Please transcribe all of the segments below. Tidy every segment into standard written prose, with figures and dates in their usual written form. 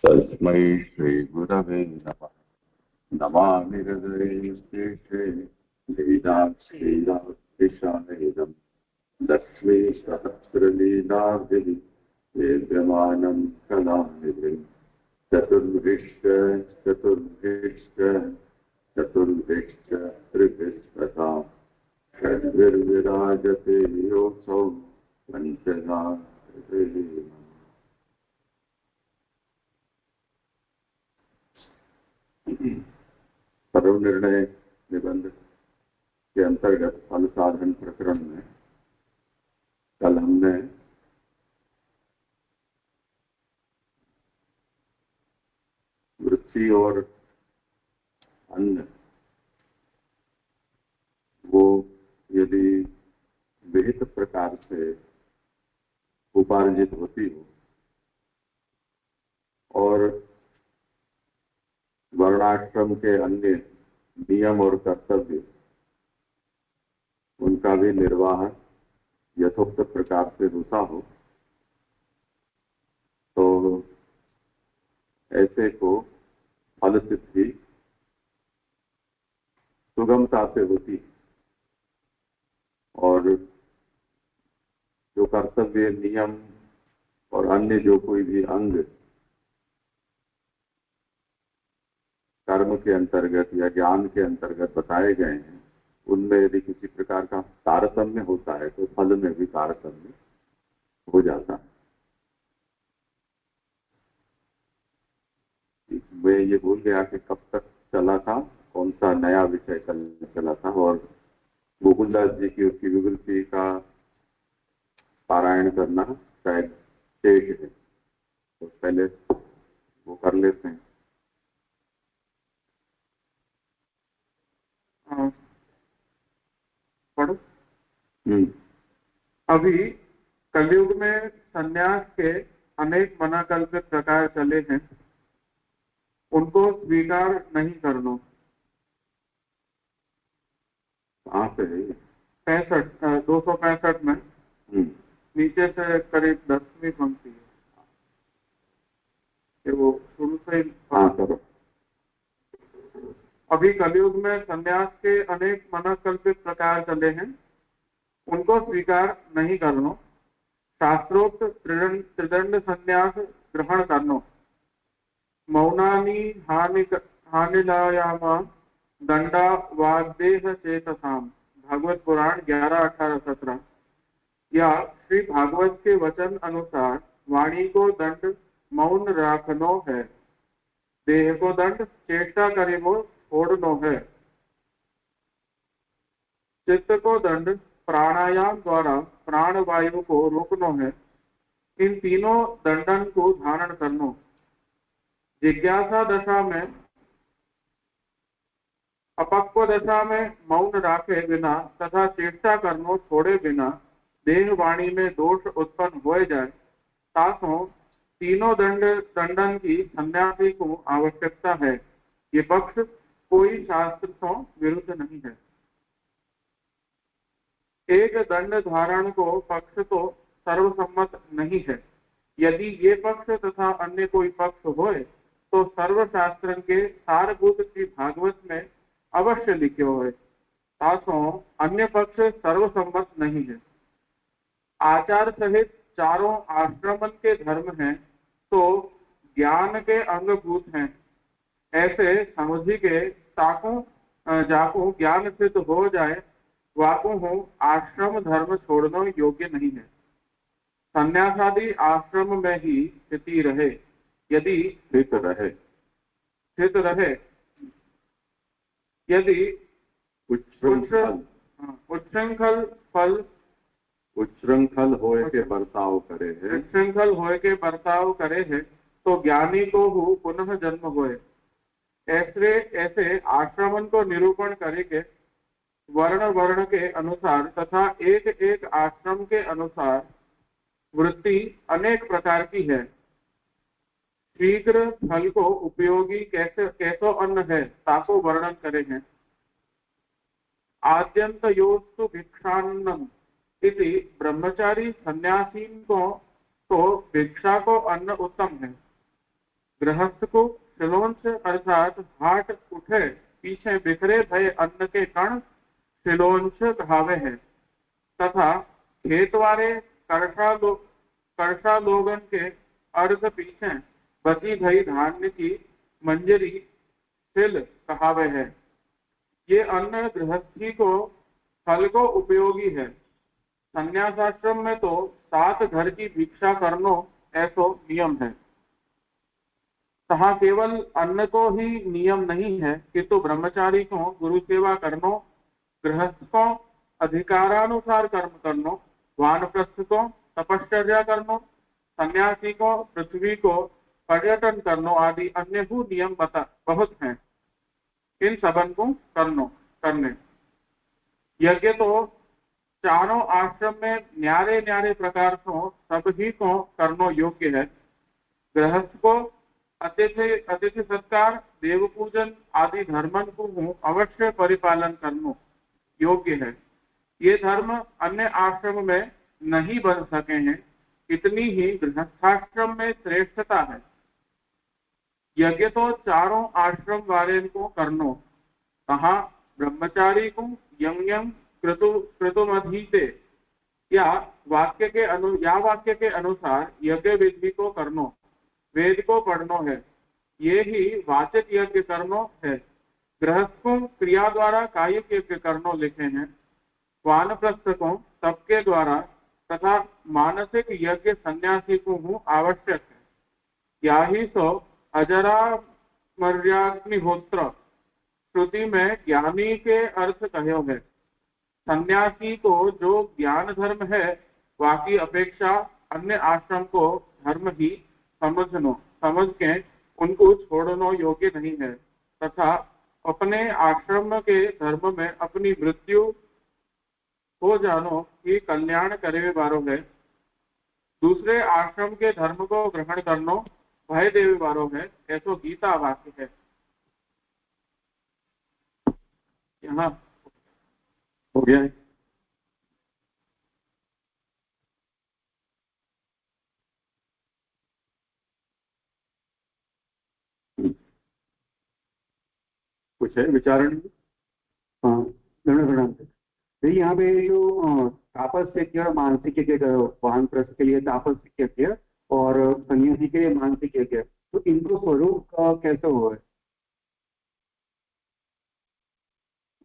तस्मै श्रीगुरवे नमः। नमामि हृदये लीलाक्षीराक्षिशानेदम् लक्ष्मी सहस्रलीलाभिः वेद्यमानं कलानिधिम् चतुर्भिश्च चतुर्भिश्च चतुर्भिश्च त्रिभिस्तथा षड्भिर्विराजते योऽसौ पञ्चधा। सर्व निर्णय निबंध के अंतर्गत फल साधन प्रकरण में कल हमने वृत्ति और अन्न वो यदि विहित प्रकार से उपार्जित होती हो और वर्णाश्रम के अन्य नियम और कर्तव्य उनका भी निर्वाह यथोक्त प्रकार से होता हो तो ऐसे को फल सिद्धि सुगमता से होती और जो कर्तव्य नियम और अन्य जो कोई भी अंग कर्म के अंतर्गत या ज्ञान के अंतर्गत बताए गए हैं उनमें यदि किसी प्रकार का तारतम्य होता है तो फल में भी तारतम्य हो जाता है। मैं ये भूल गया कि कब तक चला था, कौन सा नया विषय चला था और गोकुलदास जी की उसकी विवृत्ति का पारायण करना शायद शेष है, तो पहले वो कर लेते हैं। पढ़ो। अभी कलयुग में संन्यास के अनेक मनाकल्पित प्रकार चले हैं, उनको स्वीकार नहीं करना। कहाँ से है? 265 में नीचे से करीब 10वीं पंक्ति है, वो शुरू से करो। अभी कलयुग में संन्यास के अनेक मनकल्पित प्रकार चले हैं, उनको स्वीकार नहीं करना। शास्त्रोक्त त्रिदंड संन्यास ग्रहण करना। मौनानी हानिलायामा दंडा वाग्देह चेतसाम। भागवत पुराण 11, 18, 17। या श्री भागवत के वचन अनुसार वाणी को दंड मौन राखनो है, देह को दंड चेष्टा करे वो छोड़नो है, चित्त को दंड प्राणायाम द्वारा प्राण वायु को रोकनो है। इन तीनों दंडन को धारण करनो। जिज्ञासा दशा में अपक्व दशा में मौन राखे बिना तथा चेष्टा करनो छोड़े बिना देह वाणी में दोष उत्पन्न हो जाए, तासों तीनों दंडन की सन्यासी को आवश्यकता है। ये पक्ष कोई शास्त्र से विरुद्ध नहीं है। एक दंड धारण को पक्ष तो सर्वसम्मत नहीं है। यदि ये पक्ष तथा अन्य कोई पक्ष होए तो सर्वशास्त्र के सारभूत श्री भागवत में अवश्य लिखे होए, तासों अन्य पक्ष सर्वसम्मत नहीं है। आचार सहित चारों आश्रमन के धर्म हैं तो ज्ञान के अंगभूत हैं। ऐसे समझी के ताकू जाकू ज्ञान सिद्ध हो जाए, वाकू हो आश्रम धर्म छोड़ना योग्य नहीं है। संन्यासादि आश्रम में ही स्थिति रहे, यदि स्थित रहे यदि उच्छृंखल होए के बर्ताव करे है तो ज्ञानी को हो पुनः जन्म होए। ऐसे आश्रमन को निरूपण करेंगे। वर्ण के अनुसार तथा एक एक आश्रम के अनुसार वृत्ति अनेक प्रकार की है। शीघ्र फल को उपयोगी कैसो अन्न है ताको वर्णन करे हैं। आद्यंतयोस्तु भिक्षान्नम इति ब्रह्मचारी सन्यासीन को तो भिक्षा को अन्न उत्तम है। गृहस्थ को शिलोंच अर्थात हाट उठे पीछे बिखरे भय अन्न के कण शिलोंच कहावे हैं, तथा खेतवारे कर्षा लोगन के अर्ध पीछे बची भई धान्य की मंजरी शिल कहावे है। ये अन्न गृहस्थी को फल को उपयोगी है। संन्यासाश्रम में तो 7 घर की भिक्षा करनो ऐसो नियम है। तहाँ केवल अन्न को ही नियम नहीं है किंतु ब्रह्मचारी को गुरु सेवा करनो, गृहस्थ को अधिकारानुसार कर्म करनो, वानप्रस्थ को तपश्चर्या करनो, सन्यासी को पृथ्वी को पर्यटन करनो आदि अन्य नियम बहुत हैं। इन सबन को करने यज्ञ तो चारों आश्रम में न्यारे न्यारे प्रकार से सभी को करनो योग्य है। गृहस्थ को अतिथि सत्कार, देव पूजन आदि धर्मन को अवश्य परिपालन करनो योग्य है। ये धर्म अन्य आश्रम में नहीं बन सके हैं, इतनी ही गृहस्थाश्रम में श्रेष्ठता है। यज्ञ तो चारों आश्रम वाले को करनो, कहा ब्रह्मचारी को यम क्रतुमधीते या वाक्य के अनुसार यज्ञ विधि को करनो, वेद को पढ़नो है। ये ही वाचिक यज्ञ करनो है। गृहस्थ को क्रिया द्वारा कायिक यज्ञ करनो लिखे हैं। वानप्रस्थ को सबके द्वारा तथा मानसिक यज्ञ सन्यासी को आवश्यक है। या ही सो अजरा मर्याग्निहोत्र श्रुति में ज्ञानी के अर्थ कहो है। सन्यासी को जो ज्ञान धर्म है बाकी अपेक्षा अन्य आश्रम को धर्म ही समझ के उनको छोड़नो योग्य नहीं है, तथा अपने आश्रम के धर्म में अपनी मृत्यु हो जानो ही कल्याण करे वारो है। दूसरे आश्रम के धर्म को ग्रहण करनो भय देवे वारो है, ऐसो गीता वाक्य है। यहाँ हो गया है। कुछ है विचारण? हाँ, प्रणाम। तो यहाँ पे जो तापस यज्ञ और मानसिक यज्ञ, वानप्रस्थ के लिए तापस यज्ञ और सन्यासी के लिए मानसिक यज्ञ, तो इनको स्वरूप कैसे हुआ है?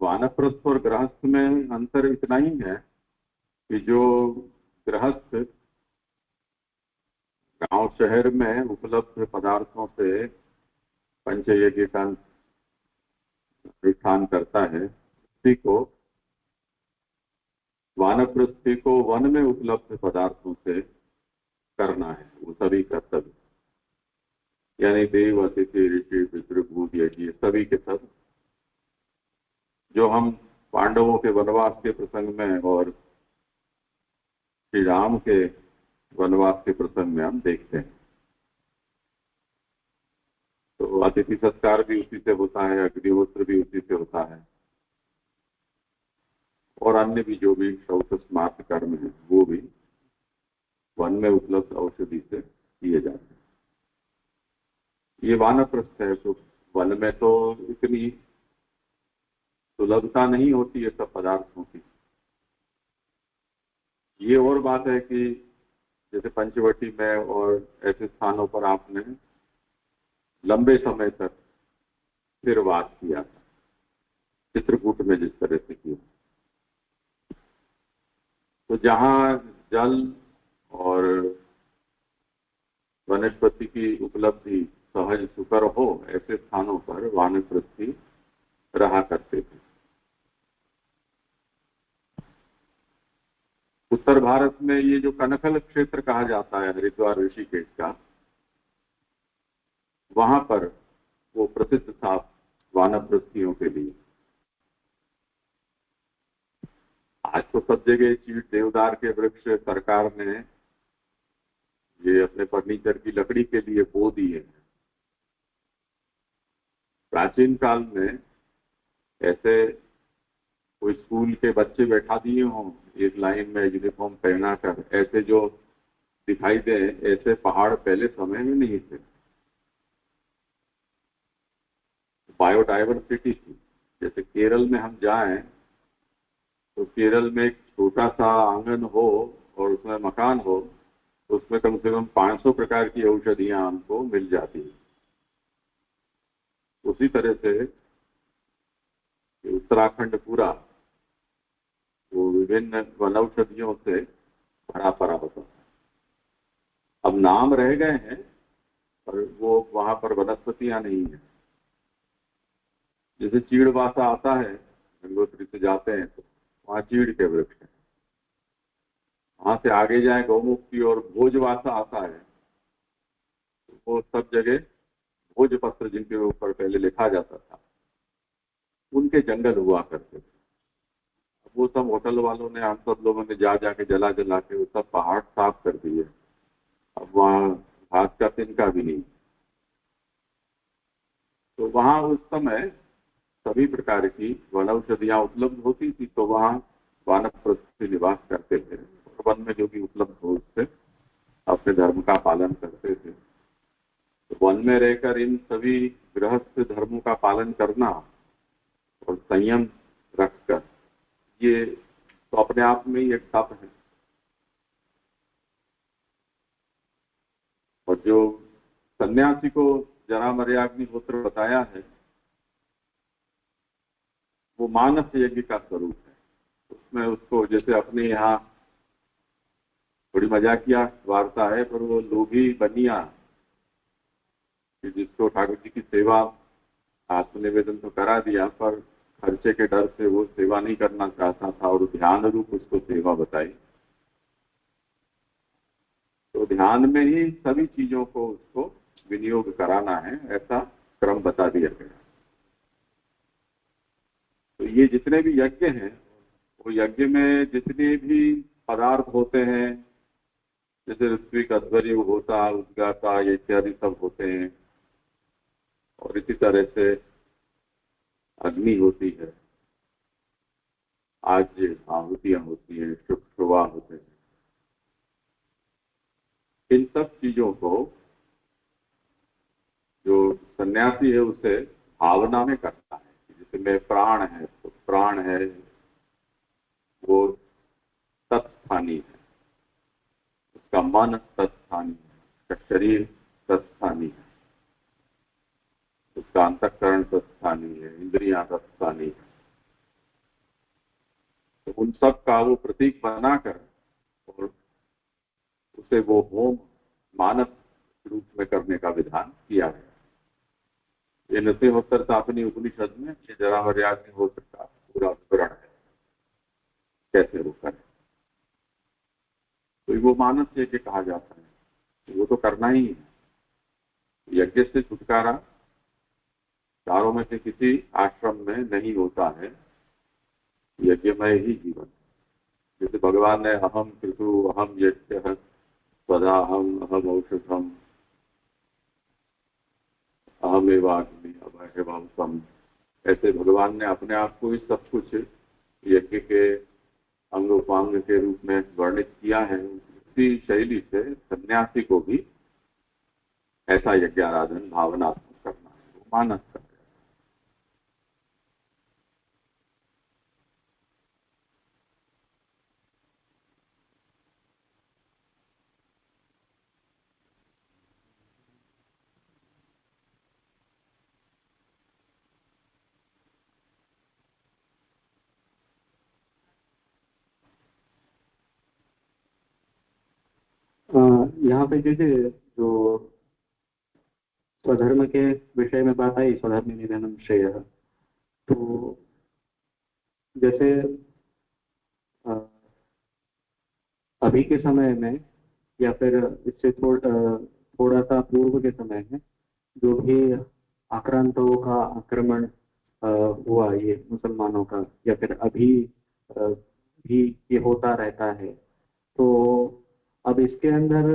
वानप्रस्थ और गृहस्थ में अंतर इतना ही है कि जो गृहस्थ गांव शहर में उपलब्ध पदार्थों से पंचयज्ञ का अनुष्ठान करता है, उसी को वानप्रस्थी को वन में उपलब्ध पदार्थों से करना है। वो सभी कर्तव्य, यानी देव, अतिथि, ऋषि, पितृभूत, यज्ञ, सभी के सब जो हम पांडवों के वनवास के प्रसंग में और श्री राम के वनवास के प्रसंग में हम देखते हैं। तो अतिथि सत्कार भी उसी से होता है, अग्निहोत्र भी उसी से होता है, और अन्य भी जो भी शौच स्मार्त कर्म है वो भी वन में उपलब्ध औषधि से किए जाते हैं। ये वानप्रस्थ है, तो वन में तो इतनी सुलभता नहीं होती है सब पदार्थों की। ये और बात है कि जैसे पंचवटी में और ऐसे स्थानों पर आपने लंबे समय तक फिर वास किया था, चित्रकूट में जिस तरह से किया, तो जहां जल और वनस्पति की उपलब्धि सहज सुकर हो, ऐसे स्थानों पर वानप्रस्थी रहा करते थे। उत्तर भारत में ये जो कनखल क्षेत्र कहा जाता है हरिद्वार ऋषिकेश का, वहां पर वो प्रसिद्ध था वानप्रस्थियों के लिए। आज तो सब जगह चीड़ देवदार के वृक्ष सरकार ने ये अपने फर्नीचर की लकड़ी के लिए बो दिए हैं, प्राचीन काल में ऐसे कोई स्कूल के बच्चे बैठा दिए हों एक लाइन में यूनिफॉर्म पहना कर, ऐसे जो दिखाई दे, ऐसे पहाड़ पहले समय में नहीं थे। बायोडाइवर्सिटी थी। जैसे केरल में हम जाएं तो केरल में एक छोटा सा आंगन हो और उसमें मकान हो तो उसमें कम से कम 500 प्रकार की औषधियां हमको मिल जाती हैं। उसी तरह से उत्तराखंड पूरा वो विभिन्न वनौषधियों से भरा पड़ा होता है। अब नाम रह गए हैं और वो वहां पर वनस्पतियां नहीं है। जैसे चीड़वासा आता है, गंगोत्री से जाते हैं तो वहां चीड़ के वृक्ष हैं। वहां से आगे जाए गौमुक्ति और भोजवासा आता है, तो वो सब जगह भोजपत्र जिनके ऊपर पहले लिखा जाता था, उनके जंगल हुआ करते थे। वो सब होटल वालों ने, हम सब लोगों ने जा जाके जला जला के वो सब पहाड़ साफ कर दिए। अब वहाँ घास का तिनका भी नहीं। तो वहाँ उस समय सभी प्रकार की वनौषधियां उपलब्ध होती थी, तो वहाँ वानप्रस्थी निवास करते थे। वन में जो भी उपलब्ध हो उससे अपने धर्म का पालन करते थे। तो वन में रहकर इन सभी गृहस्थ धर्मों का पालन करना और संयम रखकर, ये तो अपने आप में ही एक तप है। और जो सन्यासी को जरामर्याग्निहोत्र बताया है वो मानस यज्ञ का स्वरूप है। उसमें उसको जैसे अपने यहाँ बड़ी मजाकिया वार्ता है, पर वो लोभी बनिया जिसको ठाकुर जी की सेवा आत्मनिवेदन तो करा दिया, पर खर्चे के डर से वो सेवा नहीं करना चाहता था और ध्यान रूप उसको सेवा बताई। तो ध्यान में ही सभी चीजों को उसको विनियोग कराना है, ऐसा क्रम बता दिया गया। तो ये जितने भी यज्ञ हैं, वो यज्ञ में जितने भी पदार्थ होते हैं, जैसे ऋत्विक अध्वर्य होता, उद्गाता, ये इत्यादि सब होते हैं। और इसी तरह से अग्नि होती है, आज आहुतियां होती हैं, शुभ शुभा होते हैं। इन सब चीजों को जो सन्यासी है उसे भावना में करता है। जिसमें प्राण है तो प्राण है वो तत्स्थानी है, उसका मन तत्स्थानी है, उसका शरीर तत्स्थानी है, उसका अंतःकरण तत्स्थानी है, इंद्रियां तत्स्थानी है। तो उन सब का वो प्रतीक बनाकर और उसे वो होम मानस रूप में करने का विधान किया है। ये नृसिंहोत्तर तापनी उपनिषद में ये जरामर्याग्निहोत्र का पूरा विवरण है, कैसे वो करें। तो वो मानस यज्ञ कहा जाता है, वो तो करना ही है। यज्ञ से छुटकारा चारों में से किसी आश्रम में नहीं होता है, यज्ञमय ही जीवन। जैसे भगवान ने अहम कृतु अहम यज्ञ स्वधाहम अहम औषधम अहमेवाग्नि अभयम सम, ऐसे भगवान ने अपने आप को ही सब कुछ यज्ञ के अंग उपांग के रूप में वर्णित किया है। उसी शैली से सन्यासी को भी ऐसा यज्ञ आराधन भावनात्मक करना है, वो मानस करना है। यहाँ पे जैसे जो स्वधर्म के विषय में बात आई, स्वधर्म निधनम श्रेय, तो जैसे अ, अभी के समय में या फिर इससे थोड़ा सा पूर्व के समय में जो भी आक्रांतों का आक्रमण हुआ ये मुसलमानों का, या फिर अभी भी ये होता रहता है, तो अब इसके अंदर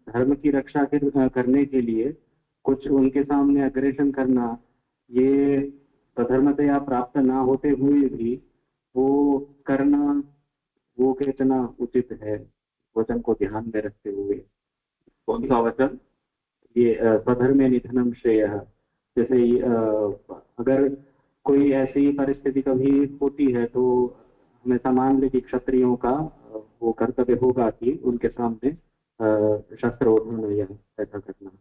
धर्म की रक्षा करने के लिए कुछ उनके सामने अग्रेशन करना ये स्वधर्मतया प्राप्त ना होते हुए भी वो करना, वो कितना उचित है वचन को ध्यान में रखते हुए? कौन सा वचन? ये स्वधर्मे निधनम श्रेयः। जैसे अगर कोई ऐसी परिस्थिति कभी होती है तो हमेशा मान ले कि क्षत्रियों का वो कर्तव्य होगा कि उनके सामने शस्त्र उठाना या ऐसा करना।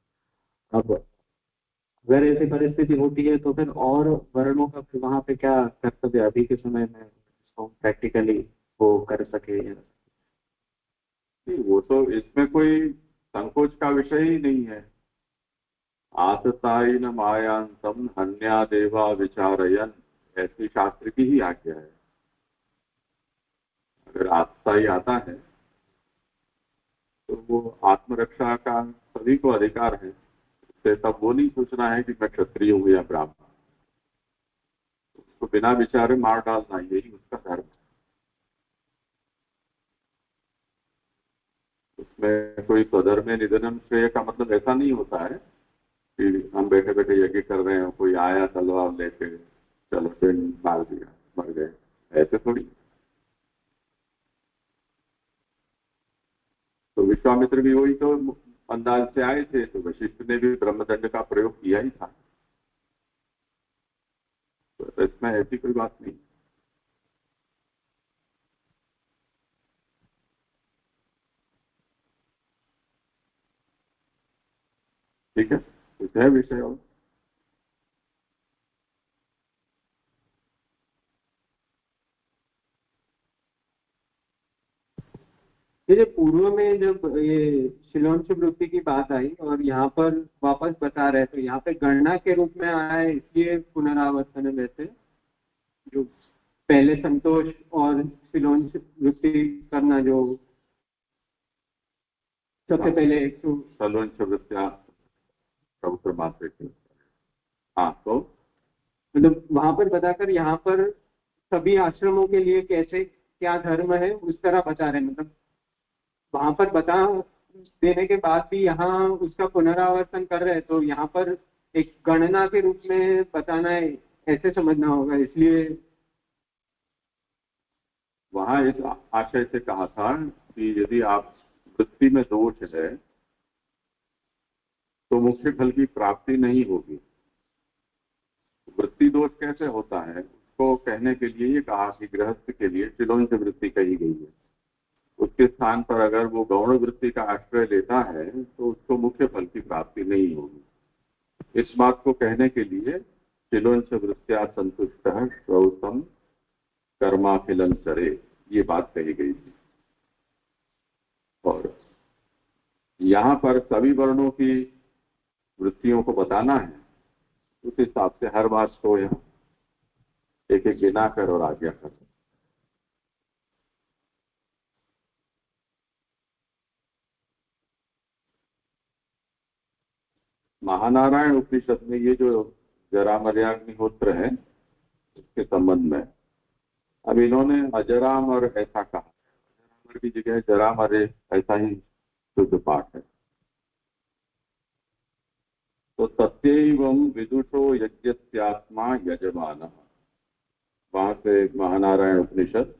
अब अगर ऐसी परिस्थिति होती है तो फिर और वर्णों का फिर वहां पे क्या कर्तव्य अभी के समय में प्रैक्टिकली वो कर सके? नहीं, वो तो इसमें कोई संकोच का विषय ही नहीं है। आततायन मायांतम हन्या देवा विचारयन, ऐसी शास्त्र की ही आज्ञा है। अगर आतताई आता है तो वो आत्मरक्षा का सभी को अधिकार है। उससे तब वो नहीं सोचना है कि मैं क्षत्रिय हूं या ब्राह्मण। उसको बिना विचारे मार डालना, यही उसका धर्म है। उसमें कोई स्वधर्मे निधनम श्रेय का मतलब ऐसा नहीं होता है कि हम बैठे बैठे यज्ञ कर रहे हैं, कोई आया तलवार लेके, चलो फिर मार दिया, मर गए, ऐसे थोड़ी। तो विश्वामित्र भी वही तो अंदाज से आए थे, तो वशिष्ठ ने भी ब्रह्मदंड का प्रयोग किया ही था। तो इसमें ऐसी कोई बात नहीं। ठीक है, कुछ है विषय और? ये पूर्व में जब ये शिलोंच वृत्ति की बात आई और यहाँ पर वापस बता रहे तो यहाँ पे गणना के रूप में आया है, इसलिए पुनरावर्तन है। वैसे जो पहले संतोष और शिलोंच वृत्ति करना, जो सबसे पहले सलोंच वृत्त्या प्रभुत्र मात्र की। हाँ, तो मतलब वहां पर बताकर यहाँ पर सभी आश्रमों के लिए कैसे क्या धर्म है उस तरह बता रहे हैं। मतलब वहां पर बता देने के बाद भी यहाँ उसका पुनरावर्तन कर रहे हैं, तो यहाँ पर एक गणना के रूप में बताना है, ऐसे समझना होगा। इसलिए वहां इस आशय से कहा था कि यदि आप वृत्ति में दोष है तो मुख्य फल की प्राप्ति नहीं होगी। वृत्ति दोष कैसे होता है उसको कहने के लिए ये कहा कि गृहस्थ के लिए शिलोंच वृत्ति कही गई है। उसके स्थान पर अगर वो गौण वृत्ति का आश्रय लेता है तो उसको मुख्य फल की प्राप्ति नहीं होगी। इस बात को कहने के लिए शिलोंच वृत्त्या संतुष्ट श्रौतम कर्माखिलम चरे, ये बात कही गई थी। और यहाँ पर सभी वर्णों की वृत्तियों को बताना है, उस हिसाब से हर बात को यहाँ एक एक गिना कर और आज्ञा कर। महानारायण उपनिषद में ये जो जरामर्याग्निहोत्र है उसके संबंध में अब इन्होंने अजरामर ऐसा कहा। अजरामर की जगह जरामरे ऐसा ही शुद्ध पाठ है। तो तस्यैवं विदुषो यज्ञस्यात्मा यजमानः, वहां से महानारायण उपनिषद।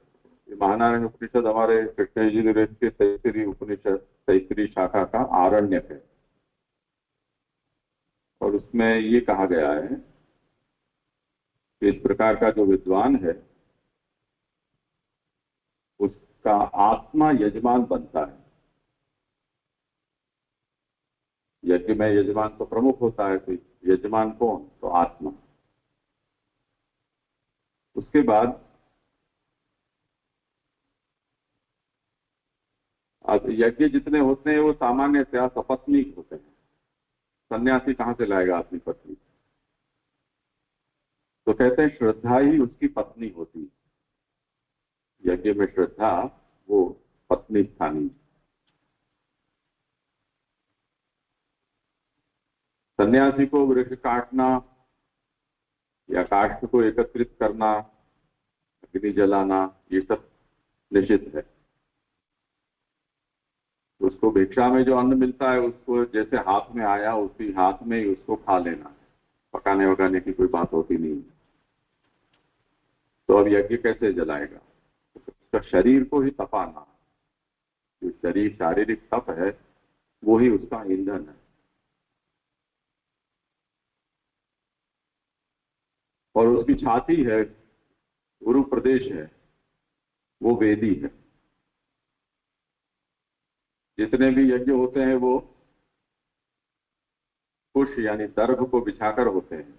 महानारायण उपनिषद हमारे कृष्ण यजुर्वेद के तैतरीय उपनिषद, तैतरीय शाखा का आरण्यक है। और उसमें ये कहा गया है कि इस प्रकार का जो विद्वान है उसका आत्मा यजमान बनता है। यज्ञ में यजमान तो प्रमुख होता है, तो यजमान कौन? तो आत्मा। उसके बाद अब यज्ञ जितने होते हैं वो सामान्यतया सपत्नीक होते हैं। सन्यासी कहां से लाएगा अपनी पत्नी? तो कहते हैं श्रद्धा ही उसकी पत्नी होती है। यज्ञ में श्रद्धा वो पत्नी स्थानी। सन्यासी को वृक्ष काटना या काष्ठ को एकत्रित करना, अग्नि जलाना, ये सब निषिद्ध है। उसको भिक्षा में जो अन्न मिलता है उसको जैसे हाथ में आया उसी हाथ में ही उसको खा लेना, पका पकाने वकाने की कोई बात होती नहीं है। तो अब यज्ञ कैसे जलाएगा? उसका शरीर को ही तपाना, जो शरीर शारीरिक तप है वो ही उसका ईंधन है। और उसकी छाती है, गुरु प्रदेश है, वो वेदी है। जितने भी यज्ञ होते हैं वो कुश यानी दर्भ को बिछाकर होते हैं,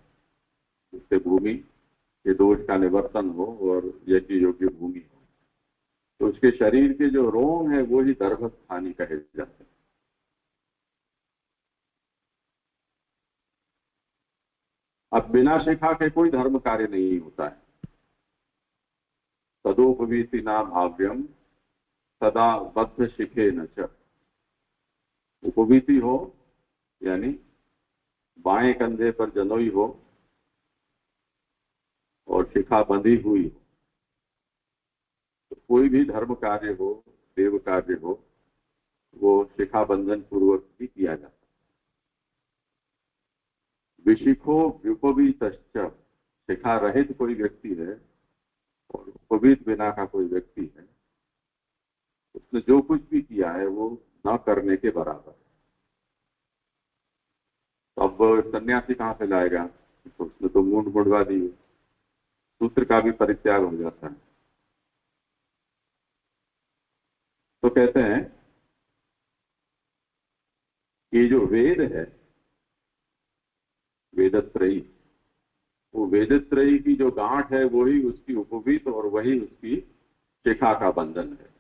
जिससे भूमि के दोष का निवर्तन हो और यज्ञ योग्य भूमि हो। तो उसके शरीर के जो रोम है वो ही दर्भ स्थानी कहे जाते हैं। अब बिना शिखा के कोई धर्म कार्य नहीं होता है। तदोपवीति ना भाव्यम सदा बद्ध शिखे न च। उपवीति हो यानी बाएं कंधे पर जनोई हो और शिखा बंधी हुई हो, तो कोई भी धर्म कार्य हो, देव कार्य हो, वो शिखा बंधन पूर्वक ही किया जाता है। विशिखो व्युपवीत, शिखा रहित कोई व्यक्ति है और उपवीत बिना का कोई व्यक्ति है, उसने जो कुछ भी किया है वो न करने के बराबर है। अब सन्यासी कहाँ से लाएगा? तो उसने तो मूंड मुड़वा दी, सूत्र का भी परित्याग हो जाता है। तो कहते हैं कि जो वेद है, वेदत्रयी, वो वेदत्रयी की जो गांठ है वही उसकी उपवीत और वही उसकी शिखा का बंधन है।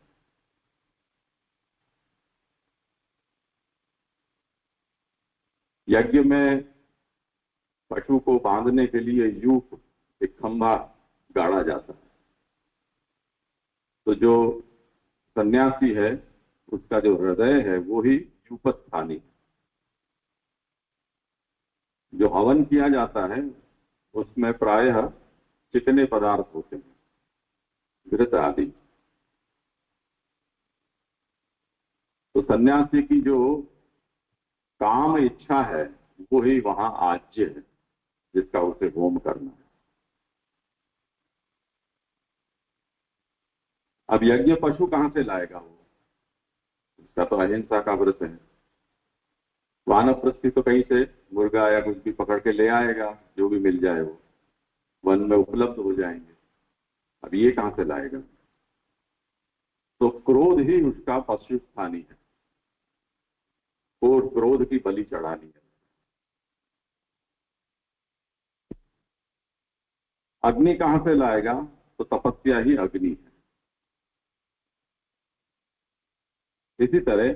यज्ञ में पशु को बांधने के लिए यूप, एक खंभा गाड़ा जाता है। तो जो सन्यासी है उसका जो हृदय है वो ही यूपस्थानी है। जो हवन किया जाता है उसमें प्रायः चिकने पदार्थ होते हैं, घृत आदि। तो सन्यासी की जो काम इच्छा है वो ही वहां आज्य है, जिसका उसे होम करना है। अब यज्ञ पशु कहां से लाएगा? वो उसका तो अहिंसा का व्रत है। वानप्रस्थी तो कहीं से मुर्गा या कुछ भी पकड़ के ले आएगा, जो भी मिल जाए वो वन में उपलब्ध हो जाएंगे। अब ये कहां से लाएगा? तो क्रोध ही उसका पशु स्थानी है, और क्रोध की बलि चढ़ानी है। अग्नि कहां से लाएगा? तो तपस्या ही अग्नि है। इसी तरह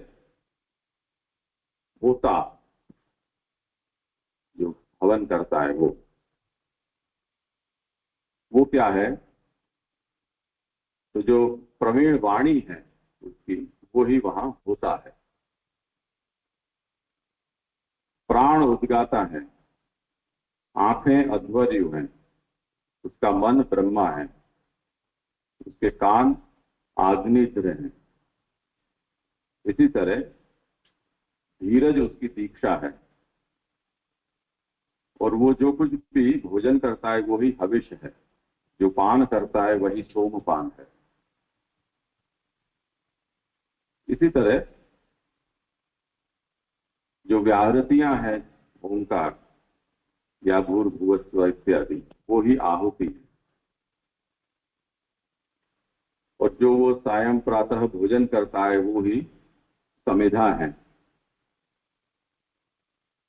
होता, जो हवन करता है वो क्या है? तो जो प्रवीण वाणी है उसकी, वो ही वहां होता है। प्राण उद्गाता है, आंखें अध्वर्यु हैं, उसका मन ब्रह्मा है, उसके कान आग्नेय हैं। इसी तरह धीरज उसकी दीक्षा है, और वो जो कुछ भी भोजन करता है वो ही हविष है, जो पान करता है वही सोमपान है। इसी तरह जो व्याहृतियां हैं, ओंकार या भूर्भुवस्व इत्यादि, वो ही आहुति है। और जो वो सायं प्रातः भोजन करता है वो ही समिधा है।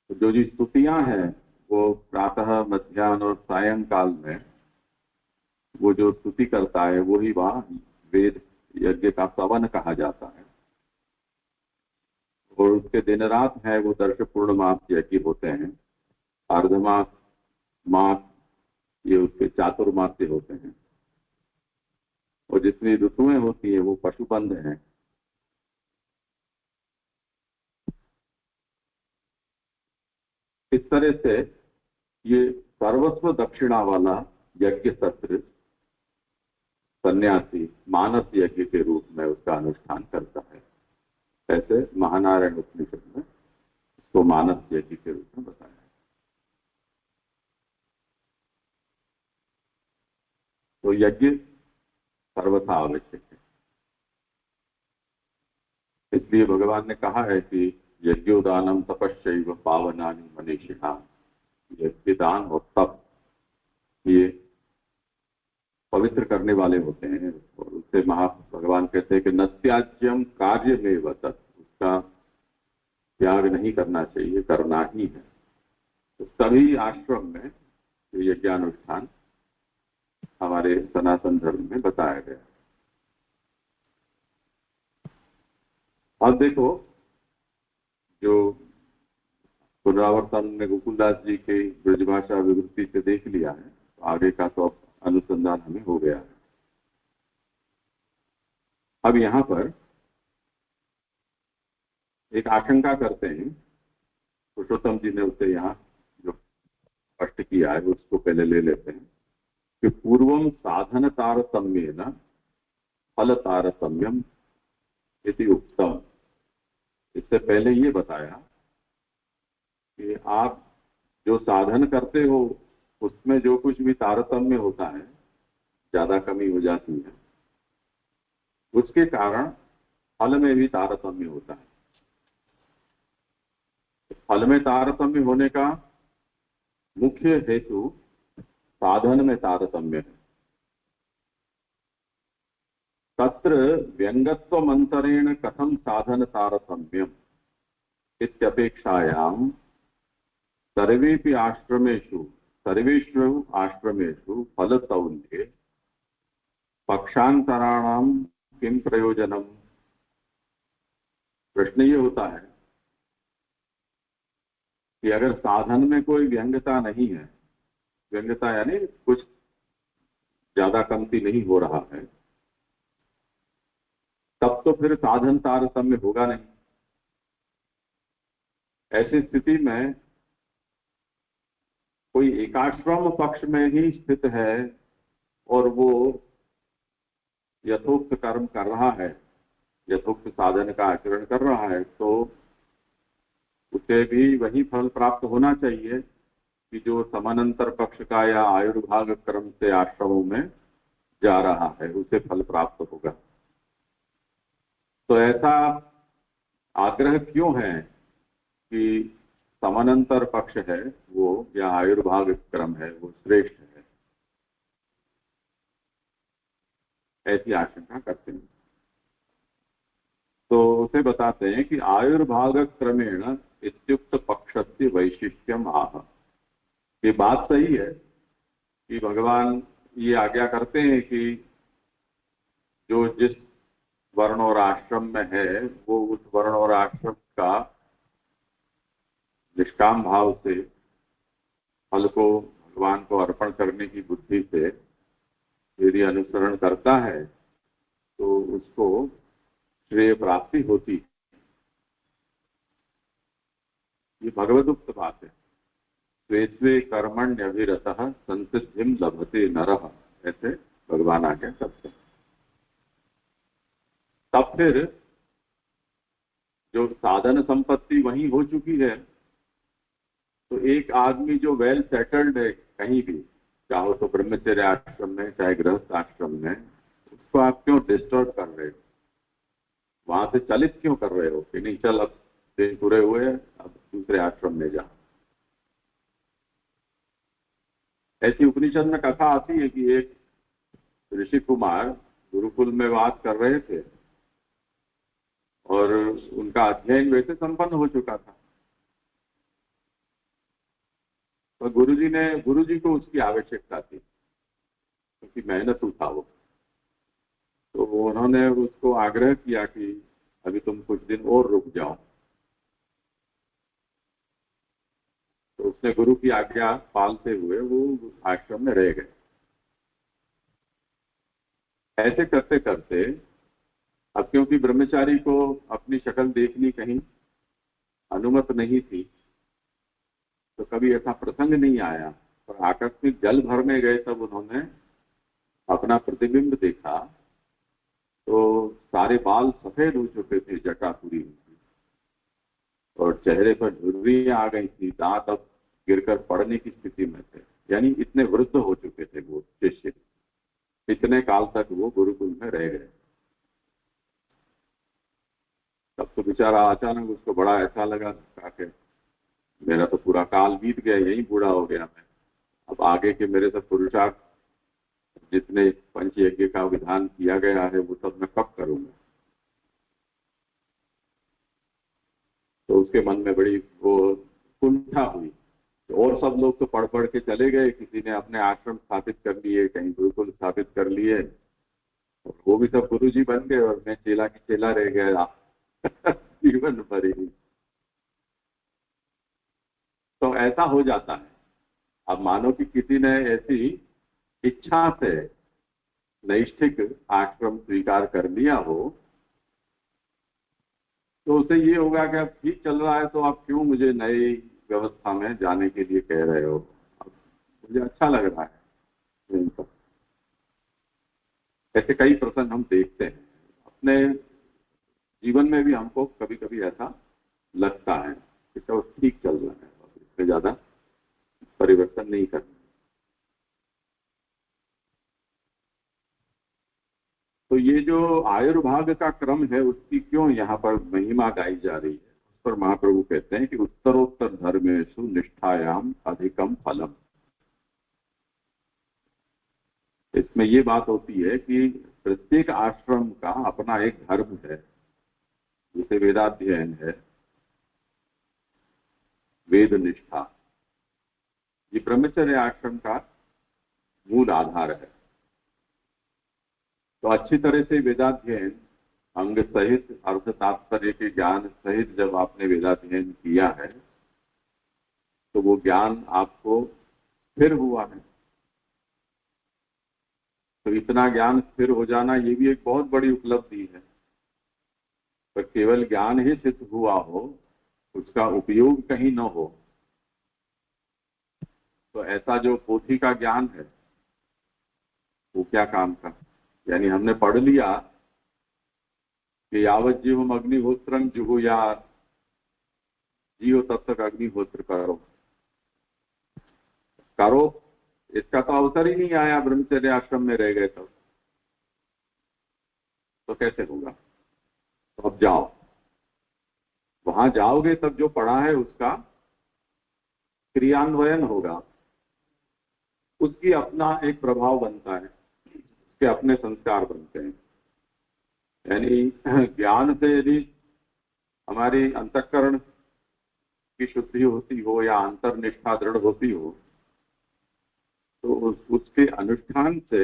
तो जो जी स्तुतियां हैं वो प्रातः, मध्याह्न और सायंकाल में वो जो स्तुति करता है वो ही वह वेद यज्ञ का सवन कहा जाता है। और उसके दिन रात है वो दर्श पूर्णमास यज्ञ होते हैं। अर्धमास, मास, ये उसके चातुर्मास्य होते हैं। और जितनी ऋतुएं होती है वो पशुबंध हैं। इस तरह से ये सर्वस्व दक्षिणा वाला यज्ञ सत्र सन्यासी मानस यज्ञ के रूप में उसका अनुष्ठान करता है। ऐसे महानारायण उपनिषद में इसको मानस यज्ञ के रूप में बताया है। तो यज्ञ सर्वथा आवश्यक है। इसलिए भगवान ने कहा है कि यज्ञोदानम तपश्चैव पावनानि मनीषिणाम्, यज्ञ दान और तप ये पवित्र करने वाले होते हैं। और उससे भगवान कहते हैं कि न त्याज्यम कार्य में वतत, उसका त्याग नहीं करना चाहिए, करना ही है। तो सभी आश्रम में यज्ञानुष्ठान हमारे सनातन धर्म में बताया गया। अब देखो, जो पुनरावर्तन में गोकुलदास जी के ब्रजभाषा विवृत्ति से देख लिया है, तो आगे का तो अनुसंधान हमें हो गया है। अब यहाँ पर एक आशंका करते हैं, पुरुषोत्तम जी ने उसे यहाँ जो स्पष्ट किया है उसको पहले ले लेते हैं कि पूर्वम साधन तारतम्येन फल तारतम्यम इति उक्तम। इससे पहले ये बताया कि आप जो साधन करते हो उसमें जो कुछ भी तारतम्य होता है, ज्यादा कमी हो जाती है, उसके कारण फल में भी तारतम्य होता है। फल में तारतम्य होने का मुख्य हेतु साधन में तारतम्य है। तत्र व्यंगत्वमंतरेण कथम साधन तारतम्यम इत्यपेक्षायां सर्वेषु आश्रमेषु फलतौल्ये पक्षांतराणाम किम प्रयोजनम। प्रश्न ये होता है कि अगर साधन में कोई व्यंगता नहीं है, व्यंगता यानी कुछ ज्यादा कमती नहीं हो रहा है, तब तो फिर साधन तारतम्य होगा नहीं। ऐसी स्थिति में कोई एकाश्रम पक्ष में ही स्थित है और वो यथोक्त कर्म कर रहा है, यथोक्त साधन का आचरण कर रहा है, तो उसे भी वही फल प्राप्त होना चाहिए कि जो समानांतर पक्ष का या आयुर्भाग क्रम से आश्रमों में जा रहा है, उसे फल प्राप्त होगा। तो ऐसा आग्रह क्यों है कि समानांतर पक्ष है वो या आयुर्भाग क्रम है वो श्रेष्ठ है, ऐसी आशंका करते हैं। तो उसे बताते हैं कि आयुर्भाग क्रमेण इत्युक्त पक्षस्य वैशिष्ट्यम आह। ये बात सही है कि भगवान ये आज्ञा करते हैं कि जो जिस वर्ण और आश्रम में है वो उस वर्ण और आश्रम का निष्काम भाव से फल को भगवान को अर्पण करने की बुद्धि से यदि अनुसरण करता है तो उसको श्रेय प्राप्ति होती है। ये भगवदुक्त बात है। स्वे स्वे कर्मण्यभिरतः संसिद्धिं लभते नरः, ऐसे भगवान आज्ञा करते हैं। तब फिर जो साधन संपत्ति वहीं हो चुकी है, तो एक आदमी जो वेल सेटल्ड है कहीं भी, चाहे तो ब्रह्मचर्य आश्रम में चाहे गृहस्थ आश्रम में, उसको आप क्यों डिस्टर्ब कर रहे हो, वहां से चलित क्यों कर रहे हो कि नहीं चल अब दिन पूरे हुए अब दूसरे आश्रम में जा। ऐसी उपनिषद में कथा आती है कि एक ऋषि कुमार गुरुकुल में वास कर रहे थे और उनका अध्ययन वैसे संपन्न हो चुका था, तो गुरुजी को उसकी आवश्यकता थी क्योंकि मेहनतू था वो। तो उन्होंने उसको आग्रह किया कि अभी तुम कुछ दिन और रुक जाओ। तो उसने गुरु की आज्ञा पालते हुए वो आश्रम में रह गए। ऐसे करते करते अब क्योंकि ब्रह्मचारी को अपनी शक्ल देखनी कहीं अनुमति नहीं थी, तो कभी ऐसा प्रसंग नहीं आया, पर आकस्मिक जल भरने गए तब उन्होंने अपना प्रतिबिंब देखा तो सारे बाल सफेद हो चुके थे, जटा पूरी हुई थी और चेहरे पर झुर्रियां आ गई थी, दांत अब गिरकर पड़ने की स्थिति में थे, यानी इतने वृद्ध हो चुके थे वो शिष्य। इतने काल तक वो गुरुकुल में रह गए। तब तो बेचारा अचानक उसको बड़ा ऐसा लगा कि मेरा तो पूरा काल बीत गया, यही बूढ़ा हो गया मैं, अब आगे के मेरे सब पुरुषार्थ जितने पंचयज्ञ का विधान किया गया है वो सब मैं कब करूंगा। तो उसके मन में बड़ी वो कुंठा हुई। और सब लोग तो पढ़ पढ़ के चले गए, किसी ने अपने आश्रम स्थापित कर लिए, कहीं गुरुकुल स्थापित कर लिए, और वो भी सब गुरुजी बन गए और मैं चेला की चेला रह गया जीवन भर ही। तो ऐसा हो जाता है। अब मानो कि किसी ने ऐसी इच्छा से नैष्ठिक आश्रम स्वीकार कर लिया हो, तो उसे ये होगा कि अब ठीक चल रहा है तो आप क्यों मुझे नई व्यवस्था में जाने के लिए कह रहे हो, अब मुझे अच्छा लग रहा है। ऐसे कई प्रसंग हम देखते हैं अपने जीवन में भी, हमको कभी कभी ऐसा लगता है कि सब ठीक चल रहा है, इससे ज्यादा परिवर्तन नहीं करना। तो ये जो आयुर्भाग का क्रम है उसकी क्यों यहाँ पर महिमा गाई जा रही है, उस पर महाप्रभु कहते हैं कि उत्तरोत्तर धर्मेषु निष्ठायाम अधिकम फलम। इसमें ये बात होती है कि प्रत्येक आश्रम का अपना एक धर्म है, जैसे वेदाध्ययन है, वेद निष्ठा, ये ब्रह्मचर्य आश्रम का मूल आधार है। तो अच्छी तरह से वेदाध्ययन अंग सहित, अर्थ तात्पर्य के ज्ञान सहित जब आपने वेदाध्ययन किया है तो वो ज्ञान आपको स्थिर हुआ है। तो इतना ज्ञान स्थिर हो जाना ये भी एक बहुत बड़ी उपलब्धि है। पर केवल ज्ञान ही सिद्ध हुआ हो, उसका उपयोग कहीं न हो, तो ऐसा जो पोथी का ज्ञान है वो क्या काम का। यानी हमने पढ़ लिया कि यावत जीवम अग्निहोत्रं जुहुयात्, जियो तब तक अग्निहोत्र करो करो, इसका तो अवसर ही नहीं आया, ब्रह्मचर्य आश्रम में रह गए तो कैसे होगा। तो अब जाओ, वहां जाओगे तब जो पढ़ा है उसका क्रियान्वयन होगा, उसकी अपना एक प्रभाव बनता है, उसके अपने संस्कार बनते हैं। यानी ज्ञान से यदि हमारी अंतःकरण की शुद्धि होती हो या अंतर्निष्ठा दृढ़ होती हो, तो उसके अनुष्ठान से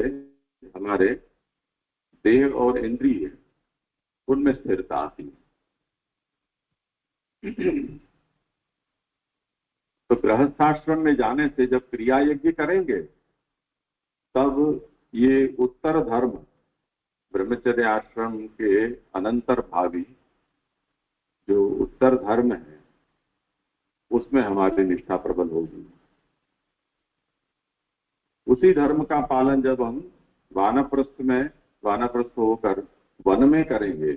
हमारे देह और इंद्रिय उनमें स्थिरता आती है। तो गृहस्थाश्रम में जाने से जब क्रिया यज्ञ करेंगे तब ये उत्तर धर्म, ब्रह्मचर्य आश्रम के अनंतर भावी जो उत्तर धर्म है उसमें हमारी निष्ठा प्रबल होगी। उसी धर्म का पालन जब हम वानप्रस्थ होकर वन में करेंगे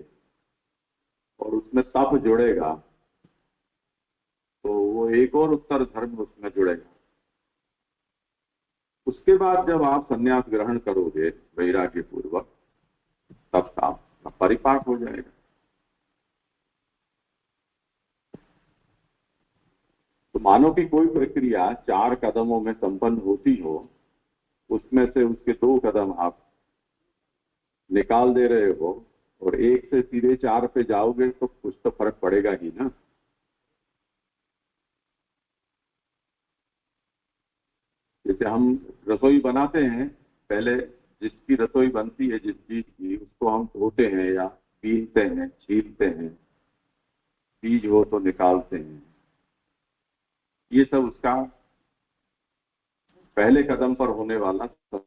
और उसमें तप जुड़ेगा तो वो एक और उत्तर धर्म उसमें जुड़ेगा। उसके बाद जब आप संन्यास ग्रहण करोगे वैराग्य पूर्वक, तब आपका परिपाक हो जाएगा। तो मानो कि कोई प्रक्रिया 4 कदमों में संपन्न होती हो, उसमें से उसके 2 कदम आप निकाल दे रहे हो और 1 से सीधे 4 पे जाओगे तो कुछ तो फर्क पड़ेगा ही ना। जैसे हम रसोई बनाते हैं, पहले जिसकी रसोई बनती है जिस चीज की, उसको हम धोते हैं या पीलते हैं, छीलते हैं, बीज हो तो निकालते हैं। ये सब उसका पहले कदम पर होने वाला सब।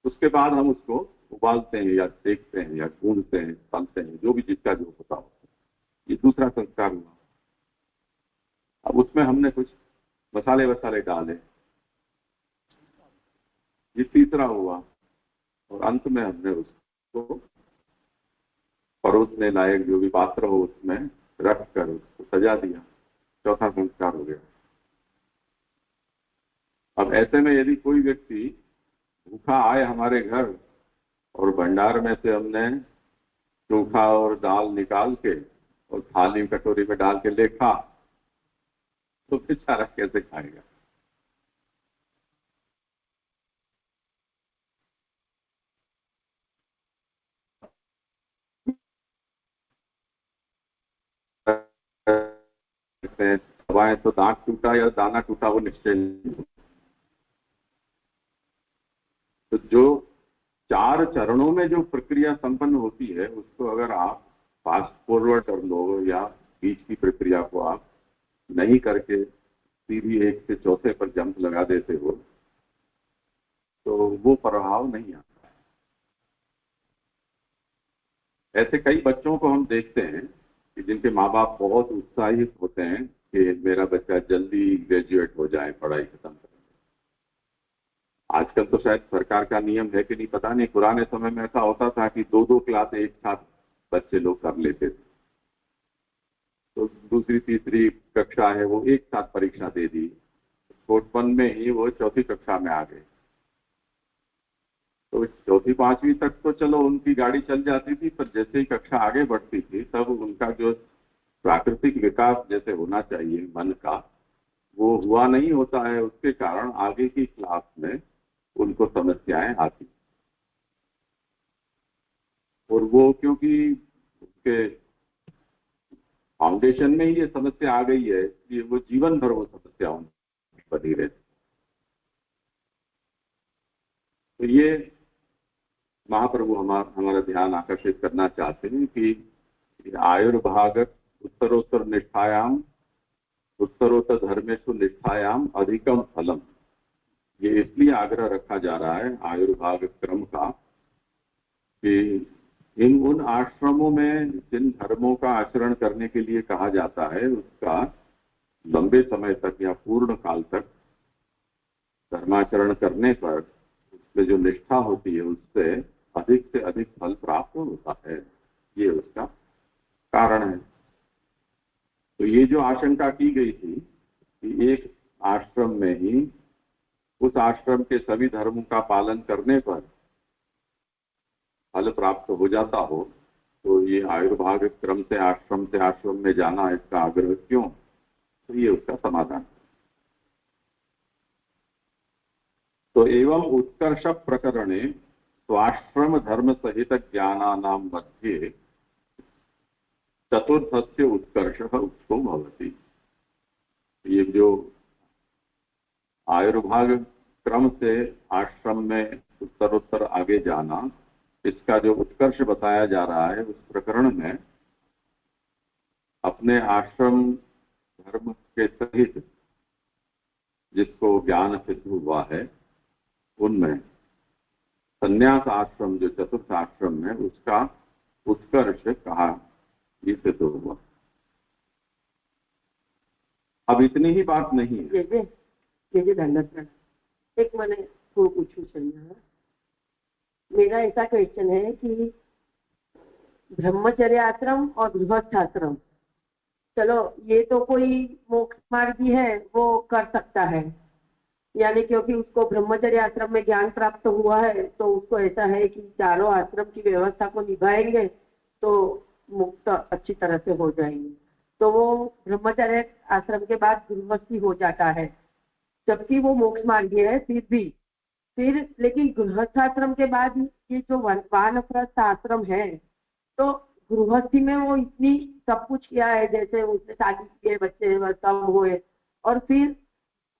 उसके बाद हम उसको उबालते हैं या सेकते हैं या गूंदते हैं, तलते हैं, जो भी जिसका जो होता हो। ये दूसरा संस्कार हुआ। अब उसमें हमने कुछ मसाले वसाले डाले, ये तीसरा हुआ। और अंत में हमने उसको परोसने लायक जो भी पात्र हो उसमें रख कर उसको सजा दिया, चौथा संस्कार हो गया। अब ऐसे में यदि कोई व्यक्ति भूखा आए हमारे घर और भंडार में से हमने चोखा और दाल निकाल के और थाली कटोरी में डाल के ले खा, तो बेचारा कैसे खाएगा? दबाएं तो दांत टूटा या दाना टूटा वो निश्चय नहीं। तो जो 4 चरणों में जो प्रक्रिया संपन्न होती है उसको अगर आप फास्ट फॉरवर्ड कर लो या बीच की प्रक्रिया को आप नहीं करके सीधी 1 से चौथे पर जंप लगा देते हो तो वो प्रभाव नहीं आता। ऐसे कई बच्चों को हम देखते हैं कि जिनके माँ बाप बहुत उत्साहित होते हैं कि मेरा बच्चा जल्दी ग्रेजुएट हो जाए, पढ़ाई खत्म कर। आजकल तो शायद सरकार का नियम है कि नहीं पता नहीं, पुराने समय में ऐसा होता था कि 2-2 क्लास एक साथ बच्चे लोग कर लेते थे। तो दूसरी तीसरी कक्षा है वो एक साथ परीक्षा दे दी, छोटपन में ही वो चौथी कक्षा में आ गए। तो चौथी 5वीं तक तो चलो उनकी गाड़ी चल जाती थी, पर जैसे ही कक्षा आगे बढ़ती थी तब उनका जो प्राकृतिक विकास जैसे होना चाहिए मन का, वो हुआ नहीं होता है। उसके कारण आगे की क्लास में उनको समस्याएं आती, और वो क्योंकि उसके फाउंडेशन में ही ये समस्या आ गई है कि वो जीवन भर वो समस्याओं बनी रहती। तो ये महाप्रभु हमारा ध्यान आकर्षित करना चाहते हैं कि आयुर्भाग उत्तरोत्तर निष्ठायाम उत्तरोत्तर धर्मेषु निष्ठायाम अधिकम फलम, ये इसलिए आग्रह रखा जा रहा है आयुर्भाग क्रम का कि इन उन आश्रमों में जिन धर्मों का आचरण करने के लिए कहा जाता है उसका लंबे समय तक या पूर्ण काल तक धर्माचरण करने पर उसमें जो निष्ठा होती है उससे अधिक से अधिक फल प्राप्त होता है। ये उसका कारण है। तो ये जो आशंका की गई थी कि एक आश्रम में ही उस आश्रम के सभी धर्मों का पालन करने पर फल प्राप्त हो जाता हो, तो ये आयुर्भाग क्रम से आश्रम में जाना, इसका आग्रह क्यों? तो ये उसका समाधान। तो एवं उत्कर्ष प्रकरणे स्वाश्रम धर्म सहित ज्ञानानां मध्ये चतुर्थस्य उत्कर्ष उत्सव भवति। ये जो आयुर्भाग क्रम से आश्रम में उत्तरोत्तर आगे जाना, इसका जो उत्कर्ष बताया जा रहा है उस प्रकरण में अपने आश्रम धर्म के सहित जिसको ज्ञान सिद्ध हुआ है उनमें संन्यास आश्रम जो चतुर्थ आश्रम है उसका उत्कर्ष कहा, ये सिद्ध हुआ। अब इतनी ही बात नहीं है। एक मैंने को पूछू चलना, मेरा ऐसा क्वेश्चन है कि ब्रह्मचर्य आश्रम और गृहस्थ आश्रम, चलो ये तो कोई मोक्ष मार्गी है वो कर सकता है, यानी क्योंकि उसको ब्रह्मचर्य आश्रम में ज्ञान प्राप्त हुआ है तो उसको ऐसा है कि चारों आश्रम की व्यवस्था को निभाएंगे तो मुक्त अच्छी तरह से हो जाएंगे, तो वो ब्रह्मचर्य आश्रम के बाद गृहस्थी हो जाता है, जबकि वो मोक्ष मार्गी है फिर लेकिन गृहस्थ आश्रम के बाद ये जो वानप्रस्थ आश्रम है, तो गृहस्थी में वो इतनी सब कुछ किया है, जैसे उसने शादी किए, बच्चे सब हुए, और फिर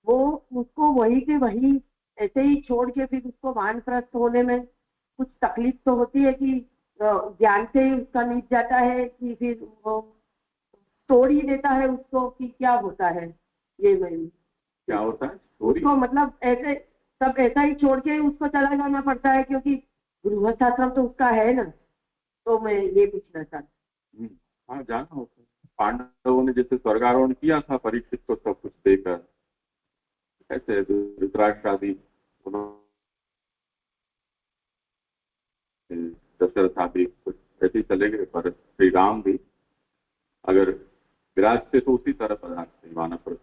वो उसको वही के वही ऐसे ही छोड़ के फिर उसको वानप्रस्थ होने में कुछ तकलीफ तो होती है कि ज्ञान से ही उसका नीच जाता है कि फिर वो तोड़ ही देता है उसको, कि क्या होता है? ये मैं क्या होता है उसको, मतलब ऐसे सब ऐसा ही छोड़ के उसको चला जाना पड़ता है क्योंकि गृहस्थ आश्रम तो उसका है ना, तो मैं ये पूछना चाहती। हाँ, जाना होता है। पांडवों ने जैसे स्वर्गारोहण किया था परीक्षित को सब कुछ देकर, ऐसे धृतराष्ट्र आदि दशरथ आदि कुछ ऐसे चले गए, पर श्री राम भी अगर विराज थे तो उसी तरह पदार्थ थे वानप्रस्थ।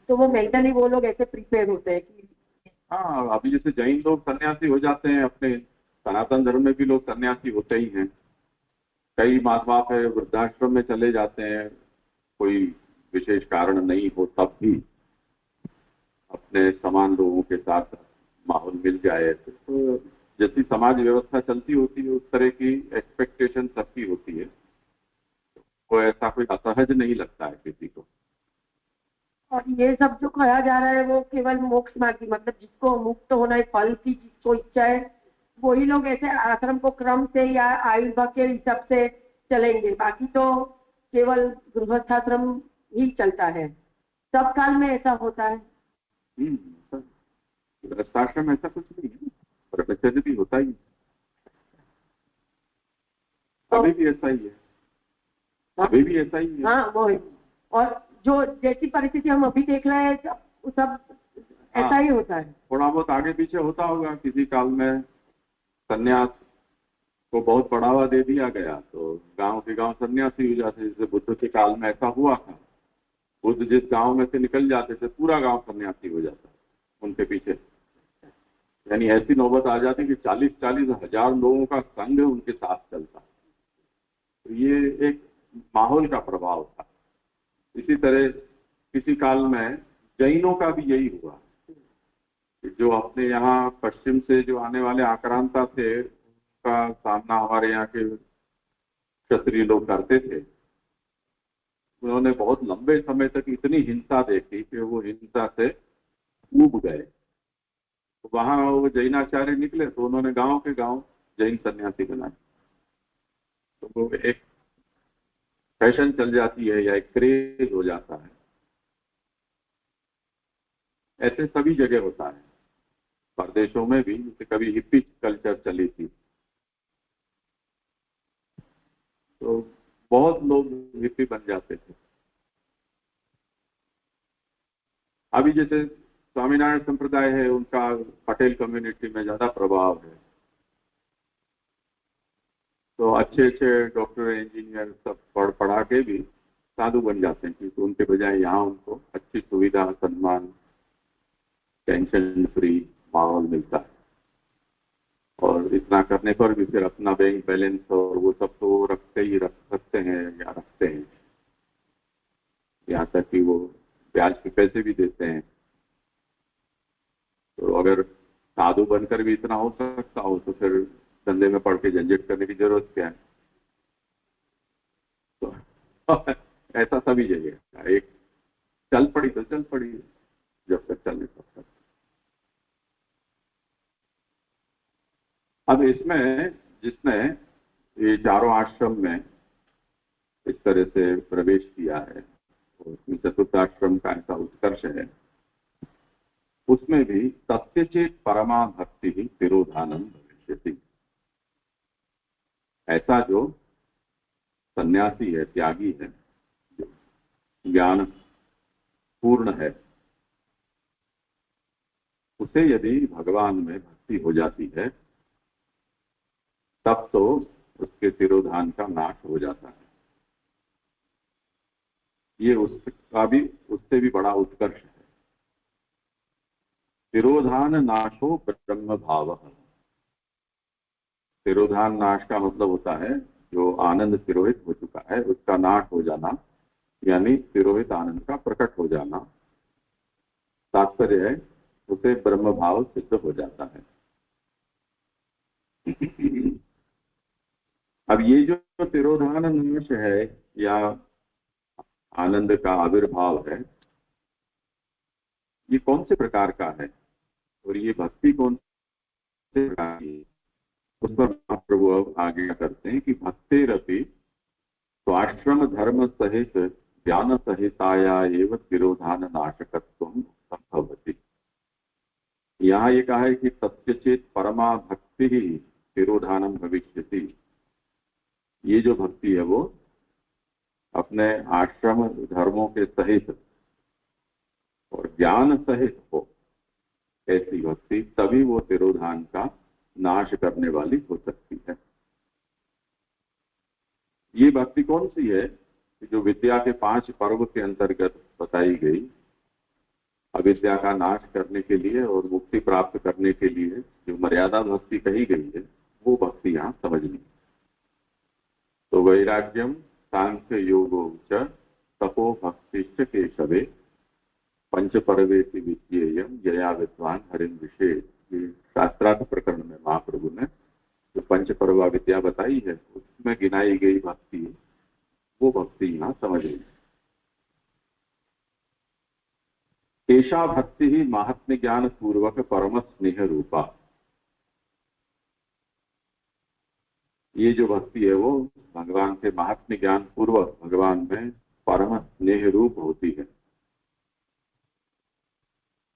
तो वो मेंटली वो लोग ऐसे प्रिपेयर होते हैं कि हाँ, अभी जैसे जैन लोग सन्यासी हो जाते हैं, अपने सनातन धर्म में भी लोग सन्यासी होते ही हैं। कई माँ बाप है वृद्धाश्रम में चले जाते हैं, कोई विशेष कारण नहीं हो तब भी, अपने समान लोगों के साथ माहौल मिल जाए तो जैसी समाज व्यवस्था चलती होती है उस तरह की एक्सपेक्टेशन सबकी होती है। कोई ऐसा कोई असहज नहीं लगता है किसी को। और ये सब जो खाया जा रहा है वो केवल मोक्ष मार्गी, मतलब जिसको मुक्त होना है, फल की जिसको इच्छा है, वही लोग ऐसे आश्रम को क्रम से या आयुर्भाग के हिसाब से चलेंगे। बाकी तो केवल गृहस्थाश्रम ही चलता है। सब काल में ऐसा होता है। गृहस्थाश्रम ऐसा कुछ नहीं है, ब्रह्मचर्य भी होता ही है, अभी भी ऐसा ही है, अभी भी ऐसा ही है। हाँ वो है। और जो जैसी परिस्थिति हम अभी देख रहे हैं सब ऐसा ही होता है। थोड़ा बहुत आगे पीछे होता होगा, किसी काल में सन्यास को बहुत बढ़ावा दे दिया गया तो गांव के गांव सन्यासी हो जाते। जैसे बुद्ध के काल में ऐसा हुआ था, बुद्ध जिस गांव में से निकल जाते थे पूरा गांव सन्यासी हो जाता उनके पीछे। यानी ऐसी नौबत आ जाती कि 40-40 हजार लोगों का संघ उनके साथ चलता। तो ये एक माहौल का प्रभाव था। इसी तरह किसी काल में जैनों का भी यही हुआ, जो अपने यहाँ पश्चिम से जो आने वाले आक्रांता थे का सामना हमारे यहाँ के क्षत्रिय लोग करते थे। उन्होंने बहुत लंबे समय तक इतनी हिंसा देखी कि वो हिंसा से ऊब गए। तो वहां वो जैनाचार्य निकले तो उन्होंने गांव के गांव जैन सन्यासी बनाए। तो वो एक फैशन चल जाती है या एक क्रेज हो जाता है। ऐसे सभी जगह होता है, परदेशों में भी। जैसे कभी हिप्पी कल्चर चली थी तो बहुत लोग हिप्पी बन जाते थे। अभी जैसे स्वामीनारायण संप्रदाय है, उनका पटेल कम्युनिटी में ज्यादा प्रभाव है। तो अच्छे अच्छे डॉक्टर इंजीनियर सब पढ़ा के भी साधु बन जाते हैं, क्योंकि उनके बजाय यहाँ उनको अच्छी सुविधा, सम्मान, टेंशन फ्री माहौल मिलता है। और इतना करने पर भी फिर अपना बैंक बैलेंस और वो सब तो रख सकते हैं या रखते हैं, यहाँ तक कि वो ब्याज के पैसे भी देते हैं। तो अगर साधु बनकर भी इतना हो सकता हो तो फिर धंधे में पड़ के झंझट करने की जरूरत क्या है। तो ऐसा सभी जगह है। एक चल पड़ी तो चल पड़ी, जब तक चलने तब तक। अब इसमें जिसने ये चारों आश्रम में इस तरह से प्रवेश किया है, उसमें चतुर्थाश्रम का ऐसा उत्कर्ष है, उसमें भी सत्यचेत परमा भक्ति ही तिरोधानम भविष्यति। ऐसा जो सन्यासी है, त्यागी है, जो ज्ञान पूर्ण है, उसे यदि भगवान में भक्ति हो जाती है तब तो उसके तिरोधान का नाश हो जाता है। ये उसका भी उससे भी बड़ा उत्कर्ष है। तिरोधान नाशो ब्रह्म भाव। तिरोधान नाश का मतलब होता है जो आनंद तिरोहित हो चुका है उसका नाश हो जाना, यानी तिरोहित आनंद का प्रकट हो जाना। तात्पर्य है उसे ब्रह्म भाव सिद्ध हो जाता है। अब ये जो तिरोधान नाश है या आनंद का आविर्भाव है, ये कौन से प्रकार का है और ये भक्ति कौन से प्रकार की, उस पर महाप्रभु अब आगे करते हैं कि भक्तेरपि स्वाश्रम धर्म सहित ज्ञान सहिताया एवं तिरोधान नाशकत्व संभवति। यहाँ ये कहा है कि सत्यचेत परमा भक्ति ही तिरोधानम भविष्यति। ये जो भक्ति है वो अपने आश्रम धर्मों के सहित और ज्ञान सहित हो, ऐसी भक्ति तभी वो तिरोधान का नाश करने वाली हो सकती है। ये भक्ति कौन सी है जो विद्या के 5 पर्व के अंतर्गत बताई गई, अविद्या का नाश करने के लिए और मुक्ति प्राप्त करने के लिए जो मर्यादा भक्ति कही गई है वो भक्ति यहाँ समझनी। तो वैराग्यम सांख्य योगो च तपो भक्तिश्च केशवे पंच परवेति विद्येयम जया विद्वान हरिम विशेष। ये शास्त्रार्थ प्रकरण में महाप्रभु ने जो पंच परवा विद्या बताई है उसमें गिनाई गई भक्ति वो भक्ति यहाँ समझनी। ऐसा भक्ति ही महात्म्य ज्ञान पूर्वक परम स्नेह रूपा। ये जो भक्ति है वो भगवान से महात्म्य ज्ञान पूर्वक भगवान में परम स्नेह रूप होती है।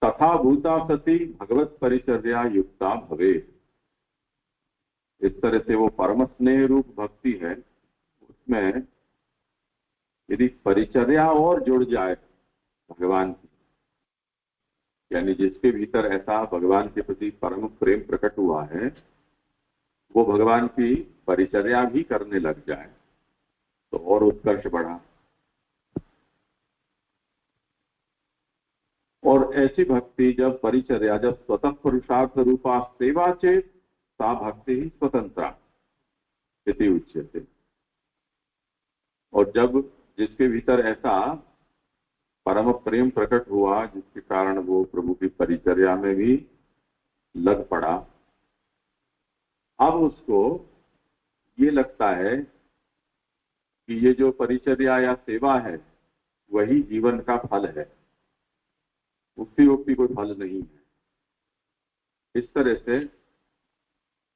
तथा भूता सती भगवत परिचर्या युक्ता भवे। इस तरह से वो परम स्नेह रूप भक्ति है, उसमें यदि परिचर्या और जुड़ जाए भगवान की, यानी जिसके भीतर ऐसा भगवान के प्रति परम प्रेम प्रकट हुआ है वो भगवान की परिचर्या भी करने लग जाए तो और उत्कर्ष बढ़ा। और ऐसी भक्ति जब परिचर्या जब स्वतः पुरुषार्थ रूपा सेवा चेत सा भक्ति ही स्वतंत्रा इति उच्यते। और जब जिसके भीतर ऐसा परम प्रेम प्रकट हुआ जिसके कारण वो प्रभु की परिचर्या में भी लग पड़ा, अब उसको ये लगता है कि ये जो परिचर्या या सेवा है वही जीवन का फल है, मुक्ति वक्ति कोई फल नहीं है। इस तरह से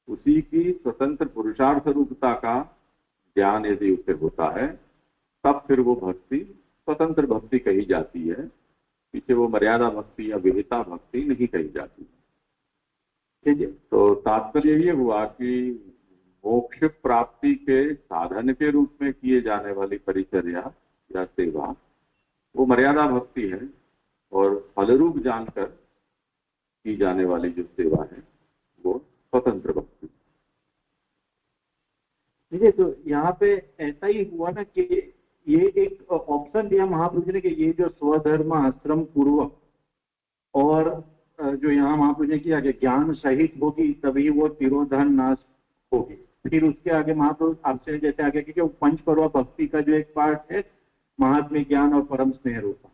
उसी की स्वतंत्र पुरुषार्थ रूपता का ज्ञान यदि उसे होता है तब फिर वो भक्ति स्वतंत्र भक्ति कही जाती है, पीछे वो मर्यादा भक्ति या विहिता भक्ति नहीं कही जाती। ठीक है, तो तात्पर्य ये हुआ कि मोक्ष प्राप्ति के साधन के रूप में किए जाने वाली परिचर्या या सेवा वो मर्यादा भक्ति है और फलरूप जानकर की जाने वाली जो सेवा है वो स्वतंत्र भक्ति। ठीक है, तो यहाँ पे ऐसा ही हुआ ना कि ये एक ऑप्शन दिया महाप्रभु ने कि ये जो स्वधर्म आश्रम पूर्वक और जो यहाँ महाप्रभु ने किया कि ज्ञान सहित होगी तभी वो तिरोधान नाश होगी। फिर उसके आगे महाप्रभु आपसे जैसे आगे कि वो पंच पर्व भक्ति का जो एक पार्ट है महात्म्य ज्ञान और परम स्नेह रूपा,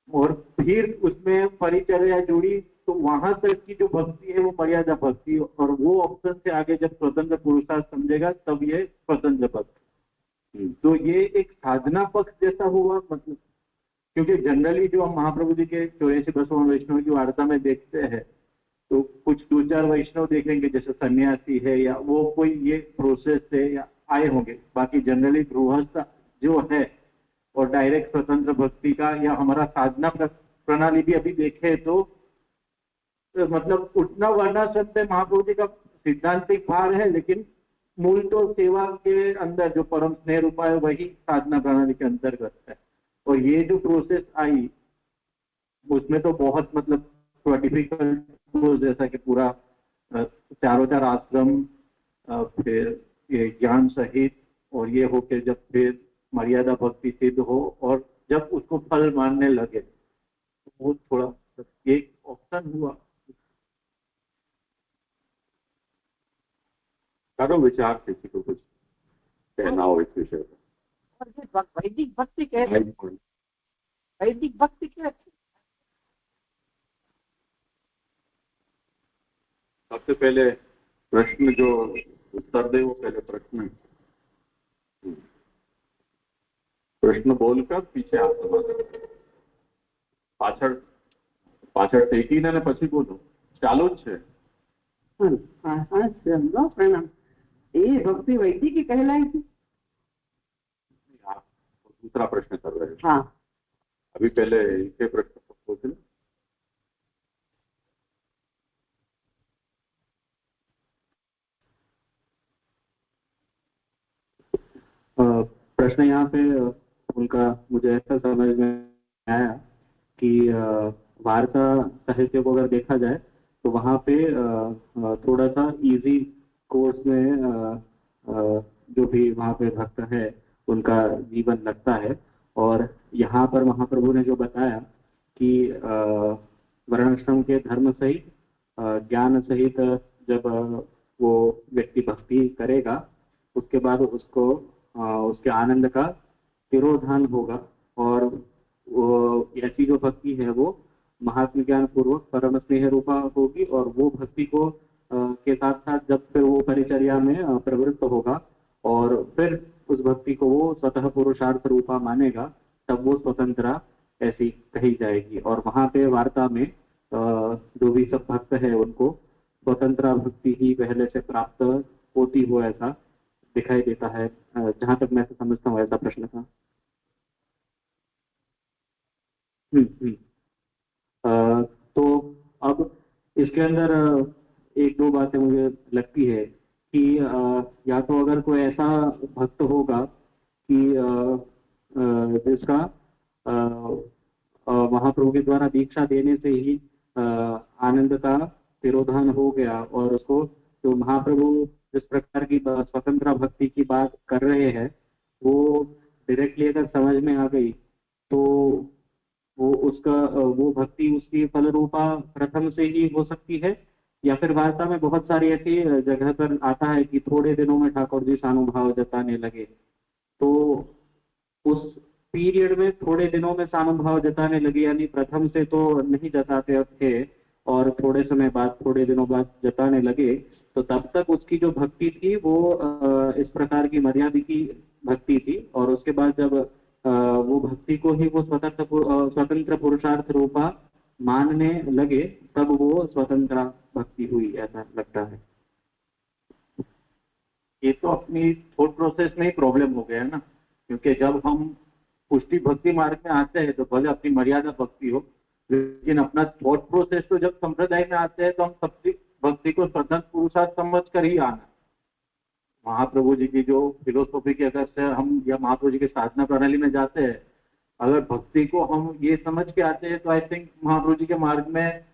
और फिर उसमें परिचर्या जुड़ी तो वहां तक की जो भक्ति है वो मर्यादा भक्ति, और वो ऑप्शन से आगे जब स्वतंत्र पुरुषार्थ समझेगा तब ये स्वतंत्र भक्ति। तो ये एक साधना पक्ष जैसा हुआ, मतलब क्योंकि जनरली जो हम महाप्रभु जी के 84 वैष्णव की वार्ता में देखते हैं तो कुछ 2-4 वैष्णव देखेंगे जैसे सन्यासी है या वो कोई ये प्रोसेस से या आए होंगे, बाकी जनरली गृहस्थ जो है और डायरेक्ट स्वतंत्र भक्ति का या हमारा साधना प्रणाली भी अभी देखे तो मतलब उठना वर्णाश्रम से महाप्रभु जी का सिद्धांतिक भार है, लेकिन मूल तो सेवा के अंदर जो परम स्नेह रूपा है वही साधना प्रणाली के अंतर्गत है। और ये जो प्रोसेस आई उसमें तो बहुत मतलब थोड़ा डिफिकल्ट, जैसा कि पूरा 4 आश्रम फिर ये ज्ञान सहित और ये हो के जब फिर मर्यादा भक्ति सिद्ध हो और जब उसको फल मानने लगे तो वो थोड़ा एक ऑप्शन हुआ। करो विचार, किसी को कुछ कहना हो इस विषय पर। वैदिक भक्ति कैसे, वैदिक भक्ति क्या? सबसे पहले प्रश्न जो उत्तर दे वो पहले प्रश्न बोलकर पीछे आप समाधान पाछળ ટેકી ને પછી બોલો, ચાલુ જ છે। प्रणाम। ये भक्ति वैदिक की कहलाई थी। दूसरा प्रश्न कर रहे हैं। हाँ, अभी पहले इनके प्रश्न पूछ लो। प्रश्न यहाँ पे उनका मुझे ऐसा समझ में आया कि वार्ता साहित्य को अगर देखा जाए तो वहाँ पे थोड़ा सा इजी कोर्स में जो भी वहाँ पे भक्त है उनका जीवन लगता है। और यहाँ पर महाप्रभु ने जो बताया कि वर्णाश्रम के धर्म सहित ज्ञान सहित जब वो व्यक्ति भक्ति करेगा उसके बाद उसको उसके आनंद का तिरोधान होगा और वो ऐसी जो भक्ति है वो महात्म ज्ञान पूर्वक परम स्नेह रूपा होगी और वो भक्ति को के साथ साथ जब फिर वो परिचर्या में प्रवृत्त होगा और फिर उस भक्ति को वो स्वतः पुरुषार्थ रूपा मानेगा तब वो स्वतंत्र ऐसी कही जाएगी और वहां पे वार्ता में जो भी सब भक्त है उनको स्वतंत्र भक्ति ही पहले से प्राप्त होती हो ऐसा दिखाई देता है। जहां तक मैं समझता हूँ ऐसा प्रश्न था। तो अब इसके अंदर एक दो बातें मुझे लगती है कि या तो अगर कोई ऐसा भक्त होगा कि जिसका महाप्रभु के द्वारा दीक्षा देने से ही आनंद का तिरोधान हो गया और उसको जो महाप्रभु जिस प्रकार की स्वतंत्र भक्ति की बात कर रहे हैं वो डायरेक्टली अगर समझ में आ गई तो वो भक्ति उसकी फल रूपा प्रथम से ही हो सकती है या फिर वार्ता में बहुत सारी ऐसी जगह पर आता है कि थोड़े दिनों में ठाकुर जी सानुभाव जताने लगे तो उस पीरियड में थोड़े दिनों में सानुभाव जताने लगे यानी प्रथम से तो नहीं जताते थे और थोड़े समय बाद थोड़े दिनों बाद जताने लगे तो तब तक उसकी जो भक्ति थी वो इस प्रकार की मर्यादा की भक्ति थी और उसके बाद जब वो भक्ति को ही वो स्वतंत्र पुरुषार्थ रूपा मानने लगे तब वो स्वतंत्र भक्ति हुई ऐसा लगता है। ये तो अपनी थॉट प्रोसेस में ही प्रॉब्लम हो गया है ना क्योंकि जब हम पुष्टि भक्ति मार्ग में आते हैं तो भले अपनी मर्यादा भक्ति हो लेकिन अपना थॉट प्रोसेस तो जब संप्रदाय में आते हैं तो हम सबकी भक्ति को स्वतंत्र पुरुषार्थ समझ कर ही आना। महाप्रभु जी की जो फिलोसॉफी के अगर से हम या महाप्रभु जी की साधना प्रणाली में जाते हैं अगर भक्ति को हम ये समझ के आते हैं तो आई थिंक महाप्रभु जी के मार्ग में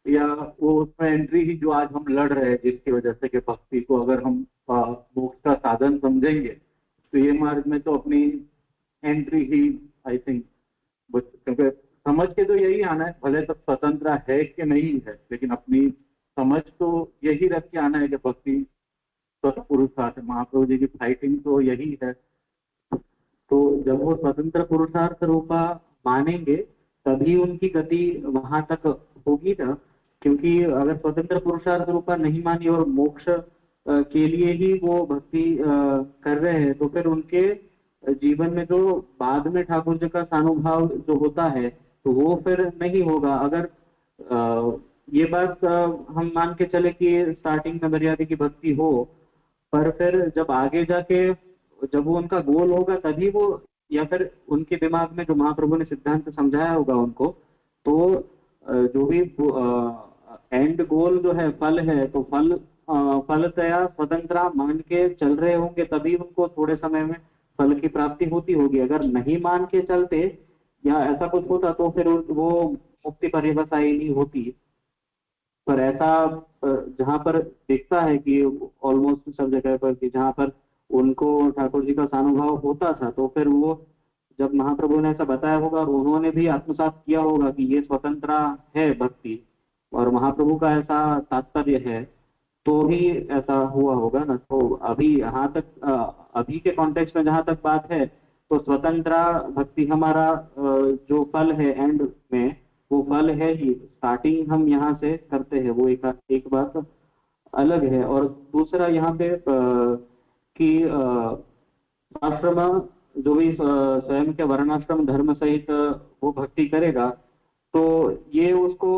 या वो उसमें एंट्री ही जो आज हम लड़ रहे हैं जिसकी वजह से कि भक्ति को अगर हम मोक्ष का साधन समझेंगे तो ये मार्ग में तो अपनी एंट्री ही आई थिंक क्योंकि समझ के तो यही आना है भले तब स्वतंत्र है कि नहीं है लेकिन अपनी समझ तो यही रख के आना है कि भक्ति स्वतः पुरुषार्थ महाप्रभु जी की फाइटिंग तो यही है। तो जब वो स्वतंत्र पुरुषार्थ रूपा मानेंगे तभी उनकी गति वहां तक होगी ना क्योंकि अगर स्वतंत्र पुरुषार्थ रूपा नहीं मानी और मोक्ष के लिए ही वो भक्ति कर रहे हैं तो फिर उनके जीवन में जो बाद में ठाकुर जी का सानुभाव जो होता है तो वो फिर नहीं होगा। अगर ये बात हम मान के चले कि स्टार्टिंग में मर्यादा की भक्ति हो पर फिर जब आगे जाके जब वो उनका गोल होगा तभी वो या फिर उनके दिमाग में जो महाप्रभु ने सिद्धांत समझाया होगा उनको तो जो भी एंड गोल जो है फल है तो फलतया स्वतंत्र मान के चल रहे होंगे तभी उनको थोड़े समय में फल की प्राप्ति होती होगी। अगर नहीं मान के चलते या ऐसा कुछ होता तो फिर वो मुक्ति पर्यवसायी नहीं होती। पर ऐसा जहां पर दिखता है कि ऑलमोस्ट सब जगह पर कि जहां पर उनको ठाकुर जी का सानुभाव होता था तो फिर वो जब महाप्रभु ने ऐसा बताया होगा और उन्होंने भी आत्मसात किया होगा कि ये स्वतंत्र है भक्ति और महाप्रभु का ऐसा तात्पर्य है तो ही ऐसा हुआ होगा ना। तो अभी यहाँ तक अभी के कॉन्टेक्स्ट में जहां तक बात है तो स्वतंत्र भक्ति हमारा जो फल है एंड में वो फल है ही स्टार्टिंग हम यहाँ से करते हैं वो एक बात अलग है। और दूसरा यहाँ पे कि आश्रम जो भी स्वयं के वर्णाश्रम धर्म सहित वो भक्ति करेगा तो ये उसको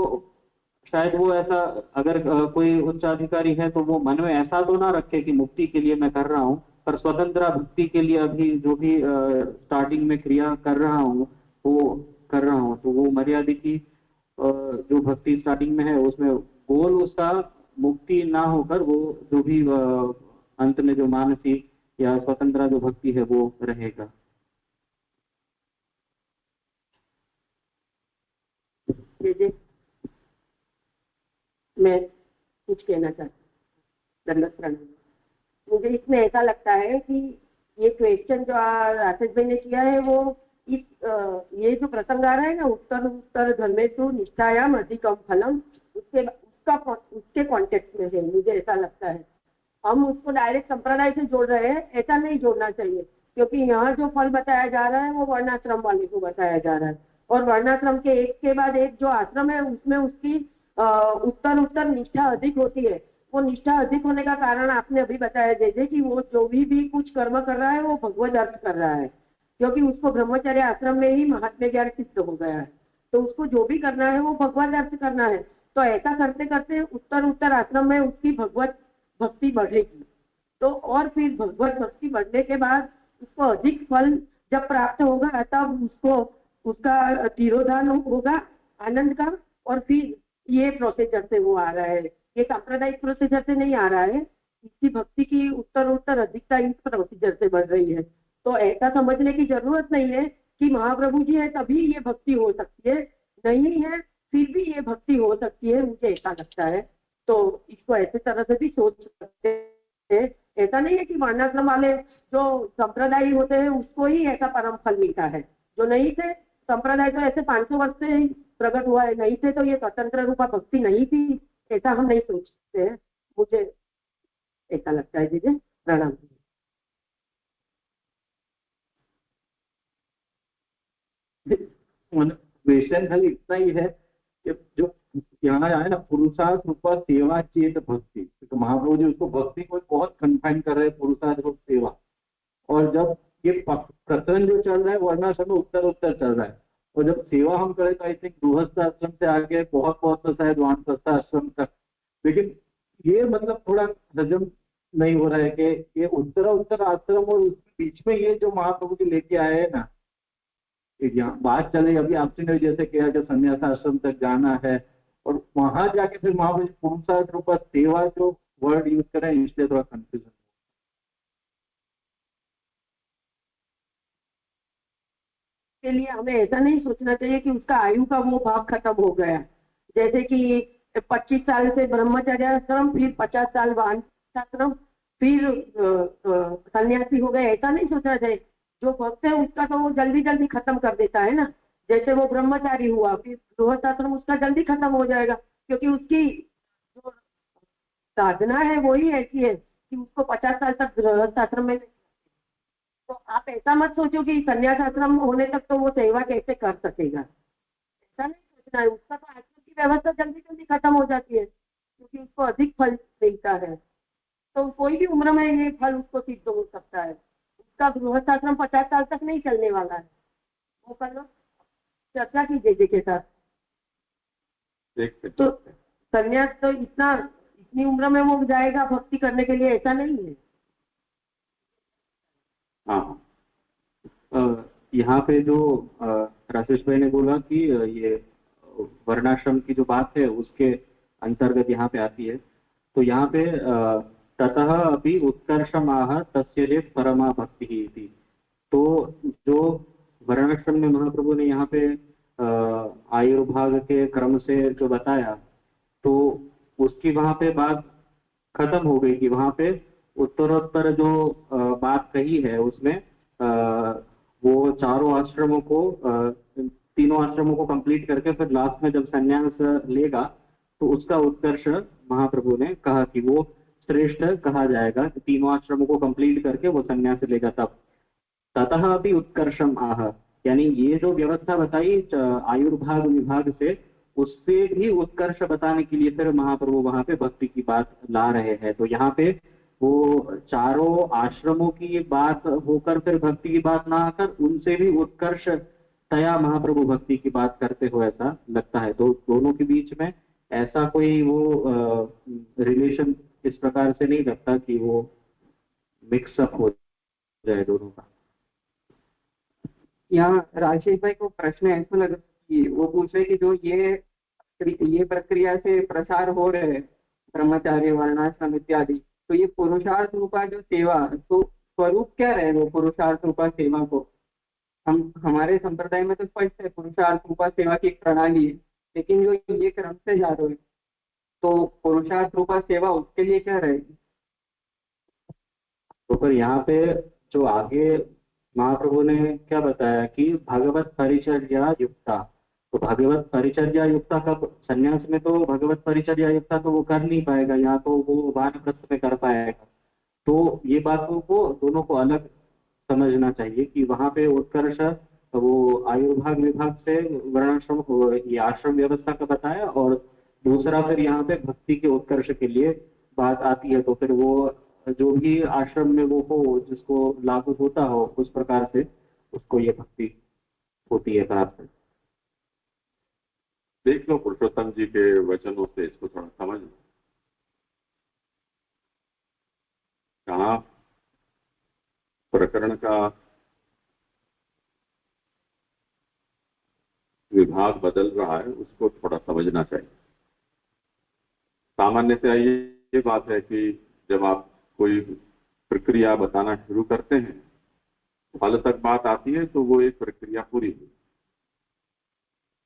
शायद वो ऐसा अगर कोई उच्च अधिकारी है तो वो मन में ऐसा तो ना रखे कि मुक्ति के लिए मैं कर रहा हूँ पर स्वतंत्र भक्ति के लिए अभी जो भी स्टार्टिंग में क्रिया कर रहा हूँ वो कर रहा हूँ तो वो मर्यादा की जो भक्ति स्टार्टिंग में है उसमें गोल उसका मुक्ति ना होकर वो जो भी अंत में जो मानसिक या स्वतंत्र जो भक्ति है वो रहेगा। मैं कुछ कहना चाहती हूँ। मुझे इसमें ऐसा लगता है कि ये क्वेश्चन जो राकेश भाई ने किया है वो ये जो प्रसंग आ रहा है ना, उत्तर उत्तर धर्मेषु निष्ठायाम अधिकम फलम, उसके कॉन्टेक्स्ट में है, मुझे ऐसा लगता है। हम उसको डायरेक्ट संप्रदाय से जोड़ रहे हैं, ऐसा नहीं जोड़ना चाहिए, क्योंकि यहाँ जो फल बताया जा रहा है वो वर्णाश्रम वाले को बताया जा रहा है, और वर्णाश्रम के एक के बाद एक जो आश्रम है उसमें उसकी उत्तर उत्तर निष्ठा अधिक होती है। वो निष्ठा अधिक होने का कारण आपने अभी बताया जैसे कि वो जो भी कुछ कर्म कर रहा है वो भगवत अर्थ कर रहा है, क्योंकि उसको ब्रह्मचर्य आश्रम में ही महात्म्य ज्ञान सिद्ध हो गया है, तो उसको जो भी करना है वो भगवत अर्थ करना है। तो ऐसा करते करते उत्तर उत्तर आश्रम में उसकी भगवत भक्ति बढ़ेगी, तो और फिर भगवत भक्ति बढ़ने के बाद उसको अधिक फल जब प्राप्त होगा तब उसको उसका तिरोधान होगा आनंद का, और फिर ये प्रोसीजर से वो आ रहा है, ये सांप्रदायिक प्रोसीजर से नहीं आ रहा है, इसकी भक्ति की उत्तर उत्तर अधिकता इस प्रोसीजर से बढ़ रही है। तो ऐसा समझने की जरूरत नहीं है कि महाप्रभु जी है तभी ये भक्ति हो सकती है, नहीं है फिर भी ये भक्ति हो सकती है, मुझे ऐसा लगता है। तो इसको ऐसे तरह से भी सोच सकते हैं, ऐसा नहीं है कि वर्णाश्रम वाले जो संप्रदायी होते हैं उसको ही ऐसा परम फल मिलता है, जो नहीं थे संप्रदाय तो ऐसे 500 वर्ष से ही प्रकट हुआ है, नहीं थे तो ये स्वतंत्र रूपा भक्ति नहीं थी, ऐसा हम नहीं सोचते हैं, मुझे ऐसा लगता है। दीजिए प्रणाम। क्वेश्चन खाली इतना ही है कि जो यहाँ आए ना पुरुषार्थ रूपा सेवा चेत भक्ति, तो महाप्रभु जी उसको भक्ति को बहुत कन्फाइन कर रहे हैं, पुरुषार्थ रूप सेवा। और जब ये प्रकरण जो चल रहा है वर्णाश्रम में उत्तर उत्तर चल रहा है, और जब सेवा हम करें तो आई थिंक गृहस्थ आश्रम से आगे बहुत बहुत तो शायद वानप्रस्थ आश्रम तक, लेकिन ये मतलब थोड़ा हजम नहीं हो रहा है कि ये उत्तर उत्तर आश्रम और उसके बीच में ये जो महाप्रभु जी लेके आए हैं ना, यहाँ बात चले अभी आपसे ने जैसे किया जब संन्यास आश्रम तक जाना है और वहां जाके फिर महाप्रभु जी पुरुषार्थ रूप सेवा जो वर्ड यूज करें, इसलिए थोड़ा कंफ्यूजन। के लिए हमें ऐसा नहीं सोचना चाहिए कि उसका आयु का वो भाग खत्म हो गया, जैसे कि 25 साल से ब्रह्मचर्य आश्रम, फिर 50 साल वानप्रस्थाश्रम, फिर सन्यासी हो गए, ऐसा नहीं सोचना चाहिए। जो भक्त है उसका तो वो जल्दी जल्दी खत्म कर देता है ना, जैसे वो ब्रह्मचारी हुआ फिर गृहस्थाश्रम उसका जल्दी खत्म हो जाएगा, क्योंकि उसकी जो साधना है वही ऐसी है कि उसको 50 साल तक गृहस्थाश्रम में। तो आप ऐसा मत सोचो कि संन्यास आश्रम होने तक तो वो सेवा कैसे कर सकेगा, ऐसा नहीं सोचना है। उसका तो आश्रम की व्यवस्था जल्दी जल्दी खत्म हो जाती है क्योंकि उसको अधिक फल मिलता है, तो कोई भी उम्र में ये फल उसको सिद्ध हो सकता है। उसका गृहस्थाश्रम 50 साल तक नहीं चलने वाला है, वो कर लो, चर्चा कीजिए जी के साथ। तो संन्यास तो इतनी उम्र में वो जाएगा भक्ति करने के लिए, ऐसा नहीं है। हाँ, यहाँ पे जो राजेश भाई ने बोला कि ये वर्णाश्रम की जो बात है उसके अंतर्गत यहाँ पे आती है, तो यहाँ पे ततः अभी उत्कर्षमाह तस्य परमा भक्ति ही। तो जो वर्णाश्रम में महाप्रभु ने यहाँ पे आयुर्भाग के क्रम से जो बताया, तो उसकी वहाँ पे बात खत्म हो गई कि वहाँ पे उत्तरोत्तर जो बात कही है उसमें वो चारों आश्रमों को तीनों आश्रमों को कंप्लीट करके फिर लास्ट में जब संन्यास लेगा तो उसका उत्कर्ष महाप्रभु ने कहा कि वो श्रेष्ठ कहा जाएगा, तीनों आश्रमों को कंप्लीट करके वो संन्यास लेगा तब। ततः अभी उत्कर्षम आह, यानी ये जो व्यवस्था बताई आयुर्भाग विभाग से, उससे भी उत्कर्ष बताने के लिए फिर महाप्रभु वहां पे भक्ति की बात ला रहे हैं। तो यहाँ पे वो चारों आश्रमों की बात होकर फिर भक्ति की बात ना आकर उनसे भी उत्कर्ष तया महाप्रभु भक्ति की बात करते हो, ऐसा लगता है। तो दोनों के बीच में ऐसा कोई वो रिलेशन इस प्रकार से नहीं लगता कि वो मिक्सअप हो जाए दोनों का। यहाँ राजेश भाई को प्रश्न ऐसा लगा कि वो पूछे कि जो ये प्रक्रिया से प्रसार हो रहे हैं ब्रह्मचार्य वर्णाश्रम इत्यादि, तो ये पुरुषार्थ रूपा जो सेवा, तो स्वरूप क्या रहे वो पुरुषार्थ रूपा सेवा को? हमारे संप्रदाय में तो स्पष्ट है पुरुषार्थ रूपा सेवा की एक प्रणाली है, लेकिन जो ये क्रम से जा रहे हैं तो पुरुषार्थ रूपा सेवा उसके लिए क्या रहेगी? तो फिर यहाँ पे जो आगे महाप्रभु ने क्या बताया कि भगवत परिचर्या युक्ता, तो भगवत परिचर्या युक्ता का संन्यास में तो भगवत परिचर्या युक्ता तो वो कर नहीं पाएगा, या तो वो वानप्रस्थ में कर पाएगा। तो ये बातों को दोनों को अलग समझना चाहिए कि वहां पे उत्कर्ष वो आयुर्भाग विभाग से वर्णाश्रम ये आश्रम व्यवस्था का बताया, और दूसरा फिर यहाँ पे भक्ति के उत्कर्ष के लिए बात आती है। तो फिर वो जो भी आश्रम में वो हो, जिसको लागू होता हो, उस प्रकार से उसको ये भक्ति होती है प्राप्त। देख लो पुरुषोत्तम जी के वचनों से इसको थोड़ा समझ लो। कहाँ प्रकरण का विभाग बदल रहा है, उसको थोड़ा समझना चाहिए। सामान्य से ये बात है कि जब आप कोई प्रक्रिया बताना शुरू करते हैं, फल तक बात आती है तो वो एक प्रक्रिया पूरी हुई।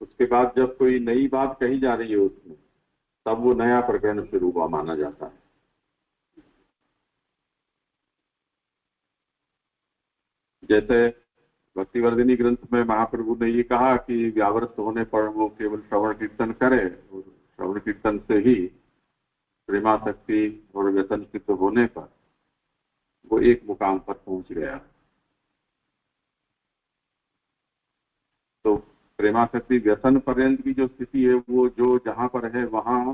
उसके बाद जब कोई नई बात कही जा रही है उसमें, तब वो नया प्रकरण शुरू हुआ माना जाता है। जैसे भक्तिवर्धिनी ग्रंथ में महाप्रभु ने ये कहा कि व्यावृत होने पर वो केवल श्रवण कीर्तन करे, और श्रवण कीर्तन से ही प्रेमासक्ति और व्यसन सिद्ध होने पर वो एक मुकाम पर पहुंच गया। तो प्रेमासक्ति व्यसन पर्यंत की जो स्थिति है, वो जो जहां पर है वहां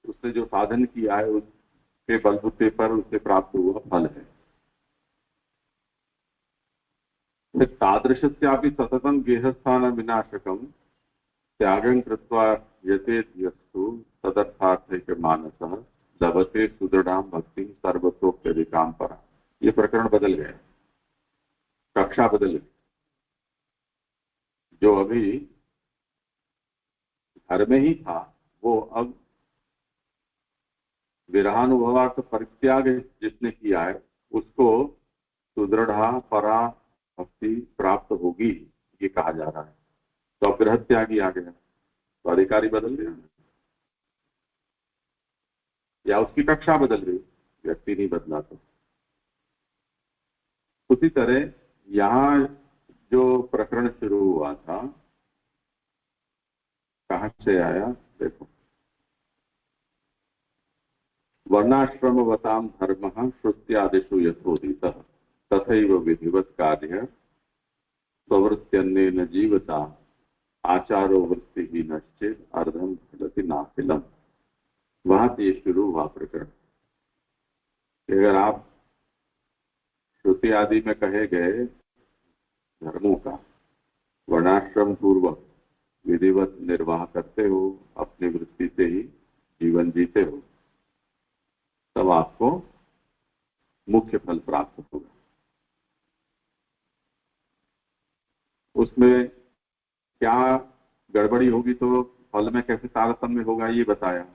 उसने जो साधन किया है उसके बलबूते पर उसे प्राप्त हुआ फल है। तादृशस्यापि सततं गेहस्थान विनाशकं त्यागं कृत्वा यतेत्यस्तु तदर्थार्थैकमानसः लभते सुदृढ़ां भक्तिं सर्वतोप्यधिकां परा। ये प्रकरण बदल गया, कक्षा बदल गई। जो अभी घर में ही था वो अब विरहानुभवार्थ परित्याग जिसने किया है उसको सुदृढ़ा परा भक्ति प्राप्त होगी, ये कहा जा रहा है। तो अब गृह त्यागी आ गया, तो अधिकारी बदल गया या उसकी कक्षा बदल गई, व्यक्ति नहीं बदला। तो उसी तरह यहाँ जो प्रकरण शुरू हुआ था, कहां से आया देखो। वर्णाश्रमवतां धर्मः श्रुत्यादिषु यथोदितः तथैव विधिवत् कार्य स्ववृत्त्यन्नेन जीवता आचारो वृत्ति ही नश्चेत अर्धम फलति नाखिलम। वहां से शुरू हुआ प्रकरण। अगर आप श्रुति आदि में कहे गए धर्मों का वर्णाश्रम पूर्वक विधिवत निर्वाह करते हो, अपनी वृत्ति से ही जीवन जीते हो, तब आपको मुख्य फल प्राप्त होगा। उसमें क्या गड़बड़ी होगी तो फल में कैसे तारतम्य होगा ये बताया।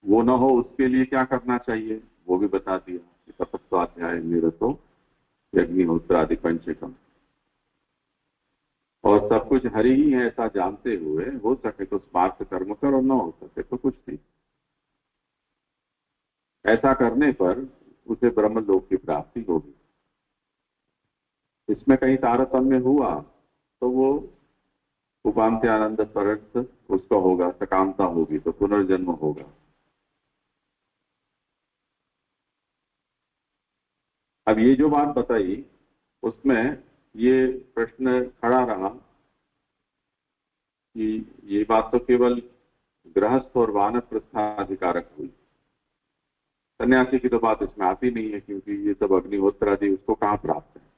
वो न हो उसके लिए क्या करना चाहिए वो भी बता दिया। तपस्वाध्याय निरतो यज्ञोत्र आदि पंचकम। और सब कुछ हरि ही है ऐसा जानते हुए हो सके तो स्मार्थ कर्म कर, और न हो सके तो कुछ नहीं। ऐसा करने पर उसे ब्रह्मलोक की प्राप्ति होगी। इसमें कहीं तारतम्य हुआ तो वो उपांत्य आनंद परक्त उसका होगा, सकामता होगी तो पुनर्जन्म होगा। अब ये जो बात बताई उसमें ये प्रश्न खड़ा रहा कि ये बात तो केवल गृहस्थ और वानप्रस्थाधिकारक हुई, सन्यासी की तो बात इसमें आती नहीं है, क्योंकि ये सब अग्निहोत्र आदि उसको कहाँ प्राप्त है।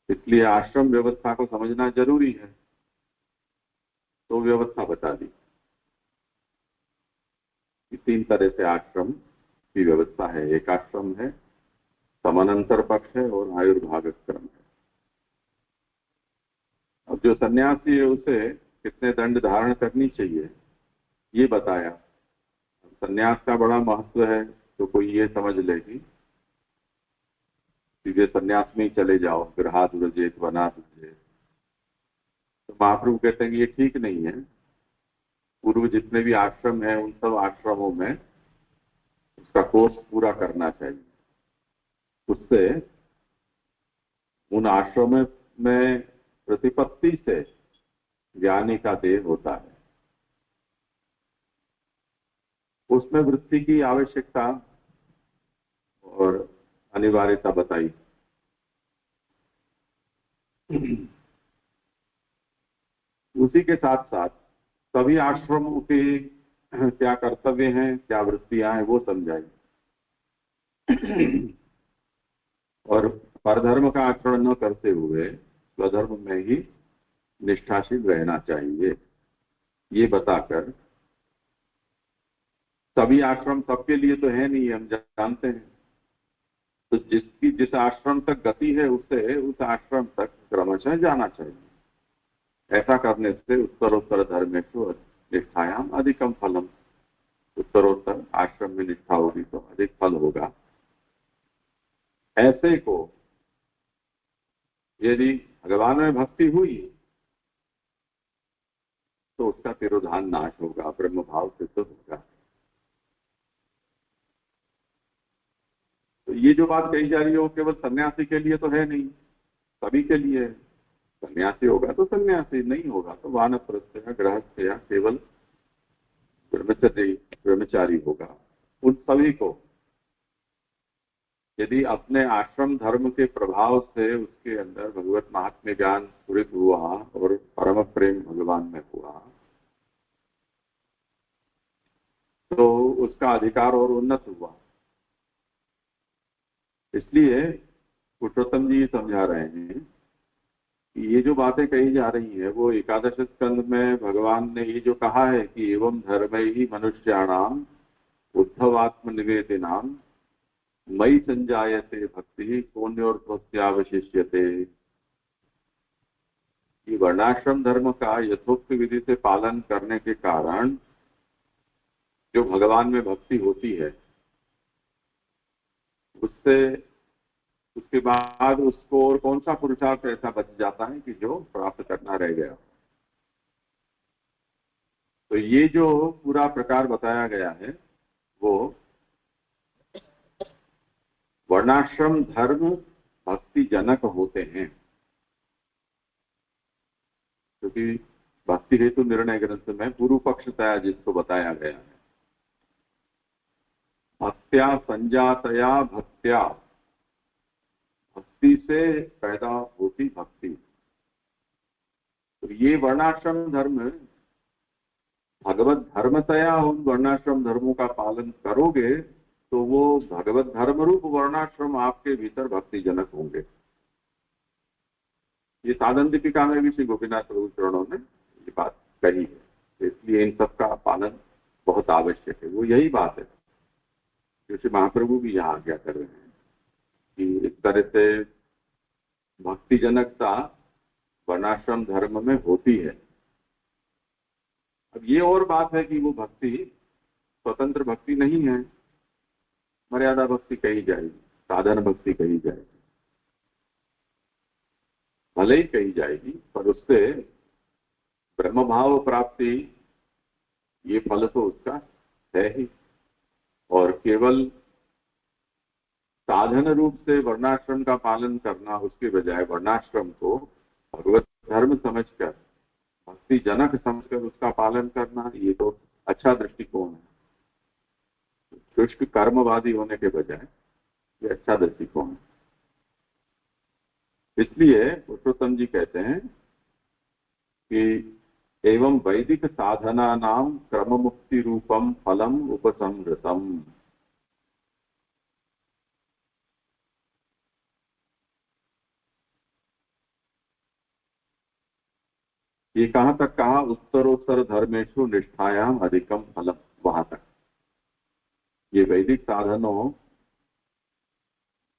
इसलिए आश्रम व्यवस्था को समझना जरूरी है। तो व्यवस्था बता दी कि 3 तरह से आश्रम की व्यवस्था है। एक आश्रम है, समानांतर पक्ष है और आयुर्भाग क्रम है। अब जो सन्यासी है उसे कितने दंड धारण करनी चाहिए ये बताया। सन्यास का बड़ा महत्व है तो कोई ये समझ लेगी सीधे सन्यास में ही चले जाओ, गृहात व्रजेत वनात व्रजेत। तो महाप्रभु कहते हैं कि ये ठीक नहीं है। पूर्व जितने भी आश्रम है उन सब आश्रमों में उसका कोर्स पूरा करना चाहिए। उससे उन आश्रम में प्रतिपत्ति से ज्ञानी का देह होता है। उसमें वृत्ति की आवश्यकता और अनिवार्यता बताई। उसी के साथ साथ सभी आश्रमों के क्या कर्तव्य हैं, क्या वृत्तियां हैं, वो समझाई। और परधर्म का आचरण न करते हुए स्वधर्म में ही निष्ठाशील रहना चाहिए, ये बताकर सभी आश्रम सबके लिए तो है नहीं, हम जानते हैं। तो जिसकी जिस आश्रम तक गति है उसे उस आश्रम तक क्रमशः जाना चाहिए। ऐसा करने से उत्तरोत्तर धर्मेषु निष्ठायाम अधिकम फलम, उत्तरोत्तर आश्रम में निष्ठा होगी तो अधिक फल होगा। ऐसे को यदि भगवान में भक्ति हुई तो उसका तिरोधान नाश होगा, ब्रह्म भाव सिद्ध होगा। तो ये जो बात कही जा रही है वो केवल सन्यासी के लिए तो है नहीं, सभी के लिए है। सन्यासी होगा तो सन्यासी, नहीं होगा तो वानप्रस्थ या गृहस्थ या केवल ब्रह्मचारी होगा। उन सभी को यदि अपने आश्रम धर्म के प्रभाव से उसके अंदर भगवत महात्म्य ज्ञान स्फुरित हुआ और परम प्रेम भगवान में हुआ तो उसका अधिकार और उन्नत हुआ। इसलिए पुरुषोत्तम जी समझा रहे हैं कि ये जो बातें कही जा रही है वो एकादश स्कंद में भगवान ने ये जो कहा है कि एवं धर्म ही मनुष्याणाम उद्धवात्मनिवेदिनाम मयि संजायते भक्ति पुण्योर्ध्वस्यावशिष्यते। ये वर्णाश्रम धर्म का यथोक्त विधि से पालन करने के कारण जो भगवान में भक्ति होती है उससे उसके बाद उसको और कौन सा पुरुषार्थ ऐसा बच जाता है कि जो प्राप्त करना रह गया। तो ये जो पूरा प्रकार बताया गया है वो वर्णाश्रम धर्म भक्ति जनक होते हैं, क्योंकि भक्ति हेतु निर्णय ग्रंथ में पूर्व पक्षतया जिसको बताया गया है, भक्त्या संजातया भक्त्या, भक्ति से पैदा होती भक्ति। तो ये वर्णाश्रम धर्म भगवत धर्मतया उन वर्णाश्रम धर्मों का पालन करोगे तो वो भगवत धर्म रूप वर्णाश्रम आपके भीतर भक्ति जनक होंगे। ये साधन दीपिका में भी श्री गोपीनाथ प्रभु चरणों ने ये बात कही है, इसलिए इन सब का पालन बहुत आवश्यक है। वो यही बात है जो श्री महाप्रभु भी यहाँ आज्ञा कर रहे हैं कि इस तरह से भक्ति जनकता वर्णाश्रम धर्म में होती है। अब ये और बात है कि वो भक्ति स्वतंत्र भक्ति नहीं है, मर्यादा भक्ति कही जाएगी, साधन भक्ति कही जाएगी, भले ही कही जाएगी, पर उससे ब्रह्म भाव प्राप्ति ये फल तो उसका है ही। और केवल साधन रूप से वर्णाश्रम का पालन करना उसके बजाय वर्णाश्रम को भगवत धर्म समझकर भक्ति जनक समझकर उसका पालन करना ये तो अच्छा दृष्टिकोण है। शुष्क कर्मवादी होने के बजाय ये अच्छा दृष्टिकोण है। इसलिए पुरुषोत्तम जी कहते हैं कि एवं वैदिक साधना नाम क्रम मुक्ति रूपम फलम उपसंहृतम। ये कहां तक कहा? उत्तरोत्तर धर्मेषु निष्ठायाम अधिकम फलम, वहां तक। ये वैदिक साधनों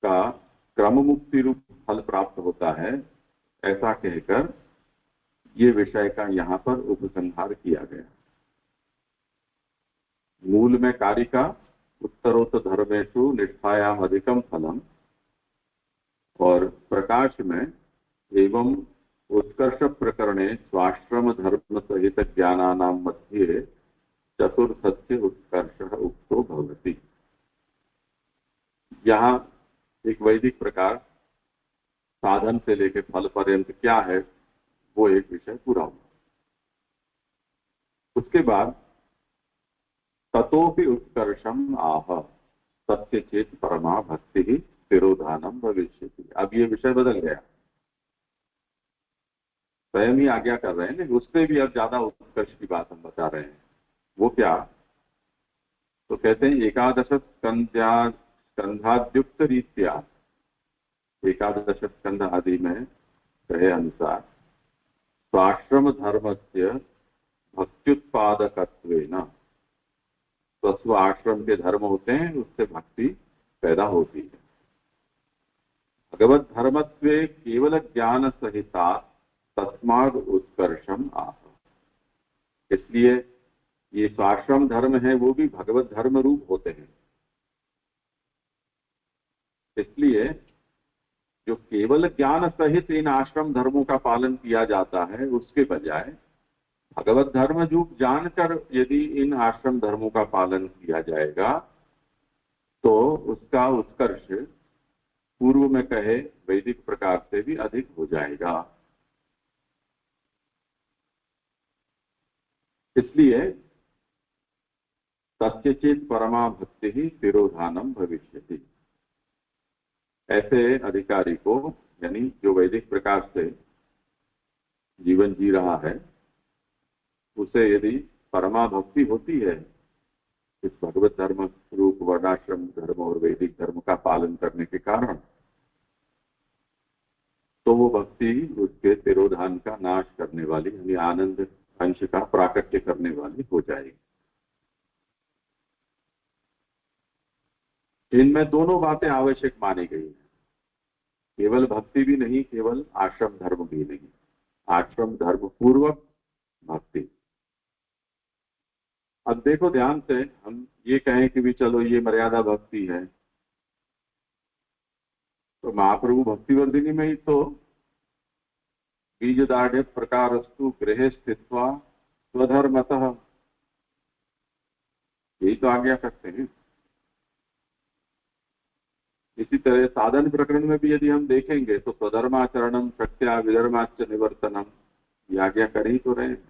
का क्रम मुक्ति रूप फल प्राप्त होता है, ऐसा कहकर ये विषय का यहाँ पर उपसंहार किया गया। मूल में कारिका उत्तरोत्तर धर्मेषु निष्ठायाम अधिकम फलम, और प्रकाश में एवं उत्कर्ष प्रकरणे स्वाश्रम धर्म सहित ज्ञानानां मध्ये चतुर्थस्य उत्कर्ष उक्तो भवति। यहाँ एक वैदिक प्रकार साधन से लेकर फल पर्यंत क्या है वो एक विषय पूरा हुआ। उसके बाद ततोपि उत्कर्षम आह सत्य चेत परमा भक्ति ही तिरोधानम भविष्यति। अब ये विषय बदल गया, स्वयं ही आज्ञा कर रहे हैं, उससे भी अब ज्यादा उत्कर्ष की बात हम बता रहे हैं। वो क्या? तो कहते हैं एकादश स्कंधाद्युक्त रीत्या, एकादश स्कंध आदि में कहे अनुसार स्वाश्रम धर्म से भक्त्युत्पादकत्वेन, स्वस्व आश्रम के धर्म होते हैं उससे भक्ति पैदा होती है। भगवत धर्मत्वे केवल ज्ञान सहिता तस्माद उत्कर्षम आह। इसलिए ये स्वाश्रम धर्म है वो भी भगवत धर्म रूप होते हैं। इसलिए जो केवल ज्ञान सहित इन आश्रम धर्मों का पालन किया जाता है उसके बजाय भगवत धर्म रूप जानकर यदि इन आश्रम धर्मों का पालन किया जाएगा तो उसका उत्कर्ष पूर्व में कहे वैदिक प्रकार से भी अधिक हो जाएगा। इसलिए तस्य चेत परमा भक्ति ही तिरोधानम भविष्यति। ऐसे अधिकारी को, यानी जो वैदिक प्रकार से जीवन जी रहा है, उसे यदि परमा भक्ति होती है इस भगवत धर्म रूप वर्णाश्रम धर्म और वैदिक धर्म का पालन करने के कारण, तो वो भक्ति उसके तिरोधान का नाश करने वाली, यानी आनंद अंश का प्राकट्य करने वाली हो जाएगी। इनमें दोनों बातें आवश्यक मानी गई हैं, केवल भक्ति भी नहीं, केवल आश्रम धर्म भी नहीं, आश्रम धर्म पूर्वक भक्ति। अब देखो ध्यान से, हम ये कहें कि भी चलो ये मर्यादा भक्ति है, तो महाप्रभु भक्तिवर्धिनी में ही तो बीज दाढ़ प्रकारस्तु गृहे स्थित्वा स्वधर्मतः, यही तो आज्ञा करते हैं। इसी तरह साधन प्रकरण में भी यदि हम देखेंगे तो स्वधर्माचरणम शक्त्या विधर्माच निवर्तनम, ये आज्ञा कर ही तो रहे हैं।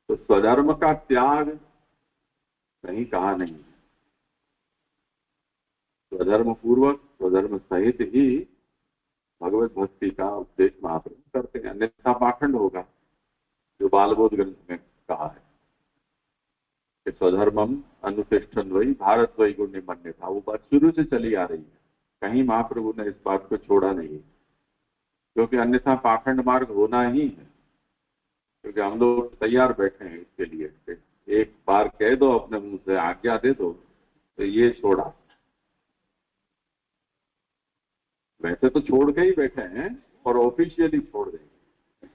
तो स्वधर्म का त्याग कहीं कहा नहीं है, स्वधर्म पूर्वक स्वधर्म सहित ही भगवत भक्ति का उपदेश महाप्रभु करते हैं, अन्यथा पाखंड होगा। जो बालबोध ग्रंथ में कहा है कि स्वधर्मम अनुतिष्ठन वही भारत वही गुण्य मन्य था, वो बात शुरू से चली आ रही है, कहीं महाप्रभु ने इस बात को छोड़ा नहीं, क्योंकि अन्यथा पाखंड मार्ग होना ही है। क्योंकि हम लोग तैयार बैठे हैं इसके लिए, एक बार कह दो अपने मुंह से, आज्ञा दे दो, तो ये छोड़ा। वैसे तो छोड़ के ही बैठे हैं और ऑफिशियली छोड़ देंगे।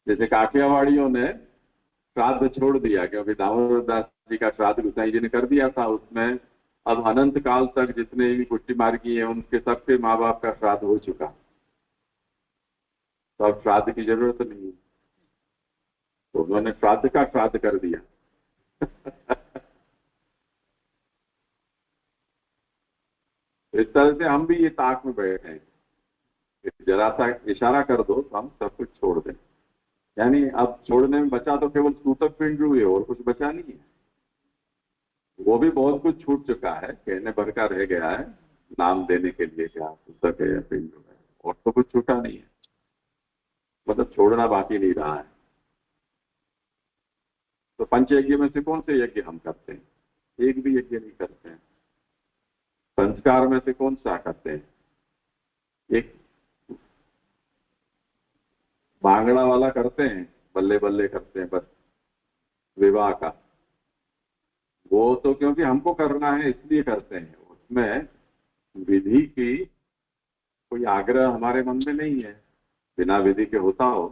जैसे काठियावाड़ियों ने श्राद्ध छोड़ दिया, क्योंकि दामोदर दास जी का श्राद्ध गुसाई जी ने कर दिया था, उसमें अब अनंत काल तक जितने भी कुट्टी मार्गी हैं उनके सबके माँ बाप का श्राद्ध हो चुका, तो अब श्राद्ध की जरूरत नहीं है, तो उन्होंने श्राद्ध का श्राद्ध कर दिया। इस तरह से हम भी ये ताक में बैठे हैं, जरा सा इशारा कर दो तो हम सब कुछ छोड़ दें। यानी अब छोड़ने में बचा तो केवल सूतक पिंड हुए, और कुछ बचा नहीं है। वो भी बहुत कुछ छूट चुका है, कहने भर का रह गया है, नाम देने के लिए क्या सूतक है या पिंड है, और तो कुछ छूटा नहीं है, मतलब छोड़ना बाकी नहीं रहा है। तो पंचयज्ञ में से कौन से यज्ञ हम करते हैं? एक भी यज्ञ नहीं करते हैं। संस्कार में से कौन सा करते हैं? एक बांगड़ा वाला करते हैं, बल्ले बल्ले करते हैं बस, विवाह का। वो तो क्योंकि हमको करना है इसलिए करते हैं, उसमें विधि की कोई आग्रह हमारे मन में नहीं है। बिना विधि के होता हो,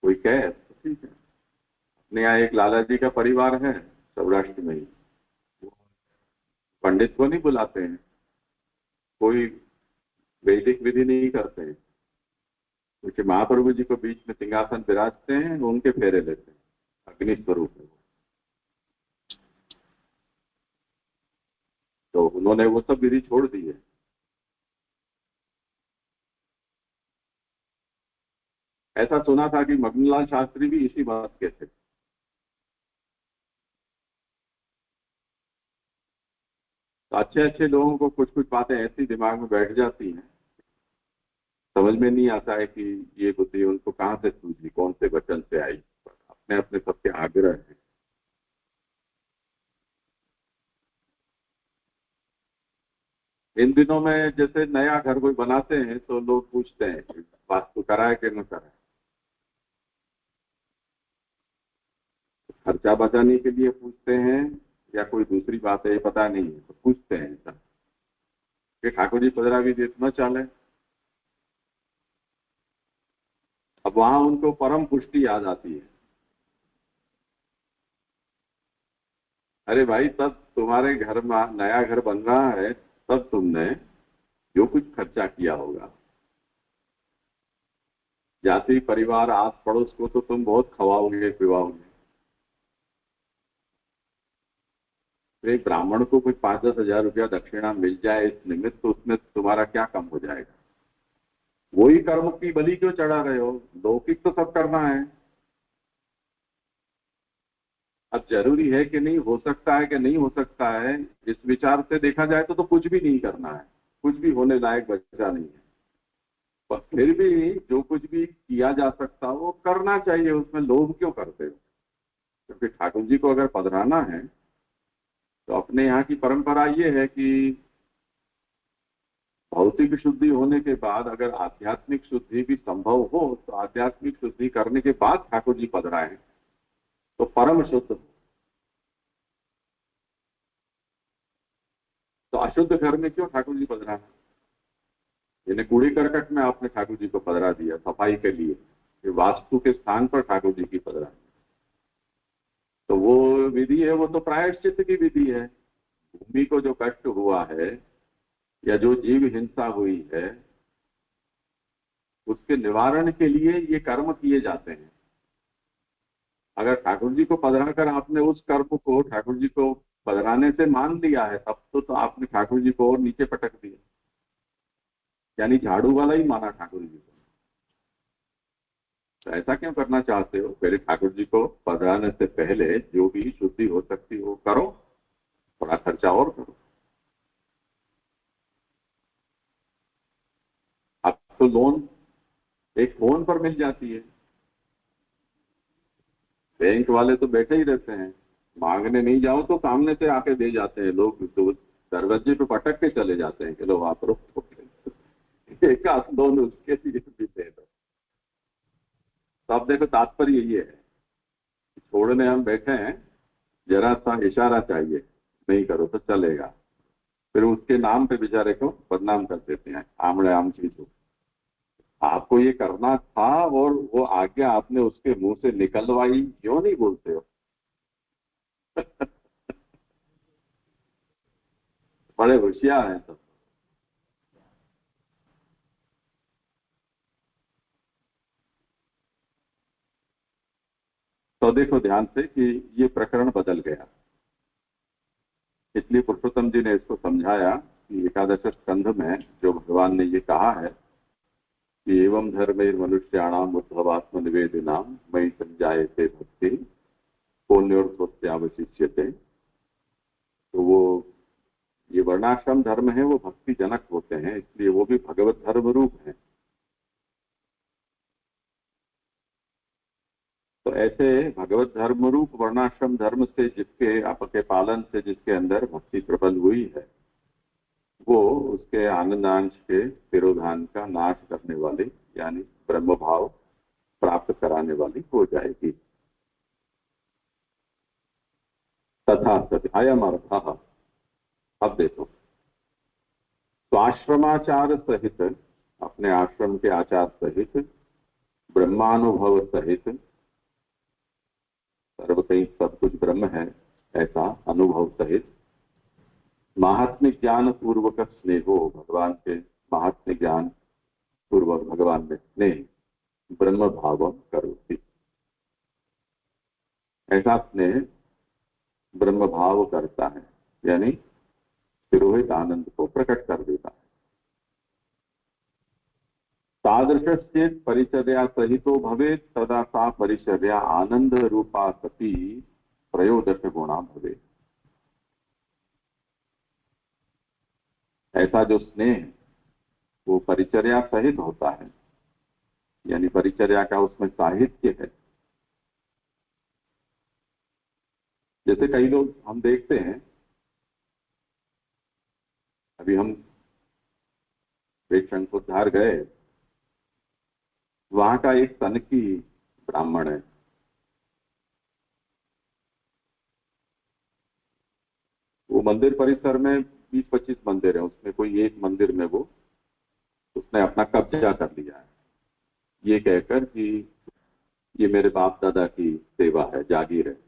कोई कहे तो ठीक है। अपने यहाँ एक लाला जी का परिवार है सौराष्ट्र में ही, पंडित को नहीं बुलाते हैं, कोई वैदिक विधि नहीं करते हैं, क्योंकि महाप्रभु जी को बीच में सिंहासन विराजते हैं, उनके फेरे लेते हैं, अग्नि स्वरूप है। उन्होंने वो सब विधि छोड़ दी है। ऐसा सुना था कि मगनलाल शास्त्री भी इसी बात के थे। तो अच्छे अच्छे लोगों को कुछ कुछ बातें ऐसी दिमाग में बैठ जाती हैं, समझ में नहीं आता है कि ये बुद्धि उनको कहाँ से सूझी, कौन से वचन से आई। अपने अपने सबके आग्रह है। इन दिनों में जैसे नया घर कोई बनाते हैं तो लोग पूछते हैं कि वास्तु कराए कि न कराए। खर्चा बचाने के लिए पूछते हैं या कोई दूसरी बात है ये पता नहीं है, तो पूछते हैं ऐसा कि ठाकुर जी पधरा भी देश न चले। अब वहां उनको परम पुष्टि याद आती है। अरे भाई, तब तुम्हारे घर में नया घर बन रहा है, तब तुमने जो कुछ खर्चा किया होगा, जाति परिवार आस पड़ोस को तो तुम बहुत खवाओगे पिवाओगे। तो एक ब्राह्मण को कुछ 5-10 हजार रुपया दक्षिणा मिल जाए इस निमित्त, तो उसमें तुम्हारा क्या कम हो जाएगा। वही कर्म की बलि क्यों चढ़ा रहे हो? लौकिक तो सब करना है। अब जरूरी है कि नहीं, हो सकता है कि नहीं हो सकता है, इस विचार से देखा जाए तो कुछ भी नहीं करना है, कुछ भी होने लायक बचा नहीं है। पर फिर भी जो कुछ भी किया जा सकता वो करना चाहिए। उसमें लोभ क्यों करते हो? क्योंकि ठाकुर जी को अगर पधराना है तो अपने यहाँ की परंपरा ये है कि भौतिक शुद्धि होने के बाद अगर आध्यात्मिक शुद्धि भी संभव हो तो आध्यात्मिक शुद्धि करने के बाद ठाकुर जी पधराएं तो परम शुद्ध हो। तो अशुद्ध घर में क्यों ठाकुर जी पधराना? यानी कूड़े करकट में आपने ठाकुर जी को पधरा दिया सफाई के लिए, कि वास्तु के स्थान पर ठाकुर जी की पधरा। तो वो विधि है, वो तो प्रायश्चित की विधि है। भूमि को जो कष्ट हुआ है या जो जीव हिंसा हुई है उसके निवारण के लिए ये कर्म किए जाते हैं। अगर ठाकुर जी को पधरा कर आपने उस कर्म को ठाकुर जी को पधराने से मान लिया है, तब तो आपने ठाकुर जी को और नीचे पटक दिया, यानी झाड़ू वाला ही माना ठाकुर जी को। तो ऐसा क्यों करना चाहते हो? पहले ठाकुर जी को पधराने से पहले जो भी शुद्धि हो सकती हो करो, थोड़ा खर्चा और करो। अब तो लोन एक फोन पर मिल जाती है। बैंक वाले तो बैठे ही रहते हैं, मांगने नहीं जाओ तो सामने से आके दे जाते हैं लोग, तो दरवाजे पे पटक के चले जाते हैं कि लो आप रोको। एक आध लोन उसके लिए भी दे दो। तो अब देखो तात्पर्य ये है, छोड़ने हम बैठे हैं, जरा सा इशारा चाहिए, नहीं करो तो चलेगा। फिर उसके नाम पे बेचारे को बदनाम कर देते हैं, आमड़े आम चीज हो। आपको ये करना था और वो आज्ञा आपने उसके मुंह से निकलवाई, क्यों नहीं बोलते हो? बड़े होशियार हैं सब। तो देखो ध्यान से कि ये प्रकरण बदल गया। इसलिए पुरुषोत्तम जी ने इसको समझाया कि एकादश स्कंध में जो भगवान ने ये कहा है कि एवं धर्मे मनुष्याणाम उद्धवात्म निवेदिनाम मई संजायते भक्ति पुण्योर्त्वस्यावशिष्यते। तो वो ये वर्णाश्रम धर्म है, वो भक्ति जनक होते हैं, इसलिए वो भी भगवत धर्म रूप है। तो ऐसे भगवत धर्म रूप वर्णाश्रम धर्म से जिसके आपके पालन से जिसके अंदर भक्ति प्रबल हुई है, वो उसके आनंदांश के तिरोधान का नाश करने वाली यानी ब्रह्म भाव प्राप्त कराने वाली हो जाएगी। तथा सत्यायम अर्थः। अब देखो, तो आश्रमाचार सहित, अपने आश्रम के आचार सहित, ब्रह्मानुभव सहित, सर्व कहीं सब कुछ ब्रह्म है ऐसा अनुभव सहित, महात्म्य ज्ञान पूर्वक स्नेहो, भगवान के महात्म्य ज्ञान पूर्वक भगवान में स्नेह, ब्रह्म भाव करोति। ऐसा स्नेह ब्रह्म भाव करता है, यानी तिरोहित आनंद को प्रकट कर देता है। तादृशश्चेत् परिचर्या सहितो भवेत् तदा सा परिचर्या आनंद रूपा सती त्रयोदश गुणा भवेत्। ऐसा जो स्नेह वो परिचर्या सहित होता है, यानी परिचर्या का उसमें साहित्य है। जैसे कई लोग हम देखते हैं, अभी हम एक शंकोद्धार गए, वहां का एक तनकी ब्राह्मण है, वो मंदिर परिसर में 20-25 मंदिर है, उसमें कोई एक मंदिर में वो उसने अपना कब्जा कर लिया है, ये कहकर कि ये मेरे बाप दादा की सेवा है, जागीर है।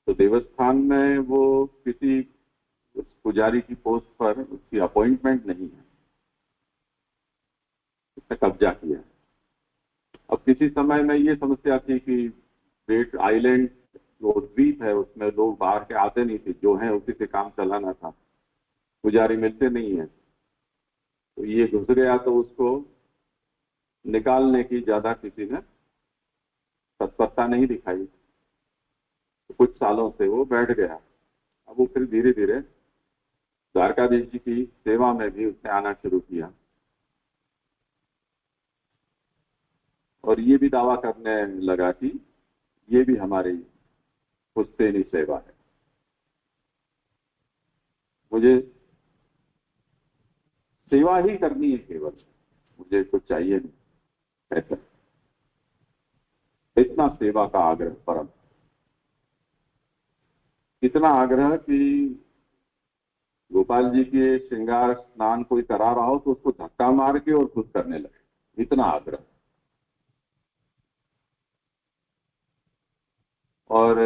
तो देवस्थान में वो किसी उस पुजारी की पोस्ट पर उसकी अपॉइंटमेंट नहीं है, उसने कब्जा किया। अब किसी समय में ये समस्या थी कि ग्रेट आइलैंड जो द्वीप है उसमें लोग बाहर के आते नहीं थे, जो है उसी से काम चलाना था, पुजारी मिलते नहीं है। तो ये घुस गया तो उसको निकालने की ज्यादा किसी ने तत्परता नहीं दिखाई, तो कुछ सालों से वो बैठ गया। अब वो फिर धीरे धीरे द्वारकाधीश जी की सेवा में भी उसने आना शुरू किया और ये भी दावा करने लगा कि ये भी हमारी पुश्तैनी सेवा है, मुझे सेवा ही करनी है, केवल मुझे कुछ चाहिए नहीं, ऐसा इतना सेवा का आग्रह, परम इतना आग्रह कि गोपाल जी के श्रृंगार स्नान कोई करा रहा हो तो उसको धक्का मार के और खुद करने लगे, इतना आग्रह। और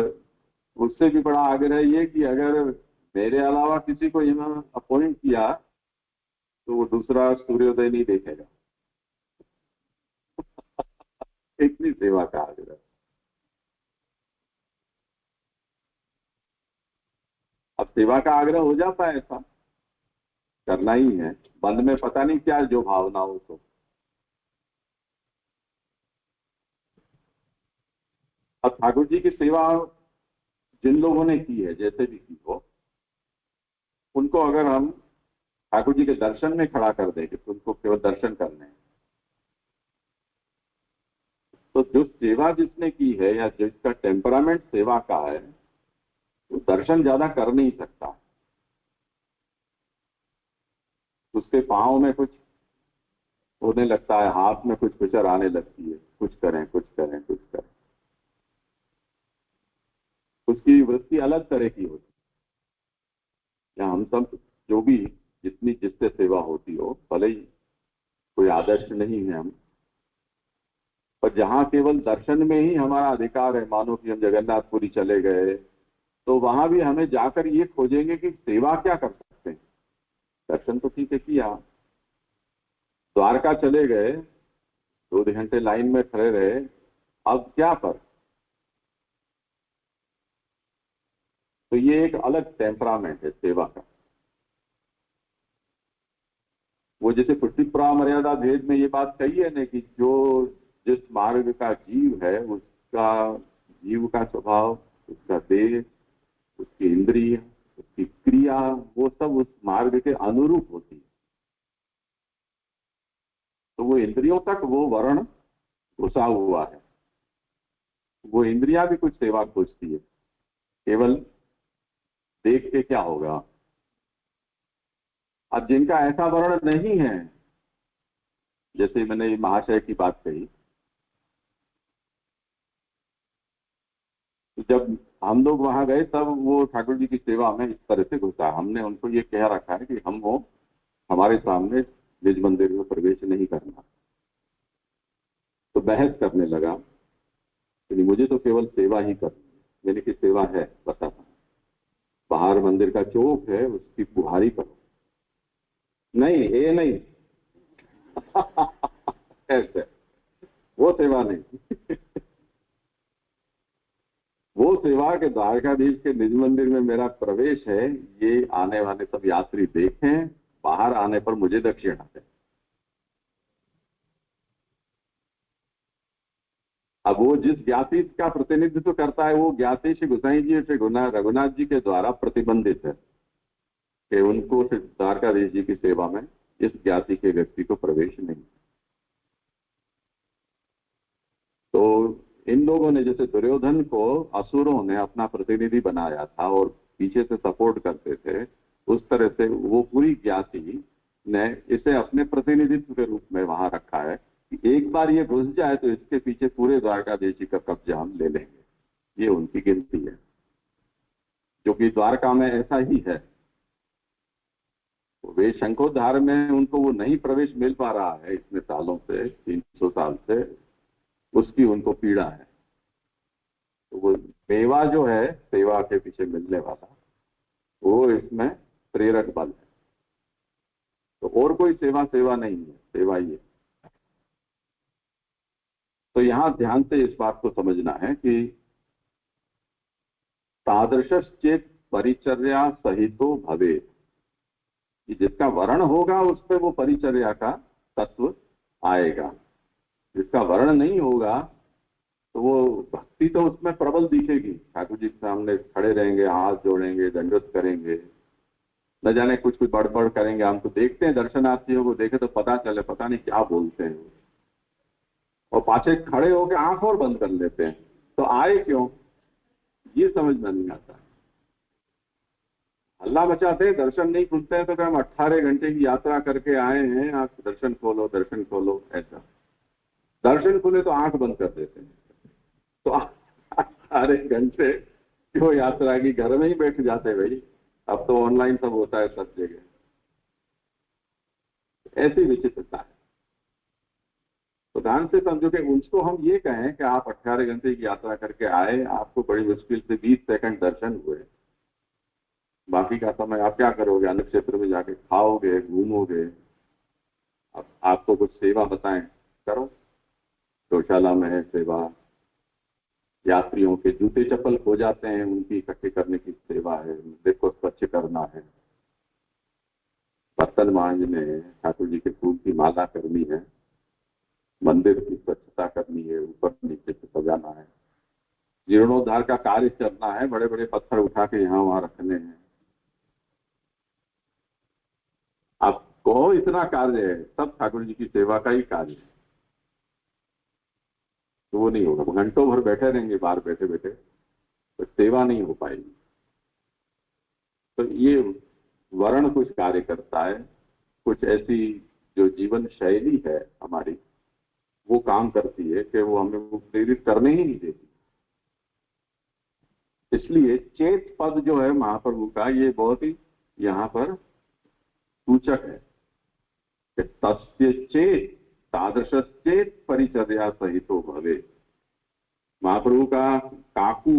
उससे भी बड़ा आग्रह ये कि अगर मेरे अलावा किसी को यहाँ अपॉइंट किया तो वो दूसरा सूर्योदय नहीं देखेगा, इतनी सेवा का आग्रह। अब सेवा का आग्रह हो जाता है, ऐसा करना ही है, मन में पता नहीं क्या जो भावना हो। तो अब ठाकुर जी की सेवा जिन लोगों ने की है, जैसे भी की हो, उनको अगर हम ठाकुर जी के दर्शन में खड़ा कर देंगे तो उनको केवल दर्शन करने हैं। तो जो सेवा जिसने की है या जिसका टेम्परामेंट सेवा का है, वो दर्शन ज्यादा कर नहीं सकता, उसके पांव में कुछ होने लगता है, हाथ में कुछ खुचर आने लगती है, कुछ करें कुछ करें कुछ करें, उसकी वृत्ति अलग तरह की होती है। या हम सब जो भी जितनी जिससे सेवा होती हो, भले ही कोई आदर्श नहीं है हम, पर जहां केवल दर्शन में ही हमारा अधिकार है, मानो कि हम जगन्नाथपुरी चले गए तो वहां भी हमें जाकर ये खोजेंगे कि सेवा क्या कर सकते हैं। दर्शन तो ठीक है किया, द्वारका चले गए, 2 घंटे लाइन में खड़े रहे, अब क्या पर। तो ये एक अलग टेम्परामेंट है सेवा का। वो जैसे पुष्टिप्रा मर्यादा भेद में ये बात कही है ना कि जो जिस मार्ग का जीव है उसका जीव का स्वभाव, उसका देह, उसकी इंद्रिय, उसकी क्रिया, वो सब उस मार्ग के अनुरूप होती है। तो वो इंद्रियों तक वो वर्ण घुसा हुआ है, वो इंद्रियां भी कुछ सेवा खोजती है, केवल देख के क्या होगा। अब जिनका ऐसा वर्ण नहीं है, जैसे मैंने महाशय की बात कही, तो जब हम लोग वहां गए तब वो ठाकुर जी की सेवा में इस तरह से घुसा। हमने उनको ये कह रखा है कि हम वो हमारे सामने निज मंदिर में प्रवेश नहीं करना। तो बहस करने लगा कि मुझे तो केवल सेवा ही करनी है, मैंने की सेवा है बताता हूं, बाहर मंदिर का चौक है उसकी पुहारी करो। नहीं ये नहीं ऐसे वो सेवा नहीं वो सेवा के द्वारकाधीश के निज मंदिर में मेरा प्रवेश है, ये आने वाले सब यात्री देखें, बाहर आने पर मुझे दक्षिणा दें। अब वो जिस ज्ञाति का प्रतिनिधित्व करता है वो ज्ञाति श्री गोसाई जी श्री रघुनाथ जी के द्वारा प्रतिबंधित है कि उनको श्री द्वारकाधीश जी की सेवा में इस ज्ञाति के व्यक्ति को प्रवेश नहीं। तो इन लोगों ने, जैसे दुर्योधन को असुरों ने अपना प्रतिनिधि बनाया था और पीछे से सपोर्ट करते थे, उस तरह से वो पूरी ज्ञाति ने इसे अपने प्रतिनिधित्व के रूप में वहां रखा है कि एक बार ये घुस जाए तो इसके पीछे पूरे द्वारकाधीश जी का कब्जा हम ले लेंगे। ये उनकी गिनती है, जो कि द्वारका में ऐसा ही है। वे शंखोद्धार में उनको वो नहीं प्रवेश मिल पा रहा है इतने सालों से, 300 साल से, उसकी उनको पीड़ा है। तो वो मेवा जो है सेवा के पीछे मिलने वाला, वो इसमें प्रेरक बल है। तो और कोई सेवा नहीं है, सेवा ही है। तो यहां ध्यान से इस बात को समझना है कि तादृशश्चेत परिचर्या सहितो भवेत्, कि जिसका वर्ण होगा उस पर वो परिचर्या का तत्व आएगा। जिसका वर्ण नहीं होगा तो वो भक्ति तो उसमें प्रबल दिखेगी। ठाकुर जी के सामने खड़े रहेंगे, हाथ जोड़ेंगे, दंडवत करेंगे, न जाने कुछ कुछ बड़बड़ करेंगे। हम तो देखते हैं दर्शनार्थियों को देखे तो पता चले, पता नहीं क्या बोलते हैं, और पाछे खड़े होकर आंख और बंद कर लेते हैं। तो आए क्यों, ये समझ में नहीं आता। हल्ला मचाते हैं, दर्शन नहीं खुलते हैं, तो क्या हम 18 घंटे की यात्रा करके आए हैं, आप दर्शन खोलो दर्शन खोलो। ऐसा दर्शन खुले तो आंख बंद कर देते हैं। तो 18 घंटे क्यों यात्रा की, घर में ही बैठ जाते भाई, अब तो ऑनलाइन सब होता है सब जगह। ऐसी विचित्रता है। तो ध्यान से समझो कि उसको हम ये कहें कि आप 18 घंटे की यात्रा करके आए, आपको बड़ी मुश्किल से 20 सेकंड दर्शन हुए, बाकी का समय आप क्या करोगे, अन्य क्षेत्र में जाके खाओगे, घूमोगे। अब आपको कुछ सेवा बताएं, करो। गौशाला में है सेवा, यात्रियों के जूते चप्पल खो जाते हैं, उनकी इकट्ठे करने की सेवा है, मंदिर को स्वच्छ करना है, बर्तन मांजने हैं, ठाकुर जी के फूल की माला करनी है, मंदिर की स्वच्छता करनी है, ऊपर नीचे से सजाना है, जीर्णोद्धार का कार्य करना है, बड़े बड़े पत्थर उठा के यहाँ वहां रखने हैं। आपको इतना कार्य है, सब ठाकुर जी की सेवा का ही कार्य है। तो वो नहीं होगा, घंटों भर बैठे रहेंगे बाहर बैठे बैठे, तो सेवा नहीं हो पाएगी। तो ये वर्ण कुछ कार्य करता है, कुछ ऐसी जो जीवन शैली है हमारी वो काम करती है कि वो हमें वो प्रेरित करने ही नहीं देती। इसलिए चेत पद जो है महाप्रभु का, ये बहुत ही यहाँ पर सूचक है कि तस्य चेत तादृशश्चेत परिचर्या सहितो भवे। महाप्रभु का काकू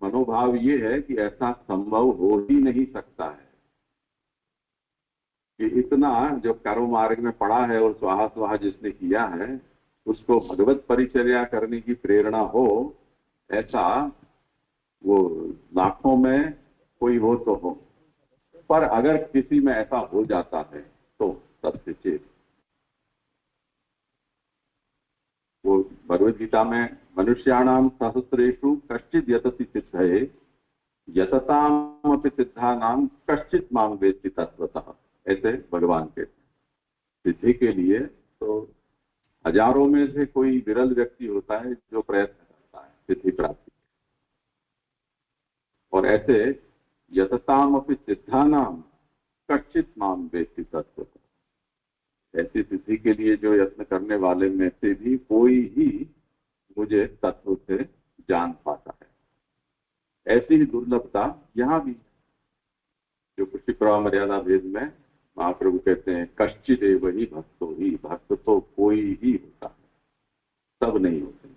मनोभाव ये है कि ऐसा संभव हो ही नहीं सकता है कि इतना जो कर्म मार्ग में पड़ा है और स्वाहा स्वाहा जिसने किया है उसको भगवत परिचर्या करने की प्रेरणा हो, ऐसा वो लाखों में कोई हो तो हो, पर अगर किसी में ऐसा हो जाता है तो सबसे चेत। वो भगवद गीता में मनुष्याणाम सहस्रेषु कश्चित यतति सिद्धये यततामपि सिद्धानाम कश्चित मां वेत्ति तत्वतः, ऐसे भगवान के सिद्धि के लिए तो हजारों में से कोई विरल व्यक्ति होता है जो प्रयत्न करता है सिद्धि प्राप्ति। और ऐसे यततामपि सिद्धानाम कश्चित मां वेत्ति तत्वतः, ऐसी सिद्धि के लिए जो यत्न करने वाले में से भी कोई ही मुझे तत्व से जान पाता है। ऐसी ही दुर्लभता यहाँ भी, जो कृषि प्रवाह मर्यादा भेद में महाप्रभु कहते हैं कश्चित एव ही भक्तो ही, भक्त तो कोई ही होता है, सब नहीं होते।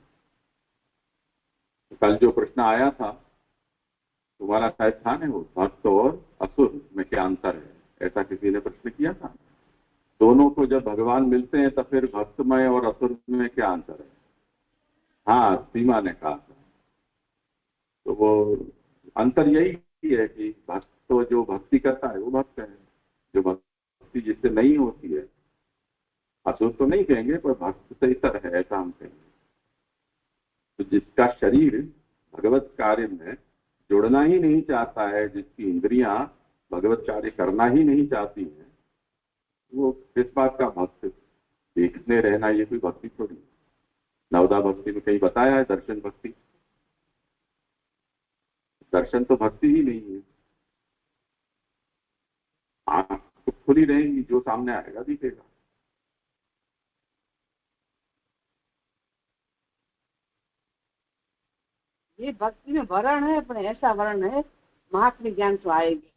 तो कल जो प्रश्न आया था तुम्हारा शायद था ना, वो भक्त और असुर में क्या अंतर है, ऐसा किसी ने प्रश्न किया था। दोनों को जब भगवान मिलते हैं तो फिर भक्तमय और असुर में क्या अंतर है। हाँ, सीमा ने कहा था तो वो अंतर यही है कि भक्त तो जो भक्ति करता है वो भक्त है, जो भक्ति जिससे नहीं होती है, असुर तो नहीं कहेंगे पर भक्त से इतर है ऐसा हम कहेंगे। तो जिसका शरीर भगवत कार्य में जुड़ना ही नहीं चाहता है, जिसकी इंद्रियां भगवत कार्य करना ही नहीं चाहती हैं, वो किस बात का भक्त? देखने रहना ये कोई भक्ति थोड़ी। नवदा भक्ति में कहीं बताया है दर्शन भक्ति? दर्शन तो भक्ति ही नहीं है। आंख तो खुली रहेगी, जो सामने आएगा दिखेगा। ये भक्ति में वर्ण है, पर ऐसा वर्ण है महात्म्य ज्ञान तो आएगी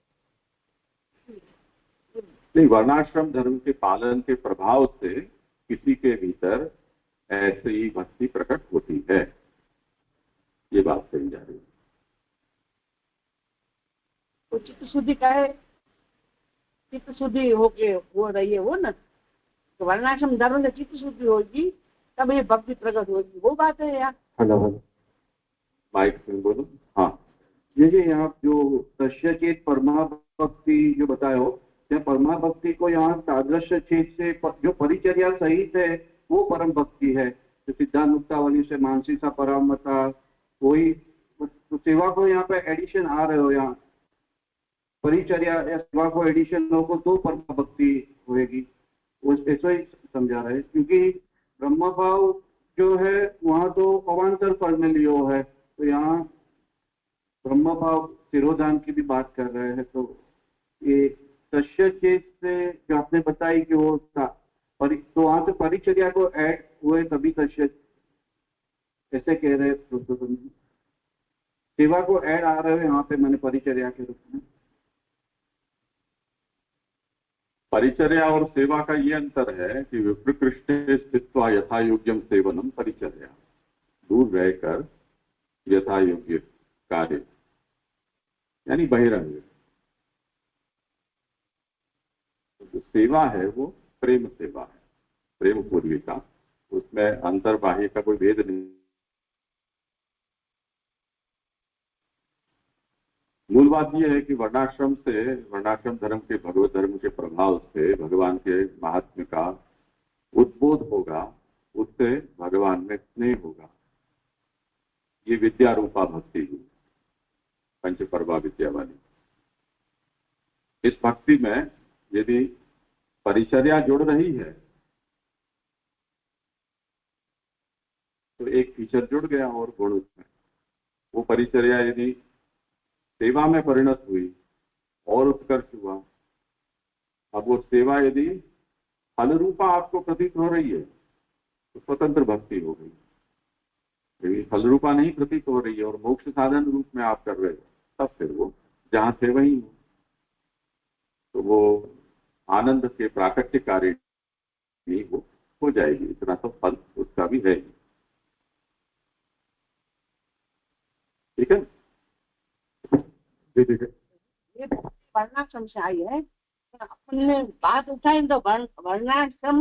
नहीं। वर्णाश्रम धर्म के पालन के प्रभाव से किसी के भीतर ऐसे ही भक्ति प्रकट होती है, ये बात कही जा रही है। तो चित्त शुद्धि का है, चित्त शुद्धि होके हो रही है वो ना, तो वर्णाश्रम धर्म से चित्त शुद्धि होगी तब ये भक्ति प्रकट होगी, वो बात है यार। हेलो हेलो, माइक में बोलो। हाँ, ये यहाँ जो तस्यचेत परमा भक्ति जो बताए हो, या परमा भक्ति को यहाँ तादृश्य चेत से जो परिचर्या सहित है वो परम भक्ति है। जो सिद्धांत मुक्तावली से मानसी सा परामता, वही तो सेवा को यहाँ पे एडिशन आ रहे हो, यहाँ परिचर्या या सेवा को एडिशन हो तो परमा भक्ति होएगी, वो ऐसा ही समझा रहे। क्योंकि ब्रह्म भाव जो है वहाँ तो अवान्तर फल में लियो है, तो यहाँ ब्रह्म भाव तिरोधान की भी बात कर रहे हैं। तो ये तस्य चेत से जो आपने बताई कि वो तो वहां से परिचर्या को ऐड हुए तभी तस्य ऐसे कह रहे हैं, सेवा को ऐड आ रहे हैं यहाँ पे, मैंने परिचर्या के रूप में। परिचर्या और सेवा का ये अंतर है कि विप्रकृष्टे स्थित्वा यथा योग्यम सेवनम परिचर्या, दूर रहकर यथा योग्य कार्य यानी बहिरंग। जो सेवा है वो प्रेम सेवा है, प्रेम पूर्विका, उसमें अंतर बाह्य का कोई भेद नहीं। मूल बात यह है कि वर्णाश्रम धर्म के भगवत धर्म के प्रभाव से भगवान के महात्म्य का उद्बोध होगा, उससे भगवान में स्नेह होगा। ये विद्या रूपा भक्ति हुई, पंचपर्वा विद्या वाली। इस भक्ति में यदि परिचर्या जुड़ रही है तो एक फीचर जुड़ गया और गुण उसमें। वो परिचर्या यदि सेवा में परिणत हुई और उत्कर्ष हुआ, अब वो सेवा यदि फल रूपा आपको प्रतीत हो रही है तो स्वतंत्र भक्ति हो गई। यदि फल रूपा नहीं प्रतीत हो रही है और मोक्ष साधन रूप में आप कर रहे हो, तब फिर वो जहां से वही हो, तो वो आनंद के प्राकट्य कार्य नहीं हो जाएगी। इतना तो फल उसका भी है। ठीक है, ये वर्णाश्रम से आई है। अपन ने बात उठाई तो वर्णाश्रम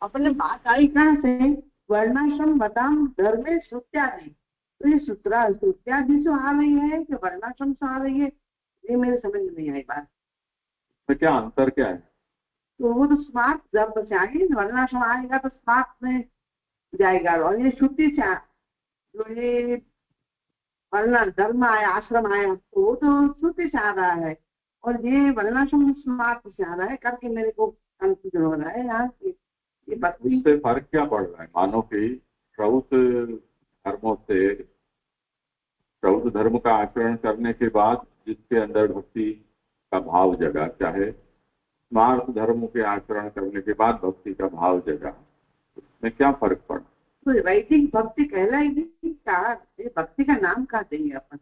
अपने बात आई कहाँ से? वर्णाश्रम बताम धर्मे श्रुत्यादि। तो ये श्रुत्यादि से आ रही है कि वर्णाश्रम से आ रही है, ये मेरे समझ में नहीं आई बात। तो क्या अंतर क्या है? तो वो तो स्मार्ट जब से आएगी, वर्णाश्रम आएगा तो स्मार्ट में जाएगा, और ये श्रुति से जो ये वर्ण धर्म आया, आश्रम आया, तो वो तो श्रुति से आ रहा है, और ये वर्णाश्रम स्मार्ट से आ रहा है करके मेरे को कंफ्यूजन हो रहा है यहाँ। ये भक्ति इससे फर्क क्या पड़ रहा है? मानो कि श्रौत धर्मों से, श्रौत धर्म का आचरण करने के बाद जिसके अंदर भक्ति का भाव जगा, चाहे स्मार्त धर्म के आचरण करने के बाद भक्ति का भाव जगा, उसमें क्या फर्क पड़ा? तो वैदिक भक्ति कहलाएगी क्या? ये भक्ति का नाम कहा देंगे अपन?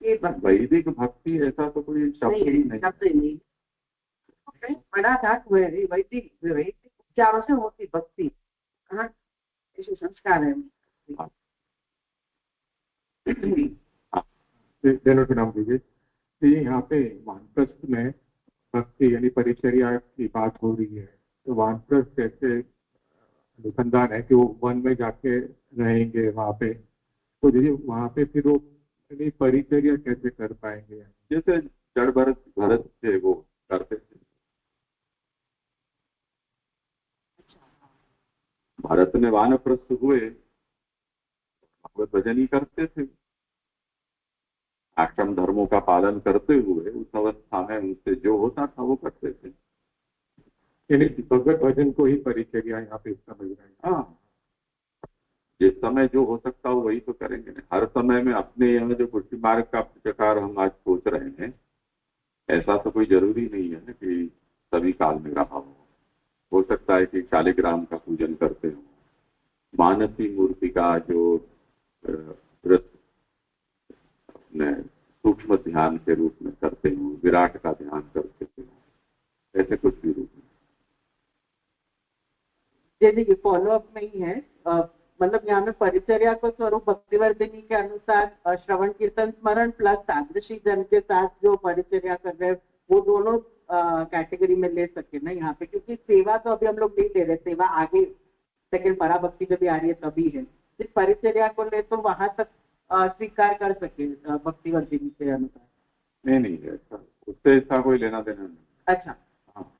ये वैदिक भक्ति ऐसा तो कोई शब्द ही नहीं, शब्द ही नहीं। बड़ा धातु है वैदिक, वैदिक उपचारों से होती भक्ति, कहाँ ऐसे संस्कार है। दोनों के नाम दीजिए। तो यहाँ पे वानप्रस्थ में भक्ति यानी परिचर्या की बात हो रही है, तो वानप्रस्थ कैसे अनुसंधान है कि वो वन में जाके रहेंगे वहाँ पे, तो जैसे वहाँ पे फिर वो यानी परिचर्या कैसे कर पाएंगे? जैसे जड़ भरत भरत थे वो करते थे, भारत में वानप्रस्थ हुए भगवत भजन ही करते थे, आश्रम धर्मों का पालन करते हुए उस अवस्था में उनसे जो होता था वो करते थे। यानी भगवत भजन को ही परिचर्या यहाँ पे समझ रहे हैं। हाँ, जिस समय जो हो सकता हो वही तो करेंगे ना। हर समय में अपने यहाँ जो पुष्टि मार्ग का प्रचार हम आज सोच रहे हैं, ऐसा तो कोई जरूरी नहीं है ना कि सभी काल में रहा हो सकता है कि शालिग्राम का पूजन करते हो, मानसी मूर्ति का जो अपने सूक्ष्म ध्यान के रूप में करते हो, विराट का ध्यान करते हो, ऐसे कुछ भी रूप में। यदि फॉलो अप में ही है, मतलब यहाँ में परिचर्या को स्वरूप भक्तिवर्धिनी के अनुसार श्रवण कीर्तन स्मरण प्लस तादृशी जन के साथ जो परिचर्या कर रहे हैं वो दोनों कैटेगरी में ले सके ना यहाँ पे, क्योंकि सेवा तो अभी हम लोग नहीं ले रहे, सेवा आगे सेकंड पराभक्ति जब भी आ रही है तभी है। इस परिचर्या को ले तो वहां तक स्वीकार कर सके भक्तिवर्धिनी के अनुसार। नहीं ऐसा उससे इसका कोई लेना देना नहीं। अच्छा, हाँ,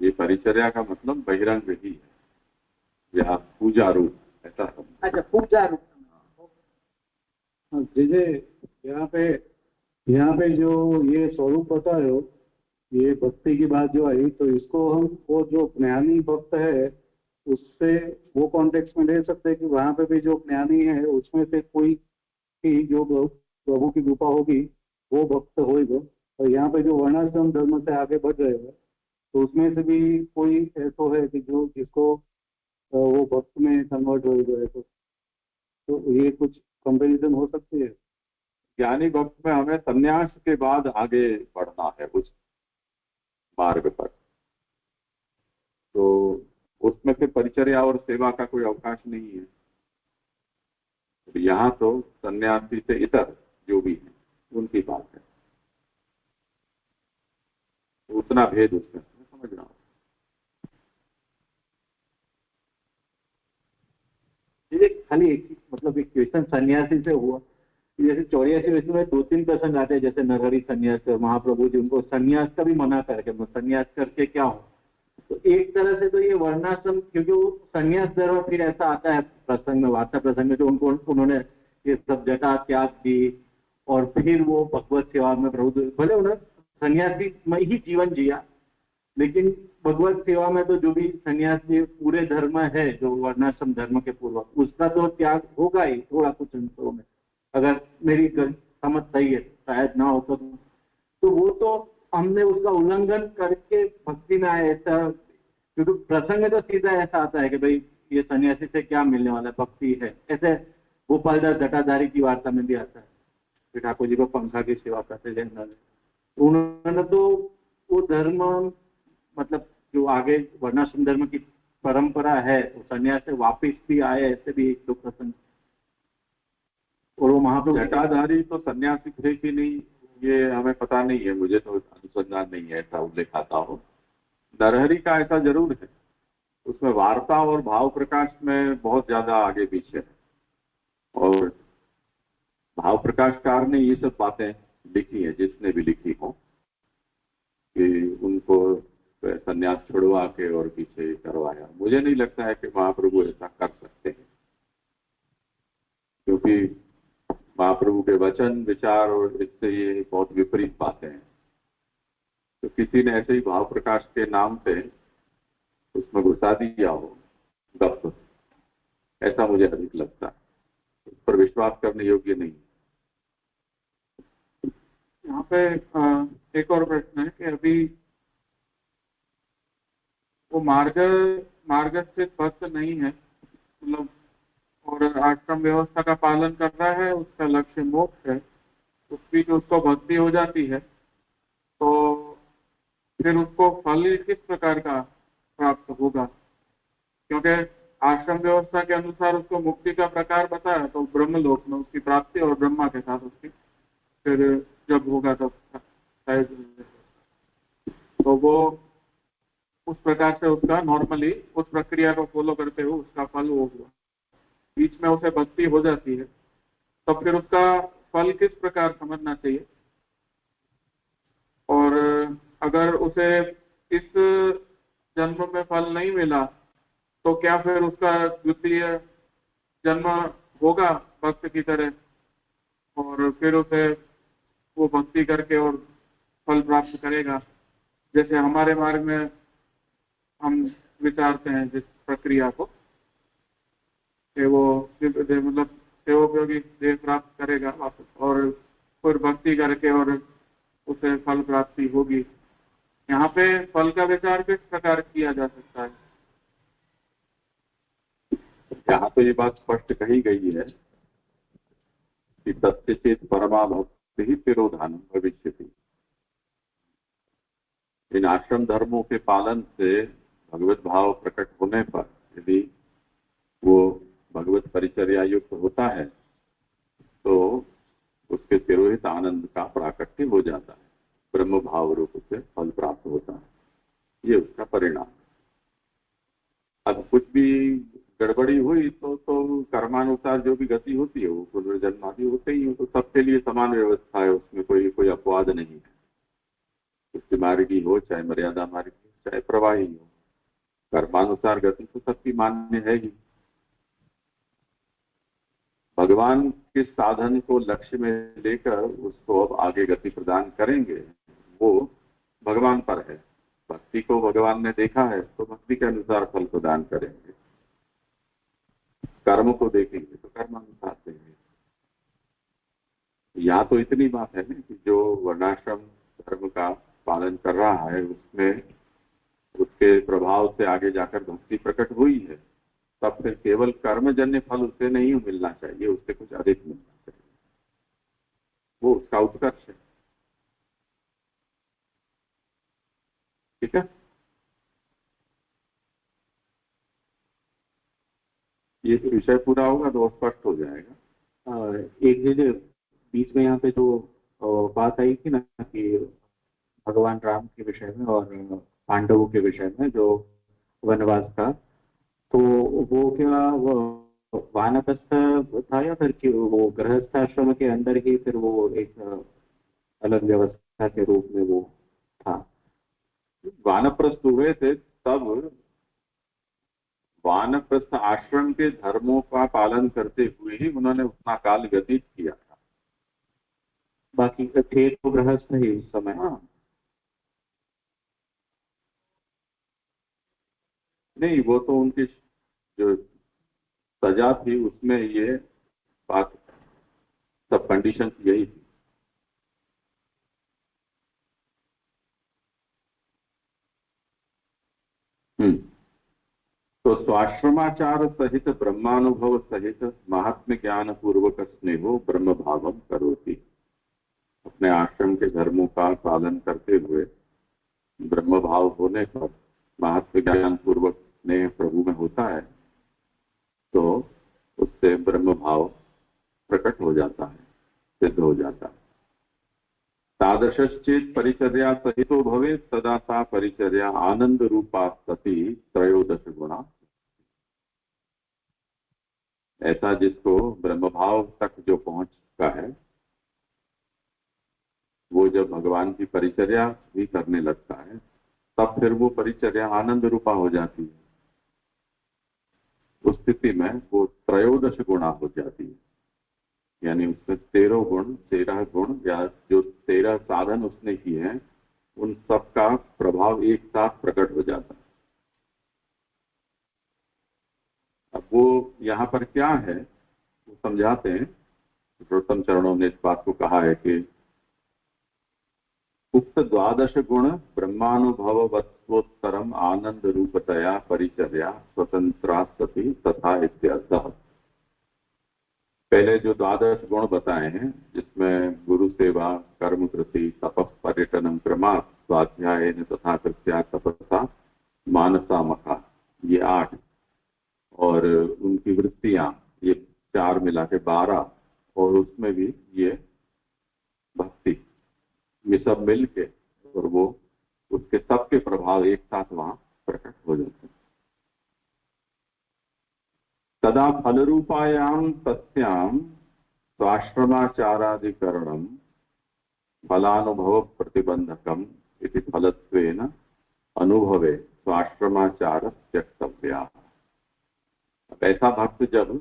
ये परिचर्या का मतलब बहिरंग ही है या पूजा रूप, ऐसा समझ। अच्छा, पूजा रूप। जैसे यहाँ पे जो ये स्वरूप बता रहे हो, ये भक्ति की बात जो आई, तो इसको हम वो जो ज्ञानी भक्त है उससे वो कॉन्टेक्स्ट में ले सकते हैं कि वहाँ पे भी जो ज्ञानी है उसमें से कोई की जो प्रभु की कृपा होगी वो भक्त होएगा, और यहाँ पे जो वर्णाश्रम धर्म से आगे बढ़ रहे हैं तो उसमें से भी कोई ऐसा है कि जो जिसको वो भक्त में कन्वर्ट होएगा, तो ये कुछ कंपैरिजन हो सकती है। ज्ञानी भक्त में हमें संन्यास के बाद आगे बढ़ना है उस मार्ग पर, तो उसमें से परिचर्या और सेवा का कोई अवकाश नहीं है। तो यहाँ तो सन्यासी से इतर जो भी है उनकी बात है, तो उतना भेद उसमें समझ रहा हूँ। ये खाली एक मतलब एक क्वेश्चन सन्यासी से हुआ, जैसे 84 में 2-3 प्रसंग आते हैं, जैसे नरहरि सन्यास, महाप्रभु जी उनको सन्यास का भी मना करके सन्यास करके क्या हो, तो एक तरह से तो ये वर्णाश्रम, क्योंकि वो सन्यास धर्म फिर ऐसा आता है प्रसंग में, वार्ता प्रसंग में, जो उन्होंने ये सब जटा त्याग की और फिर वो भगवत सेवा में प्रभु, भले उन्होंने सन्यासी में ही जीवन जिया, लेकिन भगवत सेवा में तो जो भी सन्यासी पूरे धर्म है जो वर्णाश्रम धर्म के पूर्व, उसका तो त्याग होगा ही थोड़ा कुछ अंशों में, अगर मेरी समझ सही है, शायद ना हो तो वो तो हमने उसका उल्लंघन करके भक्ति में आए, ऐसा क्योंकि प्रसंग में तो सीधा ऐसा आता है कि भाई ये सन्यासी से क्या मिलने वाला है, भक्ति है। ऐसे गोपालदास जटाधारी की वार्ता में भी आता है कि ठाकुर जी को पंखा की सेवा करते थे, उन्होंने तो वो धर्म मतलब जो आगे वर्णाश्रम धर्म की परंपरा है वो सन्यास से वापिस भी आए, ऐसे भी एक दो प्रसंग। और वो महाप्रभु जटाधारी तो सन्यासी थे कि नहीं ये हमें पता नहीं है, मुझे तो अनुसंधान नहीं है ऐसा उल्लेख आता हो। नरहरि का ऐसा जरूर है, उसमें वार्ता और भाव प्रकाश में बहुत ज्यादा आगे पीछे है, और भाव प्रकाशकार ने ये सब बातें लिखी है, जिसने भी लिखी हो, कि उनको सन्यास छुड़वा के और पीछे करवाया। मुझे नहीं लगता है कि महाप्रभु ऐसा कर सकते हैं, क्योंकि महाप्रभु के वचन विचार और इससे ये बहुत विपरीत बातें हैं। तो किसी ने ऐसे ही भाव प्रकाश के नाम से उसमें घुसा दिया हो गप, ऐसा मुझे अधिक लगता है, उस पर विश्वास करने योग्य नहीं। यहाँ पे एक और प्रश्न है कि अभी वो मार्गस्थित भक्त नहीं है, मतलब और आश्रम व्यवस्था का पालन कर रहा है, उसका लक्ष्य मोक्ष है, उस बीच उसको भक्ति हो जाती है, तो फिर उसको फल किस प्रकार का प्राप्त होगा? क्योंकि आश्रम व्यवस्था के अनुसार उसको मुक्ति का प्रकार बताया, तो ब्रह्मलोक में उसकी प्राप्ति और ब्रह्मा के साथ उसकी फिर जब होगा तब शायद, तो वो उस प्रकार से उसका नॉर्मली उस प्रक्रिया को फॉलो करते हुए उसका फल वो हुआ, बीच में उसे भक्ति हो जाती है, तो फिर उसका फल किस प्रकार समझना चाहिए। और अगर उसे इस जन्म में फल नहीं मिला तो क्या फिर उसका द्वितीय जन्म होगा भक्त की तरह, और फिर उसे वो भक्ति करके और फल प्राप्त करेगा। जैसे हमारे मार्ग में हम विचारते हैं जिस प्रक्रिया को कि वो मतलब सेवोपयोगी देह प्राप्त करेगा वापस और फिर भक्ति करके और उसे फल प्राप्ति होगी। यहाँ पे फल का विचार किस प्रकार किया जा सकता है? यहाँ तो ये बात स्पष्ट कही गई है कि तस्य चेत परमा भक्ति ही तिरोधानम भविष्यति। इन आश्रम धर्मों के पालन से भगवत भाव प्रकट होने पर यदि वो भगवत परिचर्या युक्त होता है तो उसके तिरोहित आनंद का प्राकट्य हो जाता है, ब्रह्म भाव रूप से फल प्राप्त होता है, ये उसका परिणाम। अब कुछ भी गड़बड़ी हुई तो कर्मानुसार जो भी गति होती है वो पुनर्जन्म आदि होते ही है, तो सबके लिए समान व्यवस्था है, उसमें कोई अपवाद नहीं है। उसकी मार्गी हो चाहे मर्यादा मार्गी हो चाहे प्रवाही हो, कर्मानुसार गति तो सबकी मान्य है ही। भगवान किस साधन को लक्ष्य में लेकर उसको अब आगे गति प्रदान करेंगे वो भगवान पर है। भक्ति को भगवान ने देखा है तो भक्ति के अनुसार फल प्रदान करेंगे, कर्म को देखेंगे तो कर्मानुसार देंगे। यहाँ तो इतनी बात है ना कि जो वर्णाश्रम धर्म का पालन कर रहा है उसमें उसके प्रभाव से आगे जाकर भक्ति प्रकट हुई है, तब फिर केवल कर्मजन्य फल उसे नहीं मिलना चाहिए, उससे कुछ अधिक मिलना चाहिए, वो उसका उत्कर्ष है। ठीक है, ये विषय पूरा होगा तो स्पष्ट हो जाएगा। एक जगह बीच में यहाँ पे जो बात आई थी ना कि भगवान राम के विषय में और पांडवों के विषय में जो वनवास था, तो वो क्या वो वानप्रस्थ था या फिर कि वो गृहस्थ आश्रम के अंदर ही फिर वो एक अलग व्यवस्था के रूप में वो था? वानप्रस्थ हुए थे तब वानप्रस्थ आश्रम के धर्मों का पालन करते हुए ही उन्होंने उतना काल व्यतीत किया था, बाकी थे तो गृहस्थ ही उस समय। हाँ। नहीं, वो तो उनकी जो सजा थी उसमें ये बात सब कंडीशन यही थी। तो स्वाश्रमाचार सहित ब्रह्मानुभव सहित महात्म्य ज्ञान पूर्वक स्नेहो ब्रह्म भावम करोति। अपने आश्रम के धर्मों का पालन करते हुए ब्रह्म भाव होने पर महात्म्य ज्ञान पूर्वक स्नेह प्रभु में होता है तो उससे ब्रह्म भाव प्रकट हो जाता है, सिद्ध हो जाता है। तादृशश्चेत परिचर्या सहितो भवे तदा सा परिचर्या आनंद रूपा सती त्रयोदश गुणा। ऐसा जिसको ब्रह्म भाव तक जो पहुंच चुका है वो जब भगवान की परिचर्या भी करने लगता है तब फिर वो परिचर्या आनंद रूपा हो जाती है। उस स्थिति में वो त्रयोदश गुणा हो जाती है, यानी उसमें 13 गुण या जो 13 साधन उसने किए हैं उन सब का प्रभाव एक साथ प्रकट हो जाता है। अब वो यहाँ पर क्या है वो समझाते हैं। पुरुषोत्तम चरणों ने इस बात को कहा है कि उक्त 12 गुण ब्रह्मानुभववत्वोत्तरम आनंद रूपतया परिचर्या स्वतंत्रा सती तथा इत्यर्थः। पहले जो 12 गुण बताए हैं जिसमें गुरु सेवा, कर्म कृति, तपः पर्यटनम क्रमात्, स्वाध्यायेन तथा कृत्या तपसा, मानसा मखा, ये 8, और उनकी वृत्तियां ये 4 मिला के 12, और उसमें भी ये भक्ति, ये सब मिल के और वो उसके सबके प्रभाव एक साथ वहां प्रकट हो जाते हैं। तदा फलरूपायाम तस्याम स्वाश्रमाचारादिकरणम फलानुभव प्रतिबंधकम इति फलत्वेन अनुभवे स्वाश्रमाचार त्यक्तव्या। ऐसा भक्त जब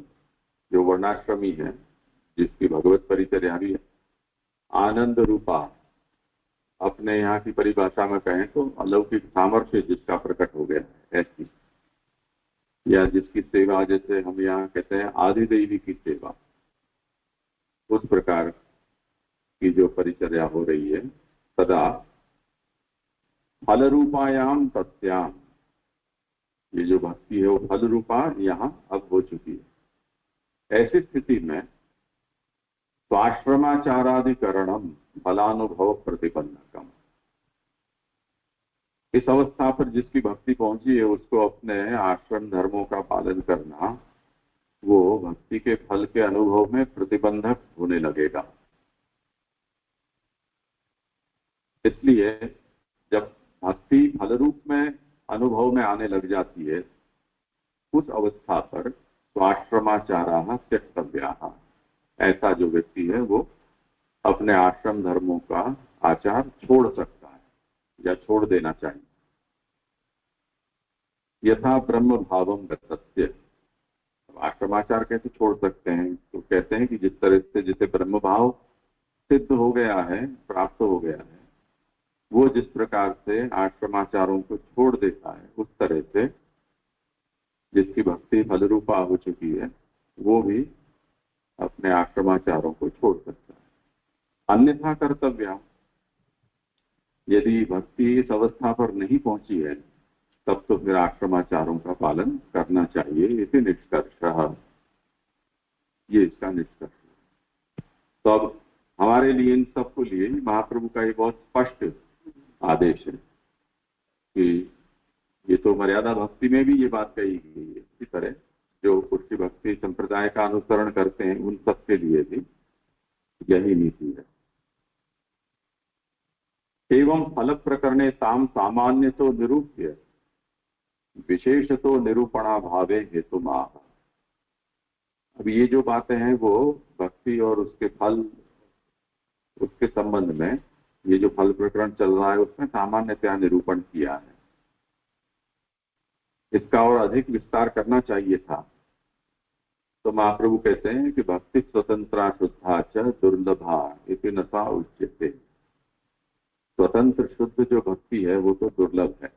जो वर्णाश्रमी है, जिसकी भगवत परिचर्या भी आनंद रूपा, अपने यहाँ की परिभाषा में कहें तो अलौकिक सामर्थ्य जिसका प्रकट हो गया ऐसी, या जिसकी सेवा जैसे हम यहाँ कहते हैं आदिदेवी की सेवा, उस प्रकार की जो परिचर्या हो रही है, सदा फल रूपायाम तस्याम, ये जो भक्ति है वो फल रूपा यहाँ अब हो चुकी है। ऐसी स्थिति में स्वाश्रमाचारादिकरणम फलानुभव प्रतिबंधकम, इस अवस्था पर जिसकी भक्ति पहुंची है उसको अपने आश्रम धर्मों का पालन करना वो भक्ति के फल के अनुभव में प्रतिबंधक होने लगेगा। इसलिए जब भक्ति फल रूप में अनुभव में आने लग जाती है, उस अवस्था पर स्वाश्रमाचारा त्यक्तव्या, ऐसा जो व्यक्ति है वो अपने आश्रम धर्मों का आचार छोड़ सकता है या छोड़ देना चाहिए। यथा ब्रह्म भावम गतस्य, आश्रमाचार कैसे छोड़ सकते हैं? तो कहते हैं कि जिस तरह से जिसे ब्रह्म भाव सिद्ध हो गया है, प्राप्त हो गया है, वो जिस प्रकार से आश्रमाचारों को छोड़ देता है, उस तरह से जिसकी भक्ति फल रूपा हो चुकी है वो भी अपने आश्रमाचारों को छोड़ सकता है। अन्यथा कर्तव्य, यदि भक्ति इस अवस्था पर नहीं पहुंची है तब तो फिर आश्रमाचारों का पालन करना चाहिए। इसी निष्कर्ष, ये इसका निष्कर्ष। तो अब हमारे लिए, इन सबको लिए महाप्रभु का ये बहुत स्पष्ट आदेश है कि ये तो मर्यादा भक्ति में भी ये बात कही गई है, इसी तरह जो पुरुष भक्ति संप्रदाय का अनुसरण करते हैं उन सब के लिए भी यही नीति है। एवं फल प्रकरणे ताम सामान्य तो निरूप्य विशेष तो निरूपणा भावे हेतु माह। अब ये जो बातें हैं वो भक्ति और उसके फल, उसके संबंध में ये जो फल प्रकरण चल रहा है उसमें सामान्यतया निरूपण किया है। इसका और अधिक विस्तार करना चाहिए था। तो महाप्रभु कहते हैं कि भक्ति स्वतंत्रा शुद्धा च दुर्लभा इति नसा उच्यते। स्वतंत्र शुद्ध जो भक्ति है वो तो दुर्लभ है,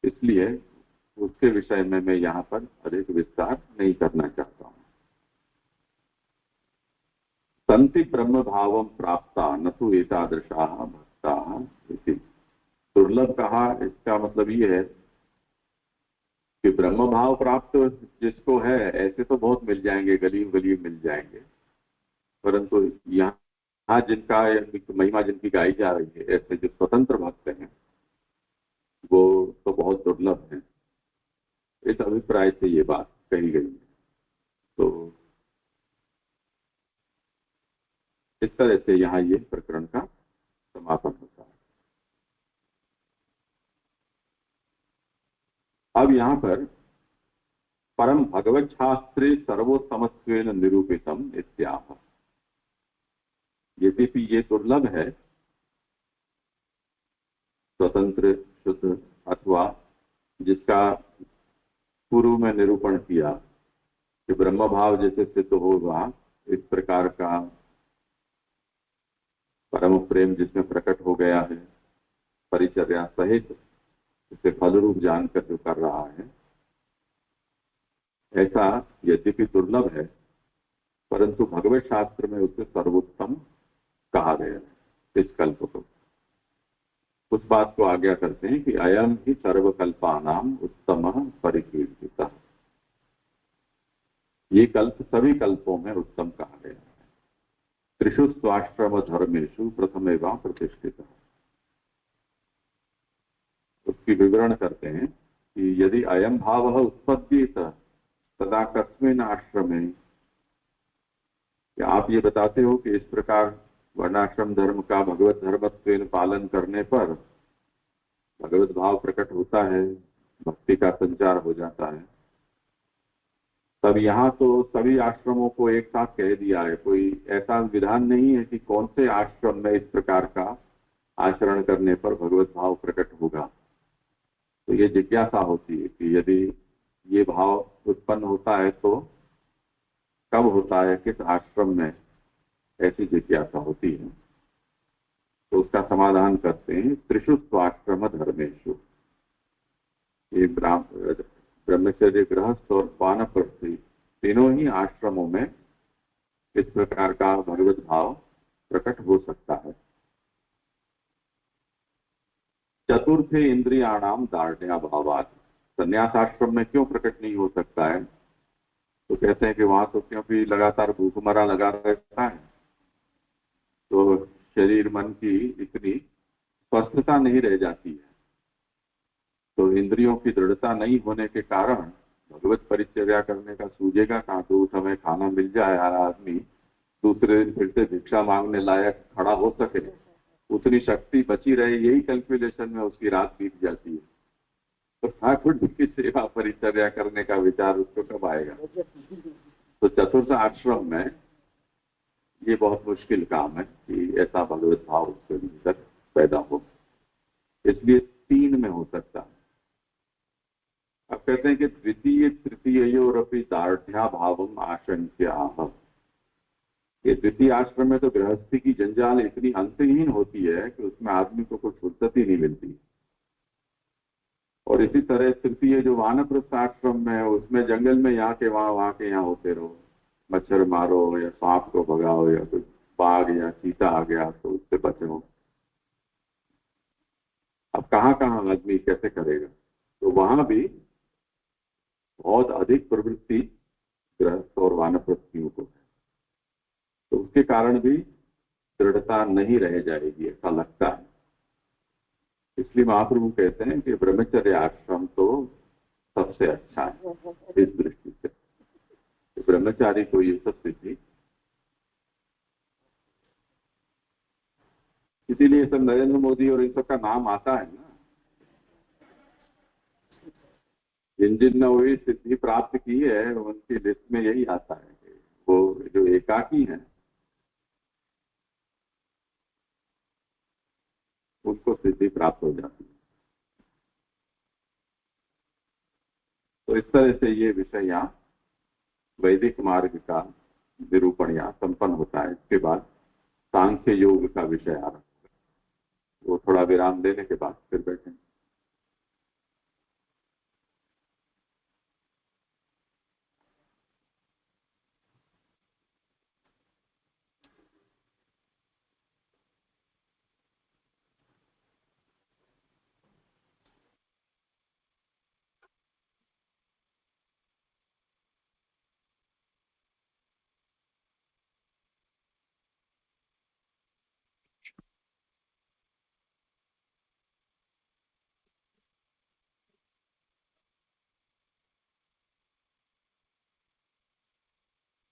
इसलिए उसके विषय में मैं यहाँ पर अधिक विस्तार नहीं करना चाहता हूँ। संति ब्रह्म भावम प्राप्ता न तो एतादृशा भक्ता इति। दुर्लभ कहा, इसका मतलब ये है कि ब्रह्म भाव प्राप्त जिसको है, ऐसे तो बहुत मिल जाएंगे, गली गली मिल जाएंगे, परंतु यहाँ जिनका महिमा जिनकी गाई जा रही है, ऐसे जो स्वतंत्र भक्त हैं वो तो बहुत दुर्लभ है। इस अभिप्राय से ये बात कही गई है। तो इस तरह से यहाँ ये प्रकरण का समापन होता है। अब यहाँ पर परम भगवत शास्त्रे सर्वोत्तमत्वेन निरूपितम इत्याह। यद्यपि ये दुर्लभ है, स्वतंत्र शुद्ध अथवा जिसका पूर्व में निरूपण किया कि ब्रह्म भाव जैसे सिद्ध होगा, इस प्रकार का परम प्रेम जिसमें प्रकट हो गया है, परिचर्या सहित उसे फल रूप जानकर जो कर रहा है, ऐसा यद्यपि दुर्लभ है परंतु भगवत शास्त्र में उसे सर्वोत्तम कहा गया है इस कल्प को। उस बात को आज्ञा करते हैं कि अयम ही सर्वकल्पानाम उत्तम परिकीर्तितः। ये कल्प सभी कल्पों में उत्तम कहा गया है। त्रिषु स्वाश्रम धर्मेषु प्रथमेवा प्रतिष्ठितः। उसकी विवरण करते हैं कि यदि अयम भाव उत्पद्येत तदा कस्मिन् आश्रमे, आप ये बताते हो कि इस प्रकार वर्णाश्रम धर्म का भगवत धर्मत्वेन पालन करने पर भगवत भाव प्रकट होता है, भक्ति का संचार हो जाता है, तब यहाँ तो सभी आश्रमों को एक साथ कह दिया है। कोई ऐसा विधान नहीं है कि कौन से आश्रम में इस प्रकार का आचरण करने पर भगवत भाव प्रकट होगा। तो ये जिज्ञासा होती है कि यदि ये भाव उत्पन्न होता है तो कब होता है, किस आश्रम में, ऐसी जिज्ञासा होती है। तो उसका समाधान करते हैं त्रिषु स्वाश्रम धर्मेषु। ये ब्रह्मचर्य, गृहस्थ और वानप्रस्थी तीनों ही आश्रमों में इस प्रकार का भगवत भाव प्रकट हो सकता है। चतुर्थे इंद्रियाणाम दार्ढ्याभावात्, संन्यास आश्रम में क्यों प्रकट नहीं हो सकता है? तो कहते हैं कि वहां तो क्योंकि लगातार भूखमरा लगा रहता है, तो शरीर मन की इतनी स्वस्थता नहीं रह जाती है। तो इंद्रियों की दृढ़ता नहीं होने के कारण भगवत परिचर्या करने का सूझेगा कहाँ। तो उस समय खाना मिल जाए, हर आदमी दूसरे दिन फिर से भिक्षा मांगने लायक खड़ा हो सके, उतनी शक्ति बची रहे, यही कैलकुलेशन में उसकी रात बीत जाती है। तो ठाकुर जी की सेवा परिचर्या करने का विचार उसको कब आएगा? तो चतुर्थ आश्रम में ये बहुत मुश्किल काम है कि ऐसा भगवत भाव उसके भीतर पैदा हो। इसलिए 3 में हो सकता है। अब कहते हैं कि द्वितीय तृतीयोरपि दार्ढ्या भावम आशंक्याः। ये द्वितीय आश्रम में तो गृहस्थी की जंजाल इतनी अंतहीन होती है कि उसमें आदमी को कुछ फुर्सत ही नहीं मिलती। और इसी तरह तृतीय जो वानप्रस्थ आश्रम में है, उसमें जंगल में यहाँ के यहाँ होते रहो, मच्छर मारो या सांप को भगाओ या कोई बाघ या चीता आ गया तो उससे बचो। अब कहाँ आदमी कैसे करेगा? तो वहां भी बहुत अधिक प्रवृत्ति गृहस्थ और वानप्रस्थियों को है, तो उसके कारण भी दृढ़ता नहीं रह जाएगी, ऐसा लगता है। इसलिए महाप्रभु कहते हैं कि ब्रह्मचर्य आश्रम तो सबसे अच्छा है इस दृष्टि से। तो ब्रह्मचारी को ये सब सिद्धि, इसीलिए सब नरेंद्र मोदी और इन सब का नाम आता है ना। जिन वही सिद्धि प्राप्त की है उनकी लिस्ट में यही आता है कि वो जो एकाकी हैं उनको सिद्धि प्राप्त हो जाती है। तो इस तरह से ये विषय यहाँ वैदिक मार्ग का निरूपण यहाँ संपन्न होता है। इसके बाद सांख्य योग का विषय आ रहा है, वो थोड़ा विराम देने के बाद फिर बैठेंगे।